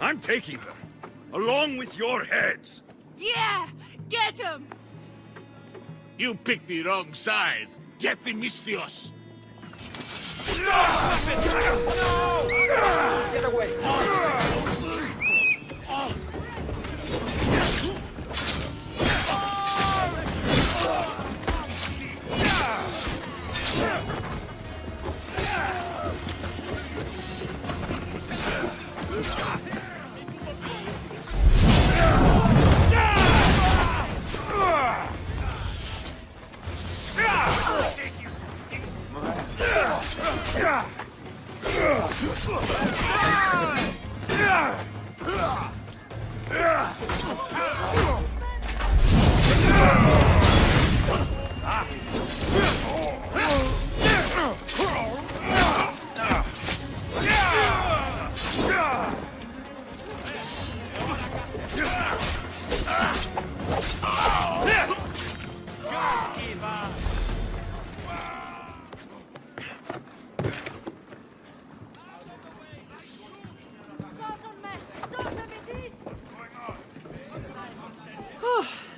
I'm taking her, along with your heads. Yeah! Get him! You picked the wrong side. Get the Mistios. Get away!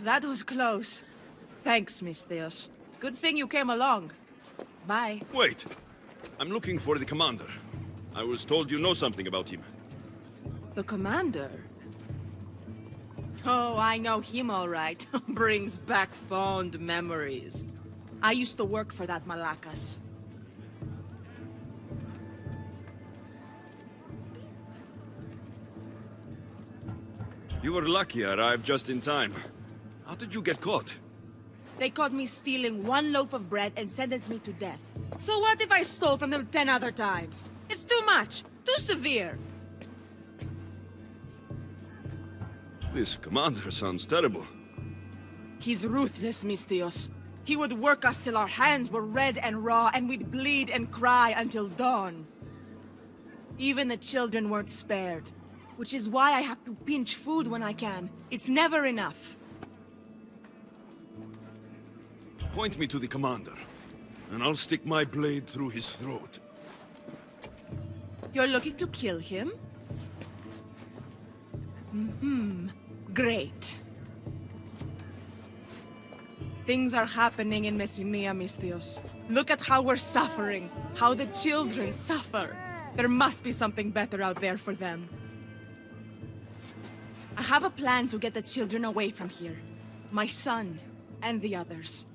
That was close. Thanks, Mistios. Good thing you came along. Bye. Wait. I'm looking for the commander. I was told you know something about him. The commander? Oh, I know him all right. Brings back fond memories. I used to work for that Malakas. You were lucky I arrived just in time. How did you get caught? They caught me stealing one loaf of bread and sentenced me to death. So what if I stole from them 10 other times? It's too much. Too severe. This commander sounds terrible. He's ruthless, Mistios. He would work us till our hands were red and raw, and we'd bleed and cry until dawn. Even the children weren't spared. Which is why I have to pinch food when I can. It's never enough. Point me to the commander, and I'll stick my blade through his throat. You're looking to kill him? Great. Things are happening in Messimea, Mistios. Look at how we're suffering. How the children suffer. There must be something better out there for them. I have a plan to get the children away from here. My son and the others.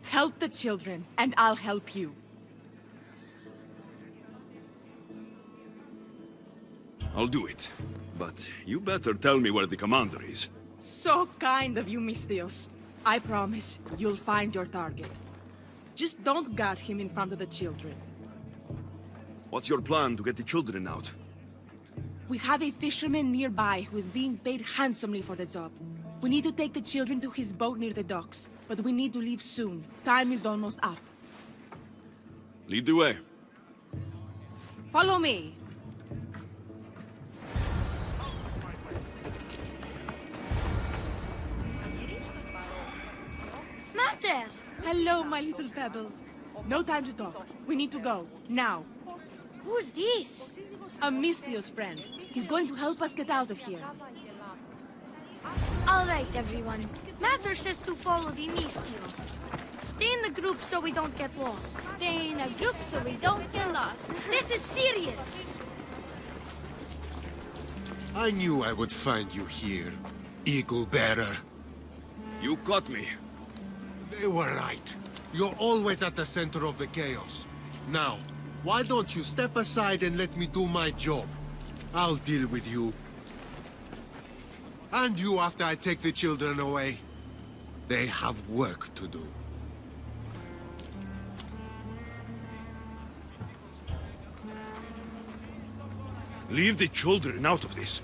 Help the children, and I'll help you. I'll do it. But you better tell me where the commander is. So kind of you, Mistios. I promise you'll find your target. Just don't gut him in front of the children. What's your plan to get the children out? We have a fisherman nearby who is being paid handsomely for the job. We need to take the children to his boat near the docks, but we need to leave soon. Time is almost up. Lead the way. Follow me. Mater! Hello, my little pebble. No time to talk. We need to go. Now. Who's this? A Mistios friend. He's going to help us get out of here. All right, everyone. Mater says to follow the Mistios. Stay in the group so we don't get lost. Stay in a group so we don't get lost. This is serious. I knew I would find you here, Eagle Bearer. You caught me. They were right. You're always at the center of the chaos. Now, why don't you step aside and let me do my job? I'll deal with you. And you after I take the children away. They have work to do. Leave the children out of this.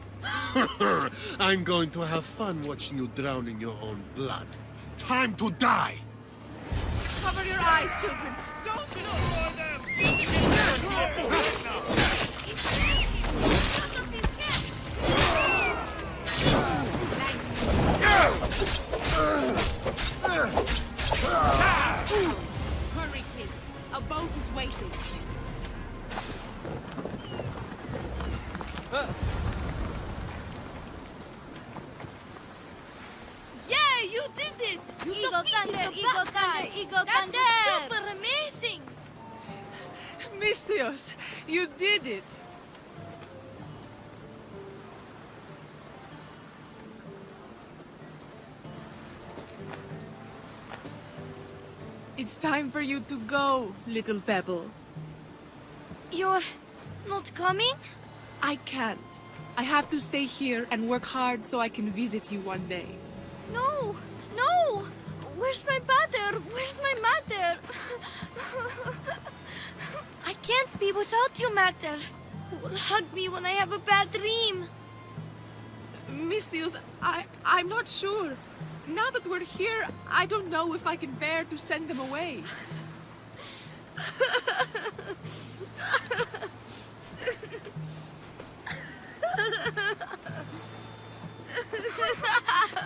I'm going to have fun watching you drown in your own blood. Time to die! Cover your eyes, children. Don't look! Hurry, kids. A boat is waiting. Yeah, you did it! Eagle Thunder, Eagle Thunder, Eagle Thunder! That was super amazing! Misthios, you did it! It's time for you to go, little Pebble. You're not coming? I can't. I have to stay here and work hard so I can visit you one day. No, no! Where's my mother? Where's my mother? I can't be without you, Mater. Who will hug me when I have a bad dream? Misthios, I'm not sure. Now that we're here, I don't know if I can bear to send them away.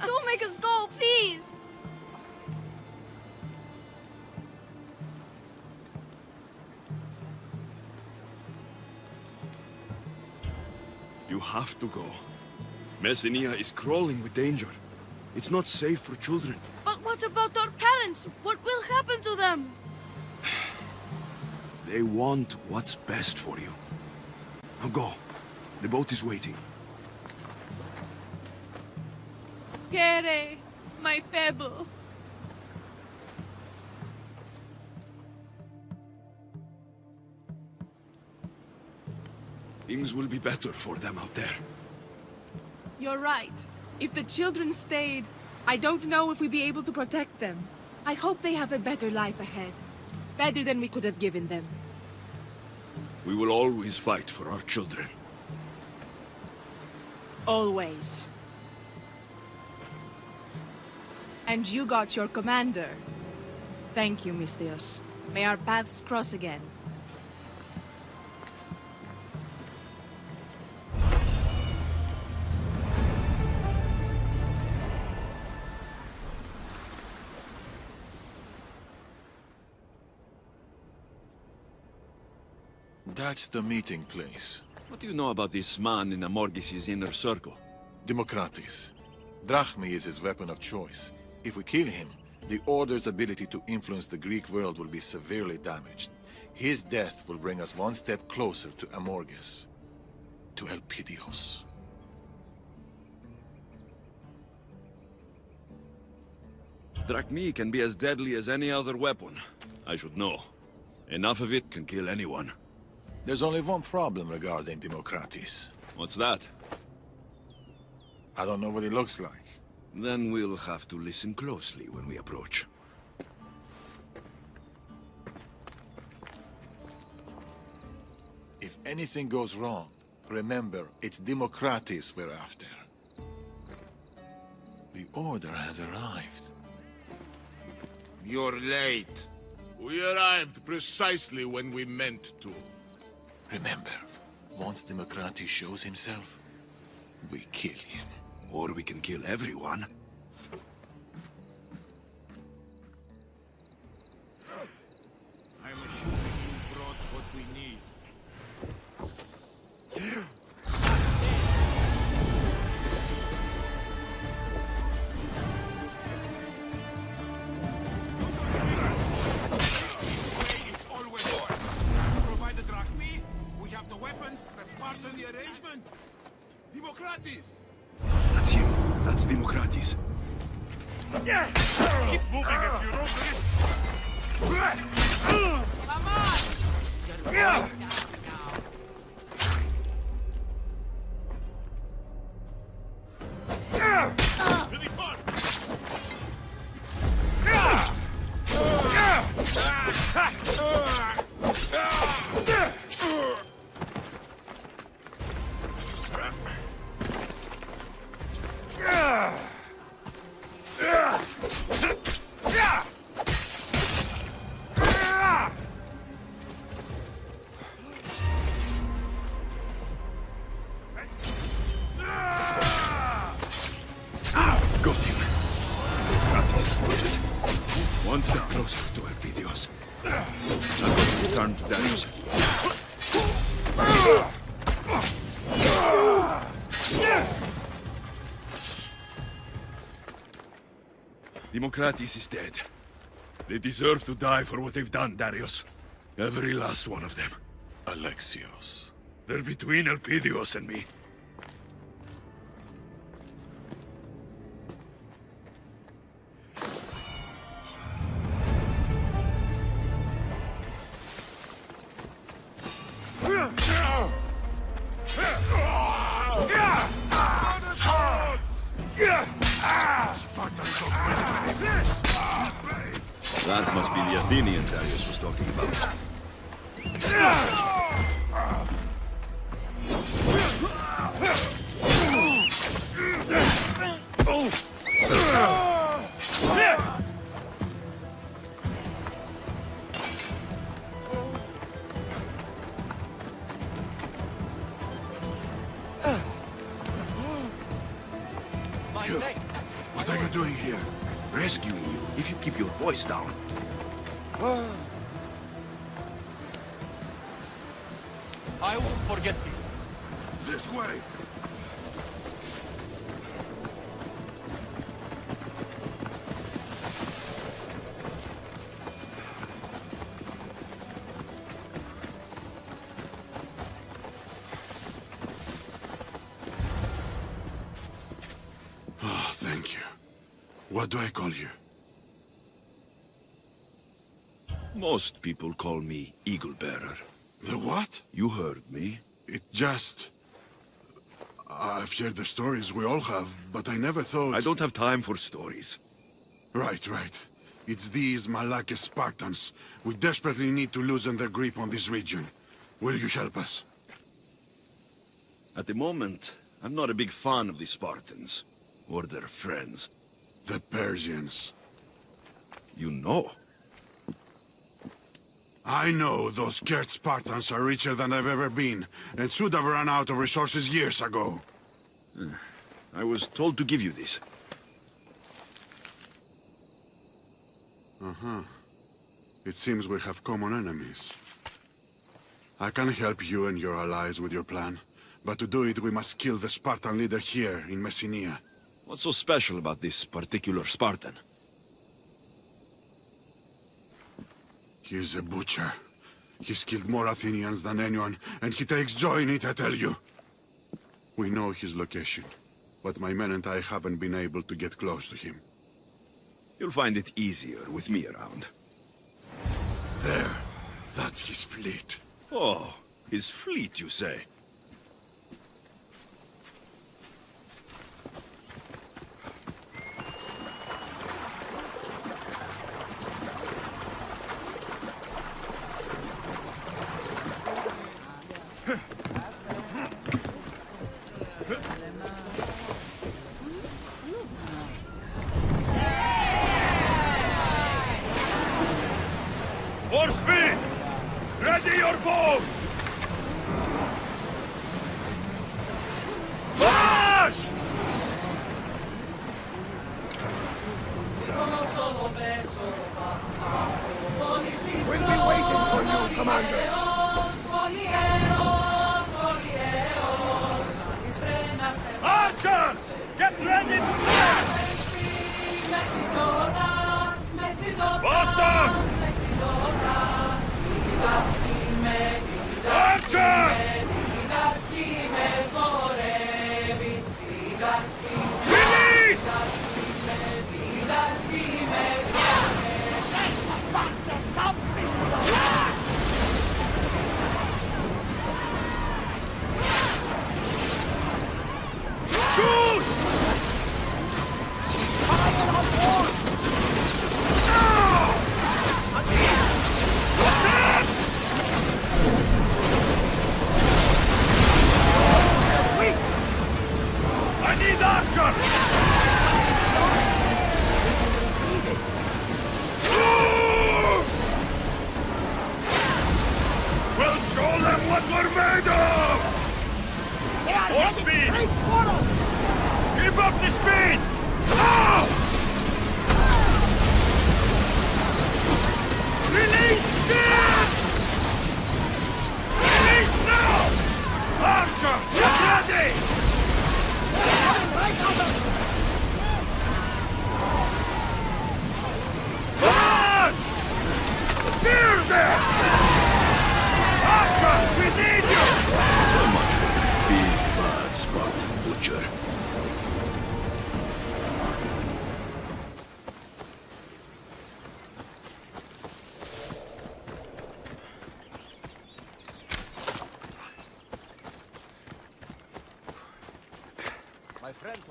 Don't make us go, please! You have to go. Messenia is crawling with danger. It's not safe for children. But what about our parents? What will happen to them? They want what's best for you. Now go. The boat is waiting. Pierre, my Pebble. Things will be better for them out there. You're right. If the children stayed, I don't know if we'd be able to protect them. I hope they have a better life ahead. Better than we could have given them. We will always fight for our children. Always. And you got your commander. Thank you, Misthios. May our paths cross again. That's the meeting place. What do you know about this man in Amorgis's inner circle? Democratis. Drachmi is his weapon of choice. If we kill him, the Order's ability to influence the Greek world will be severely damaged. His death will bring us one step closer to Amorgis. To Elpidios. Drachmi can be as deadly as any other weapon. I should know. Enough of it can kill anyone. There's only one problem regarding Democratis. What's that? I don't know what he looks like. Then we'll have to listen closely when we approach. If anything goes wrong, remember, it's Democratis we're after. The Order has arrived. You're late. We arrived precisely when we meant to. Remember, once Democratis shows himself, we kill him. Or we can kill everyone. I'm assuming you brought what we need. It's always on. Provide the drachmi, we have the weapons, the Spartan, the arrangement. Democratis! That's him. That's Democratis. Keep moving if you're over it. Come on! One step closer to Elpidios. I'm going to return to Darius. Democratis is dead. They deserve to die for what they've done, Darius. Every last one of them. Alexios. They're between Elpidios and me. That must be the Athenian Darius was talking about. What are you doing here? Rescuing you, if you keep your voice down. I won't forget this. This way! Oh, thank you. What do I call you? Most people call me Eagle Bearer. The what? You heard me. It just... I've heard the stories we all have, but I never thought... I don't have time for stories. Right. It's these Malakis Spartans. We desperately need to loosen their grip on this region. Will you help us? At the moment, I'm not a big fan of the Spartans. Or their friends. The Persians. You know? I know those scared Spartans are richer than they've ever been, and should have run out of resources years ago. I was told to give you this. It seems we have common enemies. I can help you and your allies with your plan, but to do it we must kill the Spartan leader here in Messenia. What's so special about this particular Spartan? He's a butcher. He's killed more Athenians than anyone, and he takes joy in it, I tell you. We know his location, but my men and I haven't been able to get close to him. You'll find it easier with me around. There. That's his fleet. Oh, his fleet, you say? For speed! Ready your bows! March! We'll be waiting for you, Commander. Archers! Get ready to fight! Boston! Archers! Release! Bastards up, Mr. Shoot!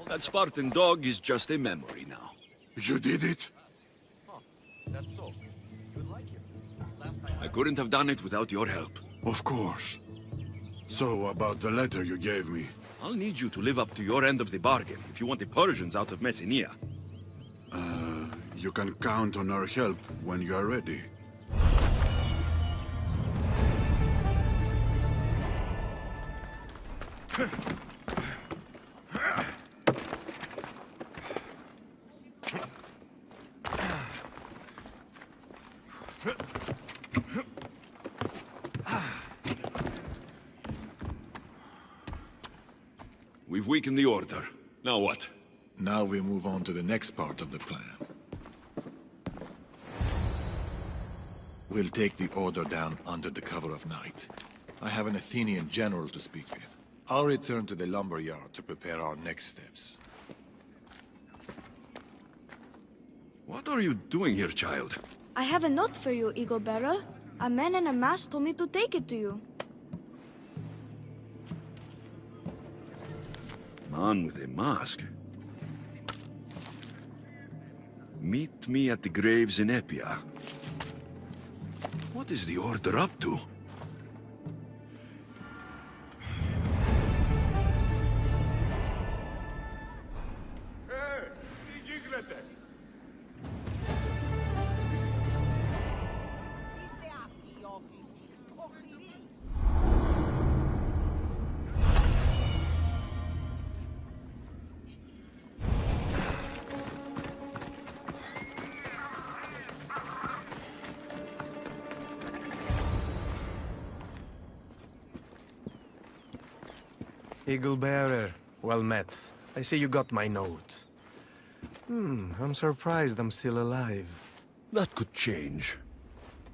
That Spartan dog is just a memory now. You did it? That's so. You like him. I couldn't have done it without your help. Of course. So, about the letter you gave me. I'll need you to live up to your end of the bargain if you want the Persians out of Messenia. You can count on our help when you are ready. We've weakened the order. Now what? Now we move on to the next part of the plan. We'll take the order down under the cover of night. I have an Athenian general to speak with. I'll return to the lumber yard to prepare our next steps. What are you doing here, child? I have a note for you, Eagle Bearer. A man in a mask told me to take it to you. Man with a mask. Meet me at the graves in Epia. What is the order up to? Eagle Bearer, well met. I see you got my note. I'm surprised I'm still alive. That could change.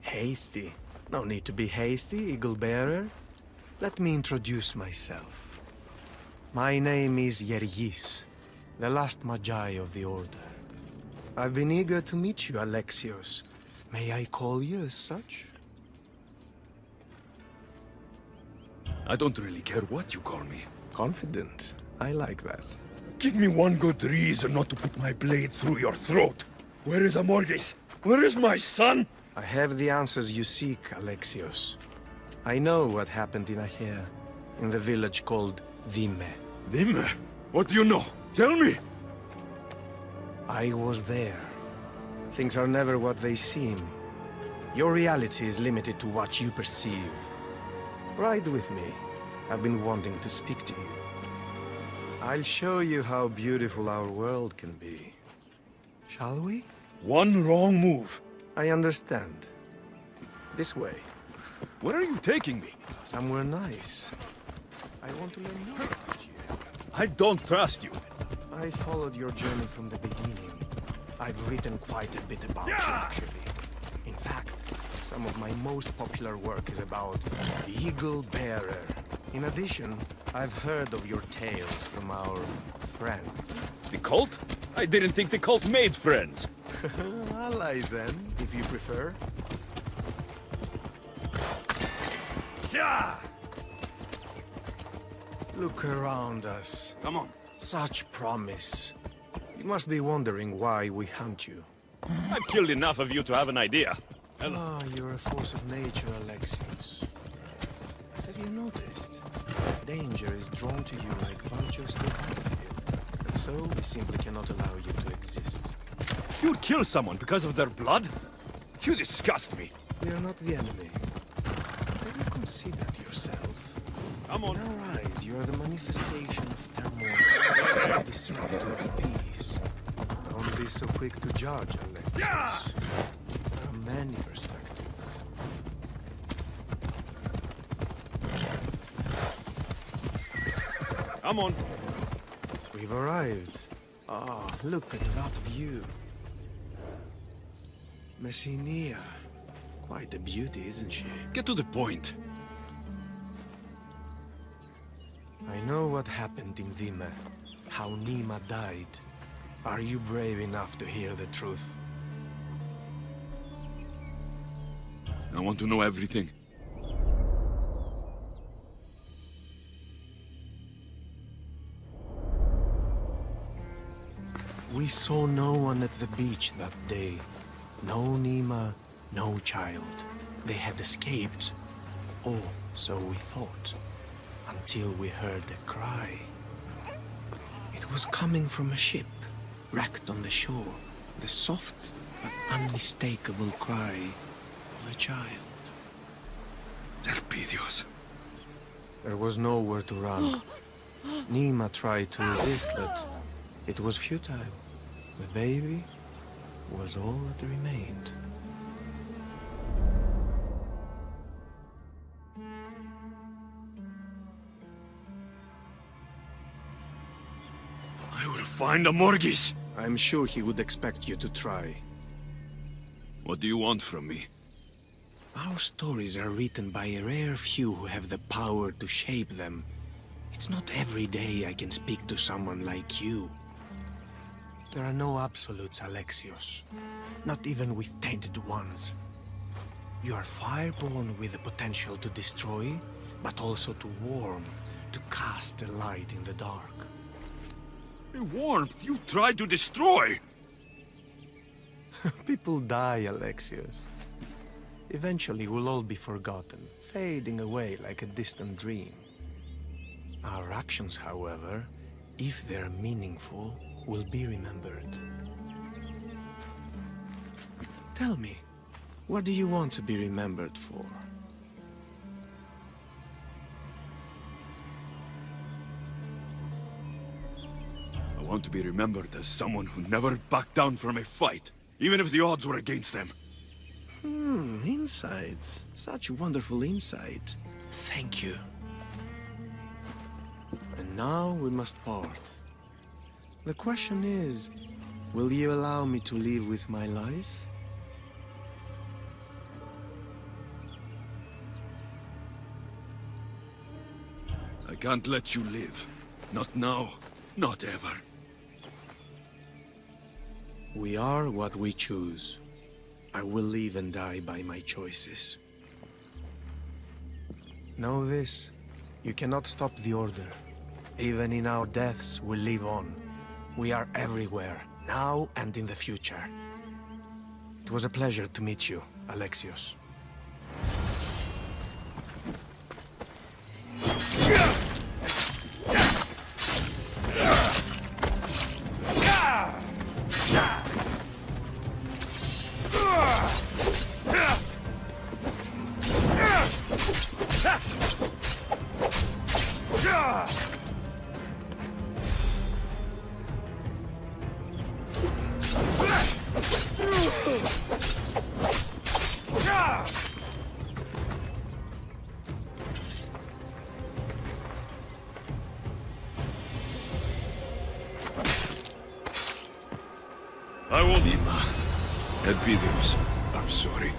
Hasty? No need to be hasty, Eagle Bearer. Let me introduce myself. My name is Yergis, the last Magi of the Order. I've been eager to meet you, Alexios. May I call you as such? I don't really care what you call me. Confident. I like that. Give me one good reason not to put my blade through your throat. Where is Amorges? Where is my son? I have the answers you seek, Alexios. I know what happened in Achaea, in the village called Dyme. Dyme? What do you know? Tell me! I was there. Things are never what they seem. Your reality is limited to what you perceive. Ride with me. I've been wanting to speak to you. I'll show you how beautiful our world can be. Shall we? One wrong move. I understand. This way. Where are you taking me? Somewhere nice. I want to learn more about you. I don't trust you. I followed your journey from the beginning. I've written quite a bit about you, actually. In fact, some of my most popular work is about the Eagle Bearer. In addition, I've heard of your tales from our friends. The cult? I didn't think the cult made friends. Allies, then, if you prefer. Yeah! Look around us. Come on. Such promise. You must be wondering why we hunt you. I've killed enough of you to have an idea. Ah, you're a force of nature, Alexios. Have you noticed? Danger is drawn to you like vultures to a battlefield. And so we simply cannot allow you to exist. You'd kill someone because of their blood? You disgust me. We are not the enemy. Have you considered yourself? Come on. In our eyes, you are the manifestation of turmoil, the disruptor of peace. Don't be so quick to judge, Alexios. Yeah! There are many perspectives. Come on. We've arrived. Ah, look at that view. Messenia. Quite a beauty, isn't she? Get to the point. I know what happened in Dyme. How Nima died. Are you brave enough to hear the truth? I want to know everything. saw no one at the beach that day. No Nima, no child. They had escaped. Or so we thought. Until we heard a cry. It was coming from a ship, wrecked on the shore. The soft but unmistakable cry of a child. Elpidios. There was nowhere to run. Nima tried to resist, but it was futile. The baby was all that remained. I will find Amorgis. I'm sure he would expect you to try. What do you want from me? Our stories are written by a rare few who have the power to shape them. It's not every day I can speak to someone like you. There are no absolutes, Alexios. Not even with tainted ones. You are fireborn with the potential to destroy, but also to warm, to cast a light in the dark. Warmth, you tried to destroy! People die, Alexios. Eventually we'll all be forgotten, fading away like a distant dream. Our actions, however, if they're meaningful, will be remembered. Tell me, what do you want to be remembered for? I want to be remembered as someone who never backed down from a fight, even if the odds were against them. Insights. Such wonderful insight. Thank you. And now we must part. The question is, will you allow me to live with my life? I can't let you live. Not now, not ever. We are what we choose. I will live and die by my choices. Know this, you cannot stop the Order. Even in our deaths, we live on. We are everywhere, now and in the future. It was a pleasure to meet you, Alexios. I won't... Nima. Elpidios, I'm sorry.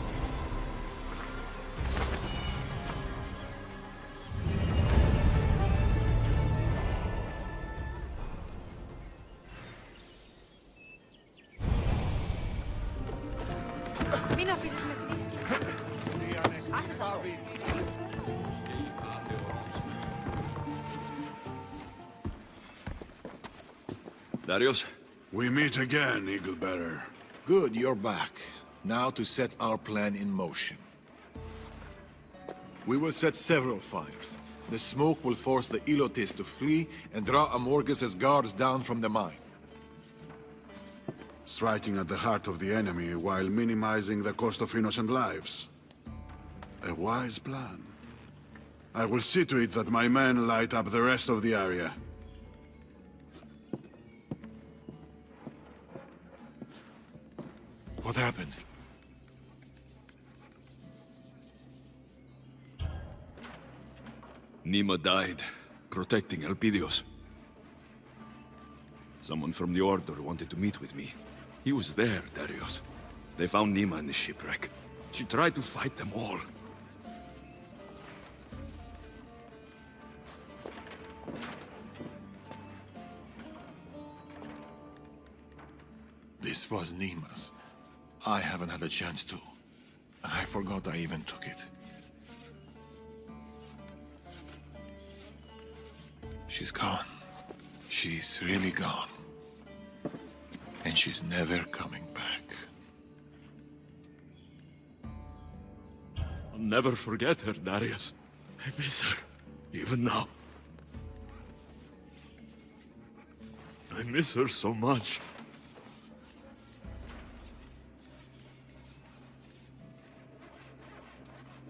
Darius? We meet again, Eaglebearer. Good, you're back. Now to set our plan in motion. We will set several fires. The smoke will force the Ilotes to flee and draw Amorges' guards down from the mine. Striking at the heart of the enemy while minimizing the cost of innocent lives. A wise plan. I will see to it that my men light up the rest of the area. What happened? Nima died, protecting Elpidios. Someone from the Order wanted to meet with me. He was there, Darius. They found Nima in the shipwreck. She tried to fight them all. This was Nima's. I haven't had a chance to. I forgot I even took it. She's gone. She's really gone. she's never coming back. I'll never forget her, Darius. I miss her, even now. I miss her so much.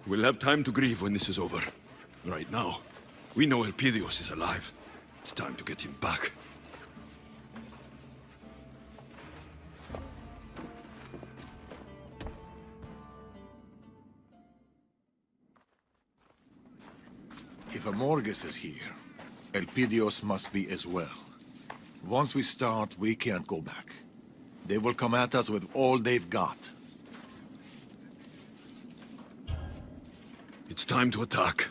We'll have time to grieve when this is over. Right now, we know Elpidios is alive. It's time to get him back. If Amorges is here, Elpidios must be as well. Once we start, we can't go back. They will come at us with all they've got. It's time to attack.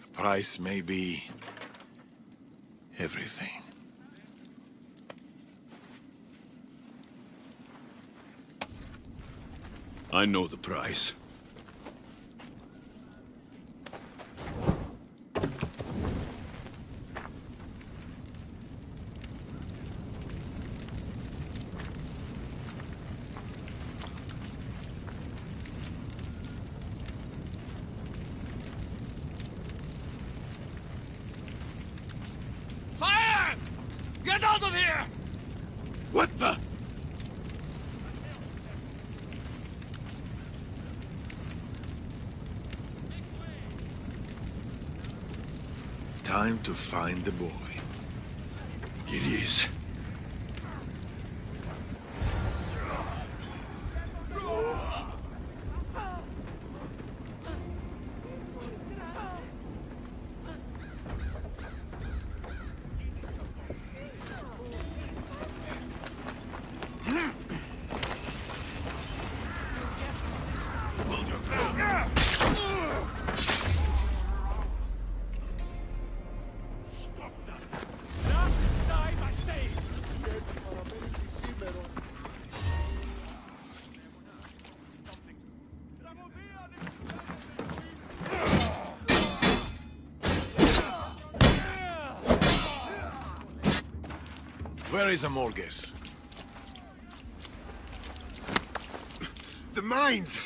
The price may be everything. I know the price. Fire! Get out of here! What the? Time to find the boy. It is. Where is Amorges? The mines!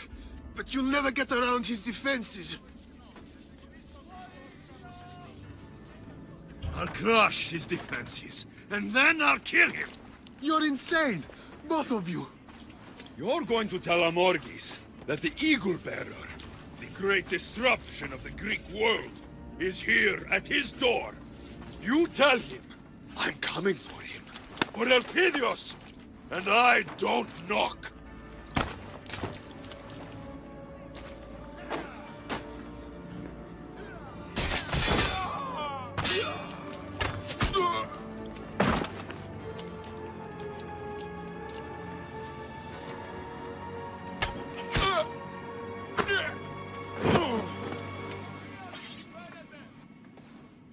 But you'll never get around his defenses. I'll crush his defenses, and then I'll kill him! You're insane! Both of you! You're going to tell Amorges that the Eagle Bearer, the great disruption of the Greek world, is here at his door. You tell him I'm coming for him, for Elpidios, and I don't knock.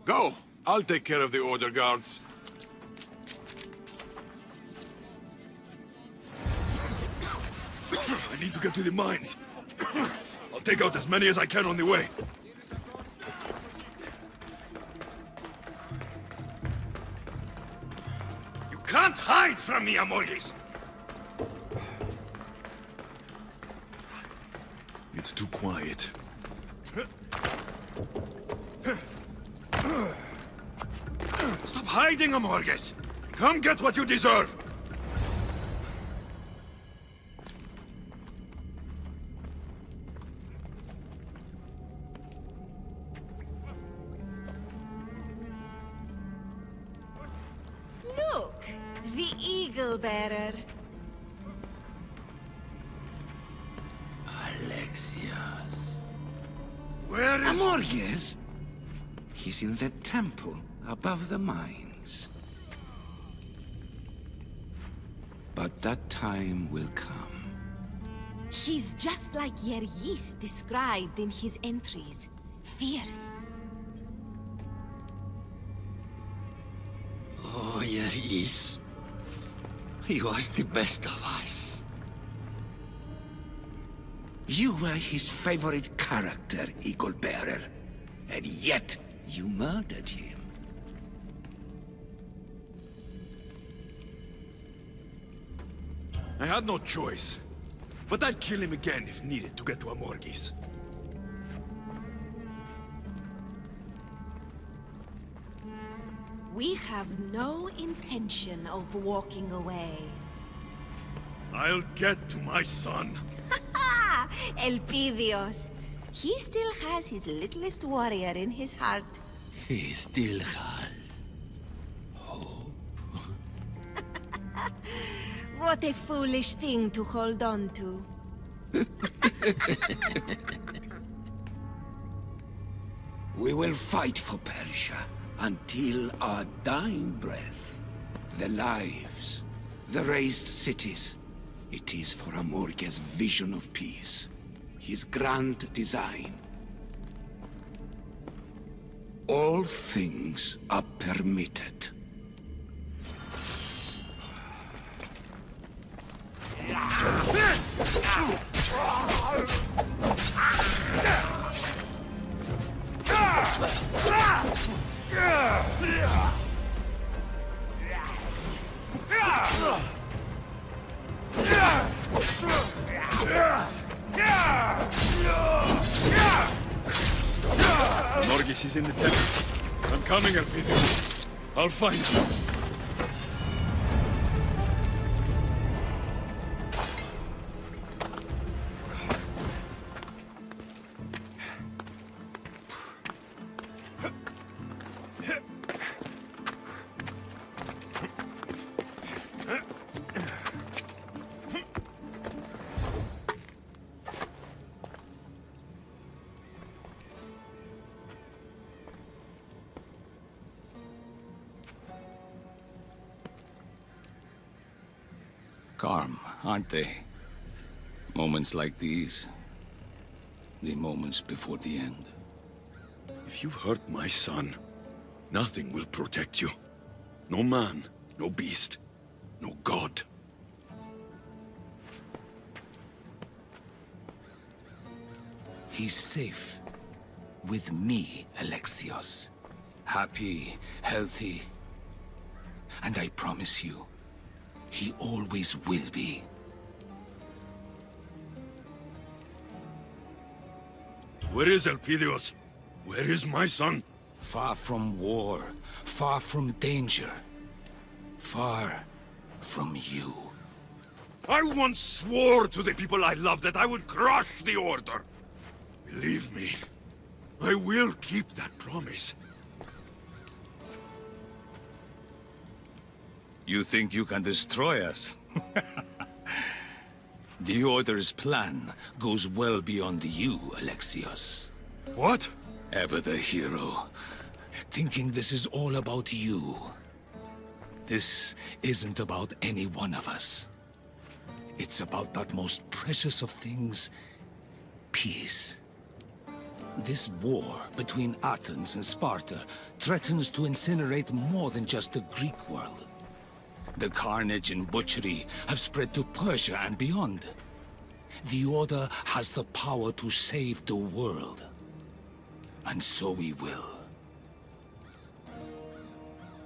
Go! I'll take care of the order guards. I need to get to the mines. I'll take out as many as I can on the way. You can't hide from me, Amorges! It's too quiet. Stop hiding, Amorges! Come get what you deserve! Look, the Eagle Bearer. Alexios. Where is... Amorges? He's in the temple above the mines. But that time will come. He's just like Yergis described in his entries. Fierce. Oh, Yergis. He was the best of us. You were his favorite character, Eagle Bearer. And yet, you murdered him. I had no choice. But I'd kill him again if needed to get to Amorgis. We have no intention of walking away. I'll get to my son. Elpidios. He still has his littlest warrior in his heart. He still has hope. What a foolish thing to hold on to. We will fight for Persia until our dying breath. The lives, the razed cities. It is for Amorge's vision of peace, his grand design. All things are permitted. Morgis is in the temple. I'm coming, Elpidios. I'll find you. Calm, aren't they? Moments like these, the moments before the end. If you've hurt my son, nothing will protect you. No man, no beast, no god. He's safe. With me, Alexios. Happy, healthy. And I promise you, he always will be. Where is Elpidios? Where is my son? Far from war, far from danger, far from you. I once swore to the people I love that I would crush the Order. Believe me, I will keep that promise. You think you can destroy us? The Order's plan goes well beyond you, Alexios. What? Ever the hero, thinking this is all about you. This isn't about any one of us. It's about that most precious of things, peace. This war between Athens and Sparta threatens to incinerate more than just the Greek world. The carnage and butchery have spread to Persia and beyond. The Order has the power to save the world. And so we will.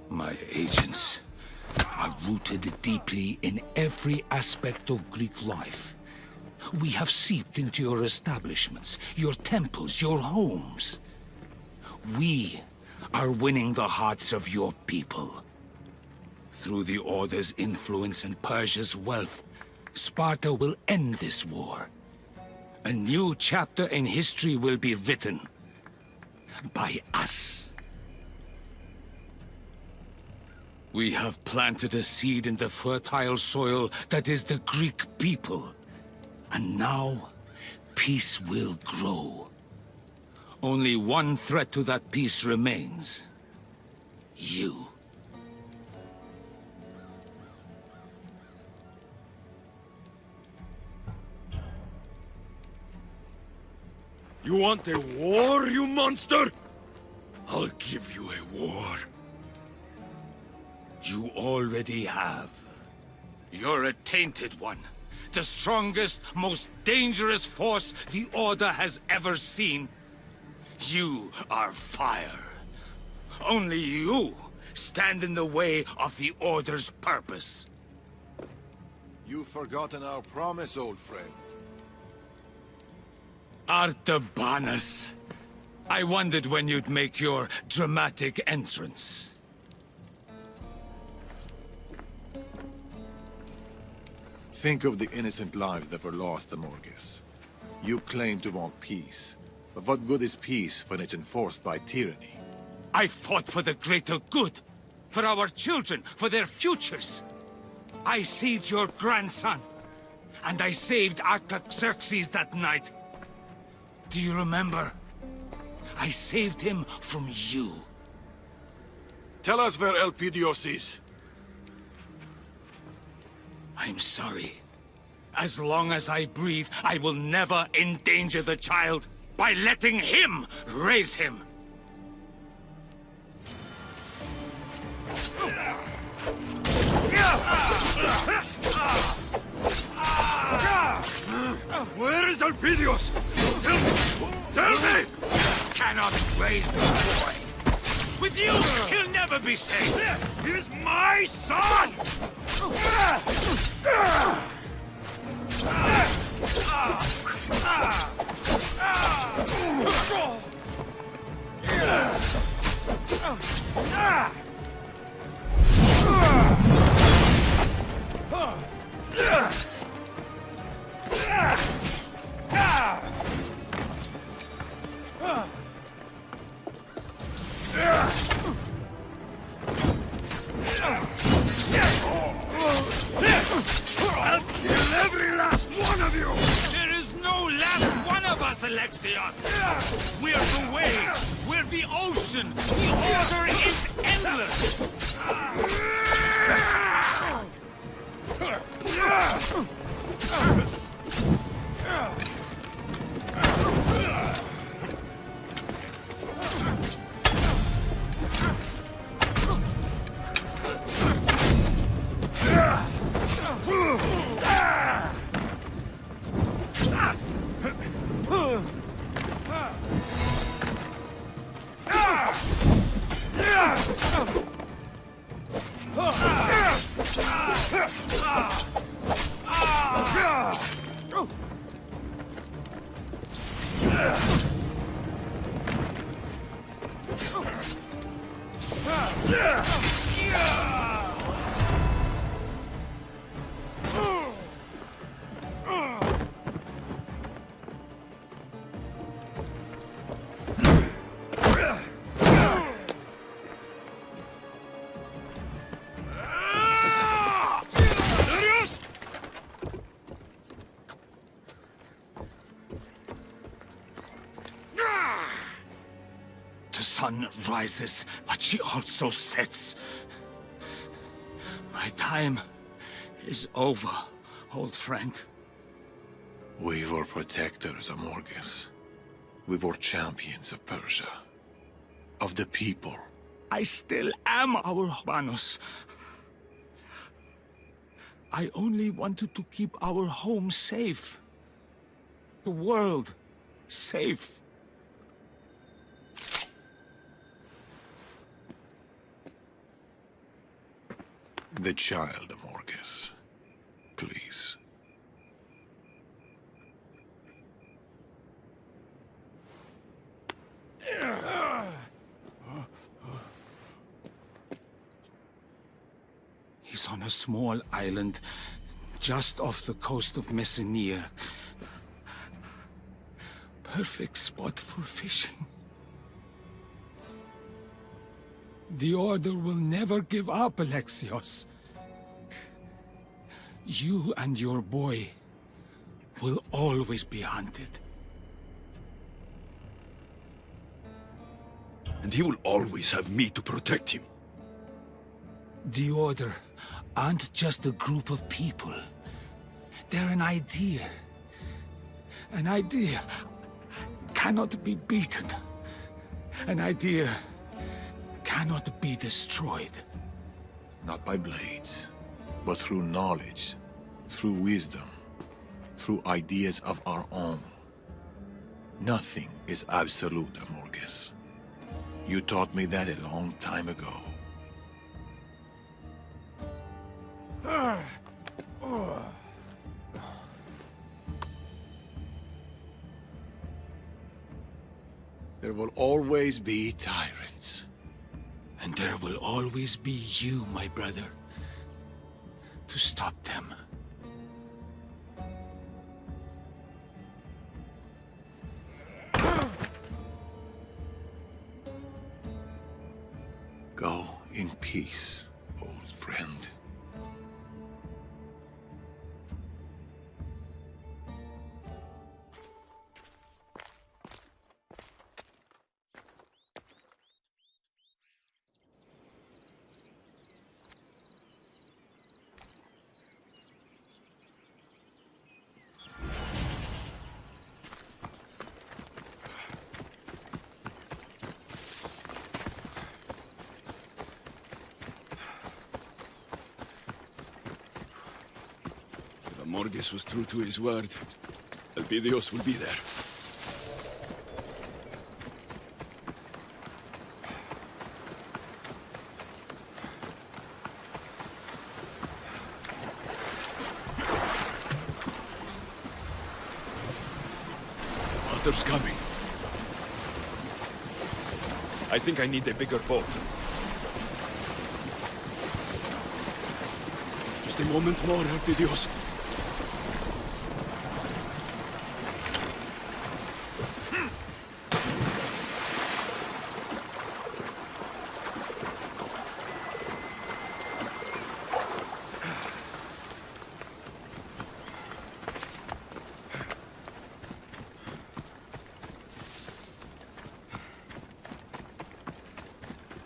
My agents are rooted deeply in every aspect of Greek life. We have seeped into your establishments, your temples, your homes. We are winning the hearts of your people. Through the Order's influence and Persia's wealth, Sparta will end this war. A new chapter in history will be written by us. We have planted a seed in the fertile soil that is the Greek people. And now, peace will grow. Only one threat to that peace remains. You. You want a war, you monster? I'll give you a war. You already have. You're a tainted one. The strongest, most dangerous force the Order has ever seen. You are fire. Only you stand in the way of the Order's purpose. You've forgotten our promise, old friend. Artabanus. I wondered when you'd make your dramatic entrance. Think of the innocent lives that were lost, Amorges. You claim to want peace, but what good is peace when it's enforced by tyranny? I fought for the greater good, for our children, for their futures. I saved your grandson, and I saved Artaxerxes that night. Do you remember? I saved him from you. Tell us where Elpidios is. I'm sorry. As long as I breathe, I will never endanger the child by letting him raise him. Where is Elpidios? Tell me! Cannot raise the boy. With you, he'll never be safe. He's my son! I'll kill every last one of you! There is no last one of us, Alexios! We're the waves! We're the ocean! The order is endless! The sun rises, but she also sets. My time is over, old friend. We were protectors, Amorges. We were champions of Persia. Of the people. I still am our Manos. I only wanted to keep our home safe. The world safe. The child, Amorges. Please. He's on a small island just off the coast of Messenia. Perfect spot for fishing. The Order will never give up, Alexios. You and your boy will always be hunted. And he will always have me to protect him. The Order aren't just a group of people. They're an idea. An idea cannot be beaten. An idea cannot be destroyed. Not by blades, but through knowledge, through wisdom, through ideas of our own. Nothing is absolute, Amorges. You taught me that a long time ago. There will always be tyrants. And there will always be you, my brother, to stop them. Go in peace, old friend. Morgus was true to his word. Elpidios will be there. Water's coming. I think I need a bigger boat. Just a moment more, Elpidios.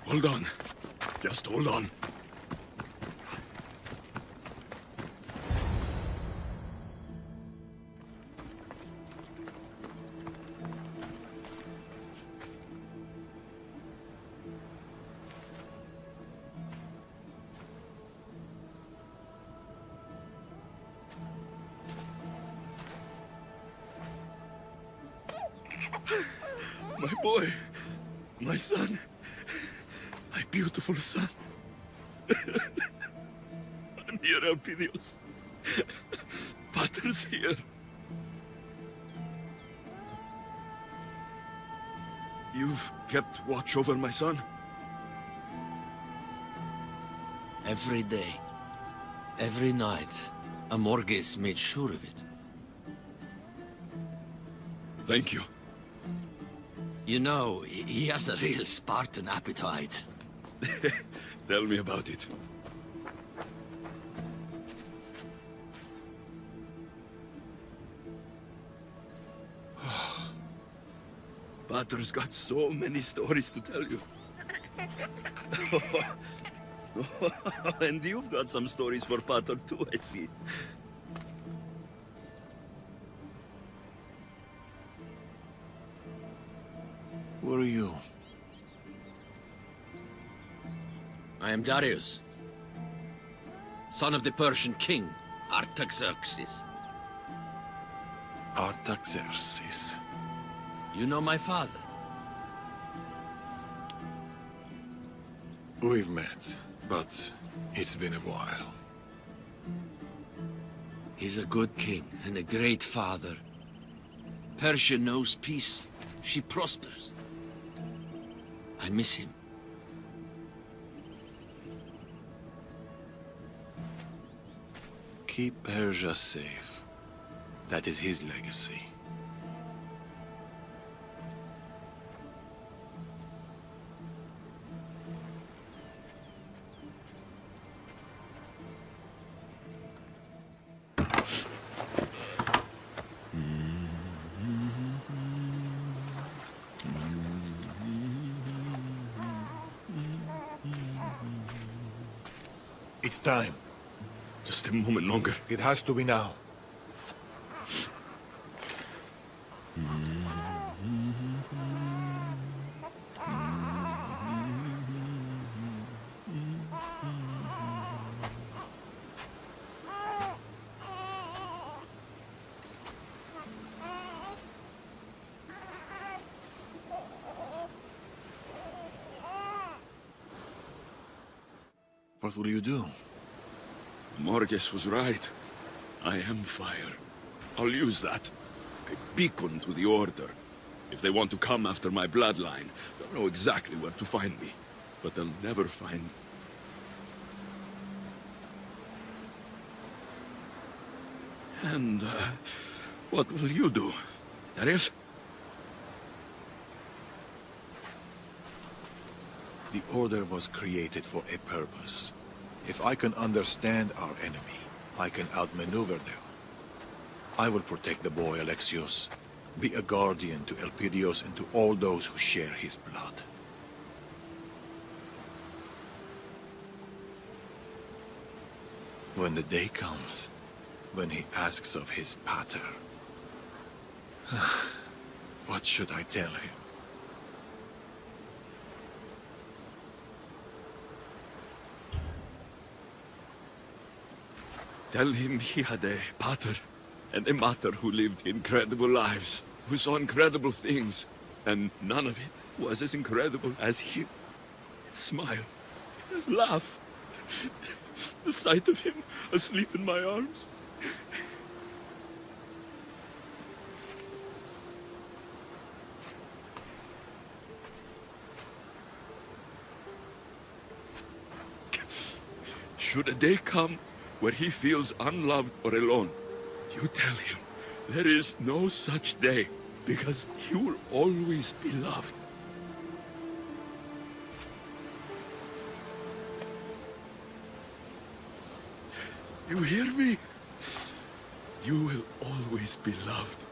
Hold on. Just hold on. My boy. My son. My beautiful son. I'm here, Elpidios. Pater's here. You've kept watch over my son? Every day, every night, Amorges made sure of it. Thank you. You know, he has a real Spartan appetite. Tell me about it. Pater's got so many stories to tell you. And you've got some stories for Pater too, I see. Who are you? I am Darius, son of the Persian king, Artaxerxes. Artaxerxes. You know my father? We've met, but it's been a while. He's a good king and a great father. Persia knows peace. She prospers. I miss him. Keep Persia safe. That is his legacy. It's time. Just a moment longer. It has to be now. What will you do? Morges was right. I am fire. I'll use that. A beacon to the Order. If they want to come after my bloodline, they'll know exactly where to find me. But they'll never find... And, what will you do, Darius? The Order was created for a purpose. If I can understand our enemy, I can outmaneuver them. I will protect the boy Alexios, be a guardian to Elpidios and to all those who share his blood. When the day comes, when he asks of his pater, what should I tell him? Tell him he had a pater and a mater who lived incredible lives, who saw incredible things, and none of it was as incredible as him. His smile, his laugh, the sight of him asleep in my arms. Should a day come where he feels unloved or alone, you tell him there is no such day, because he will always be loved. You hear me? You will always be loved.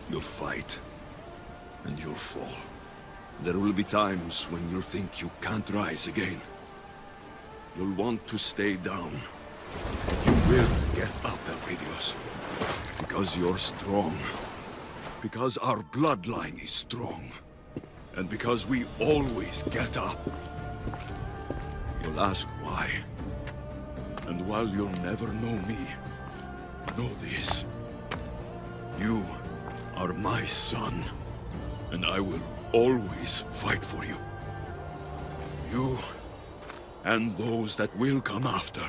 You'll fight, and you'll fall. There will be times when you'll think you can't rise again. You'll want to stay down, but you will get up, Elpidios. Because you're strong. Because our bloodline is strong. And because we always get up. You'll ask why. And while you'll never know me, know this. You are my son, and I will always fight for you. You, and those that will come after.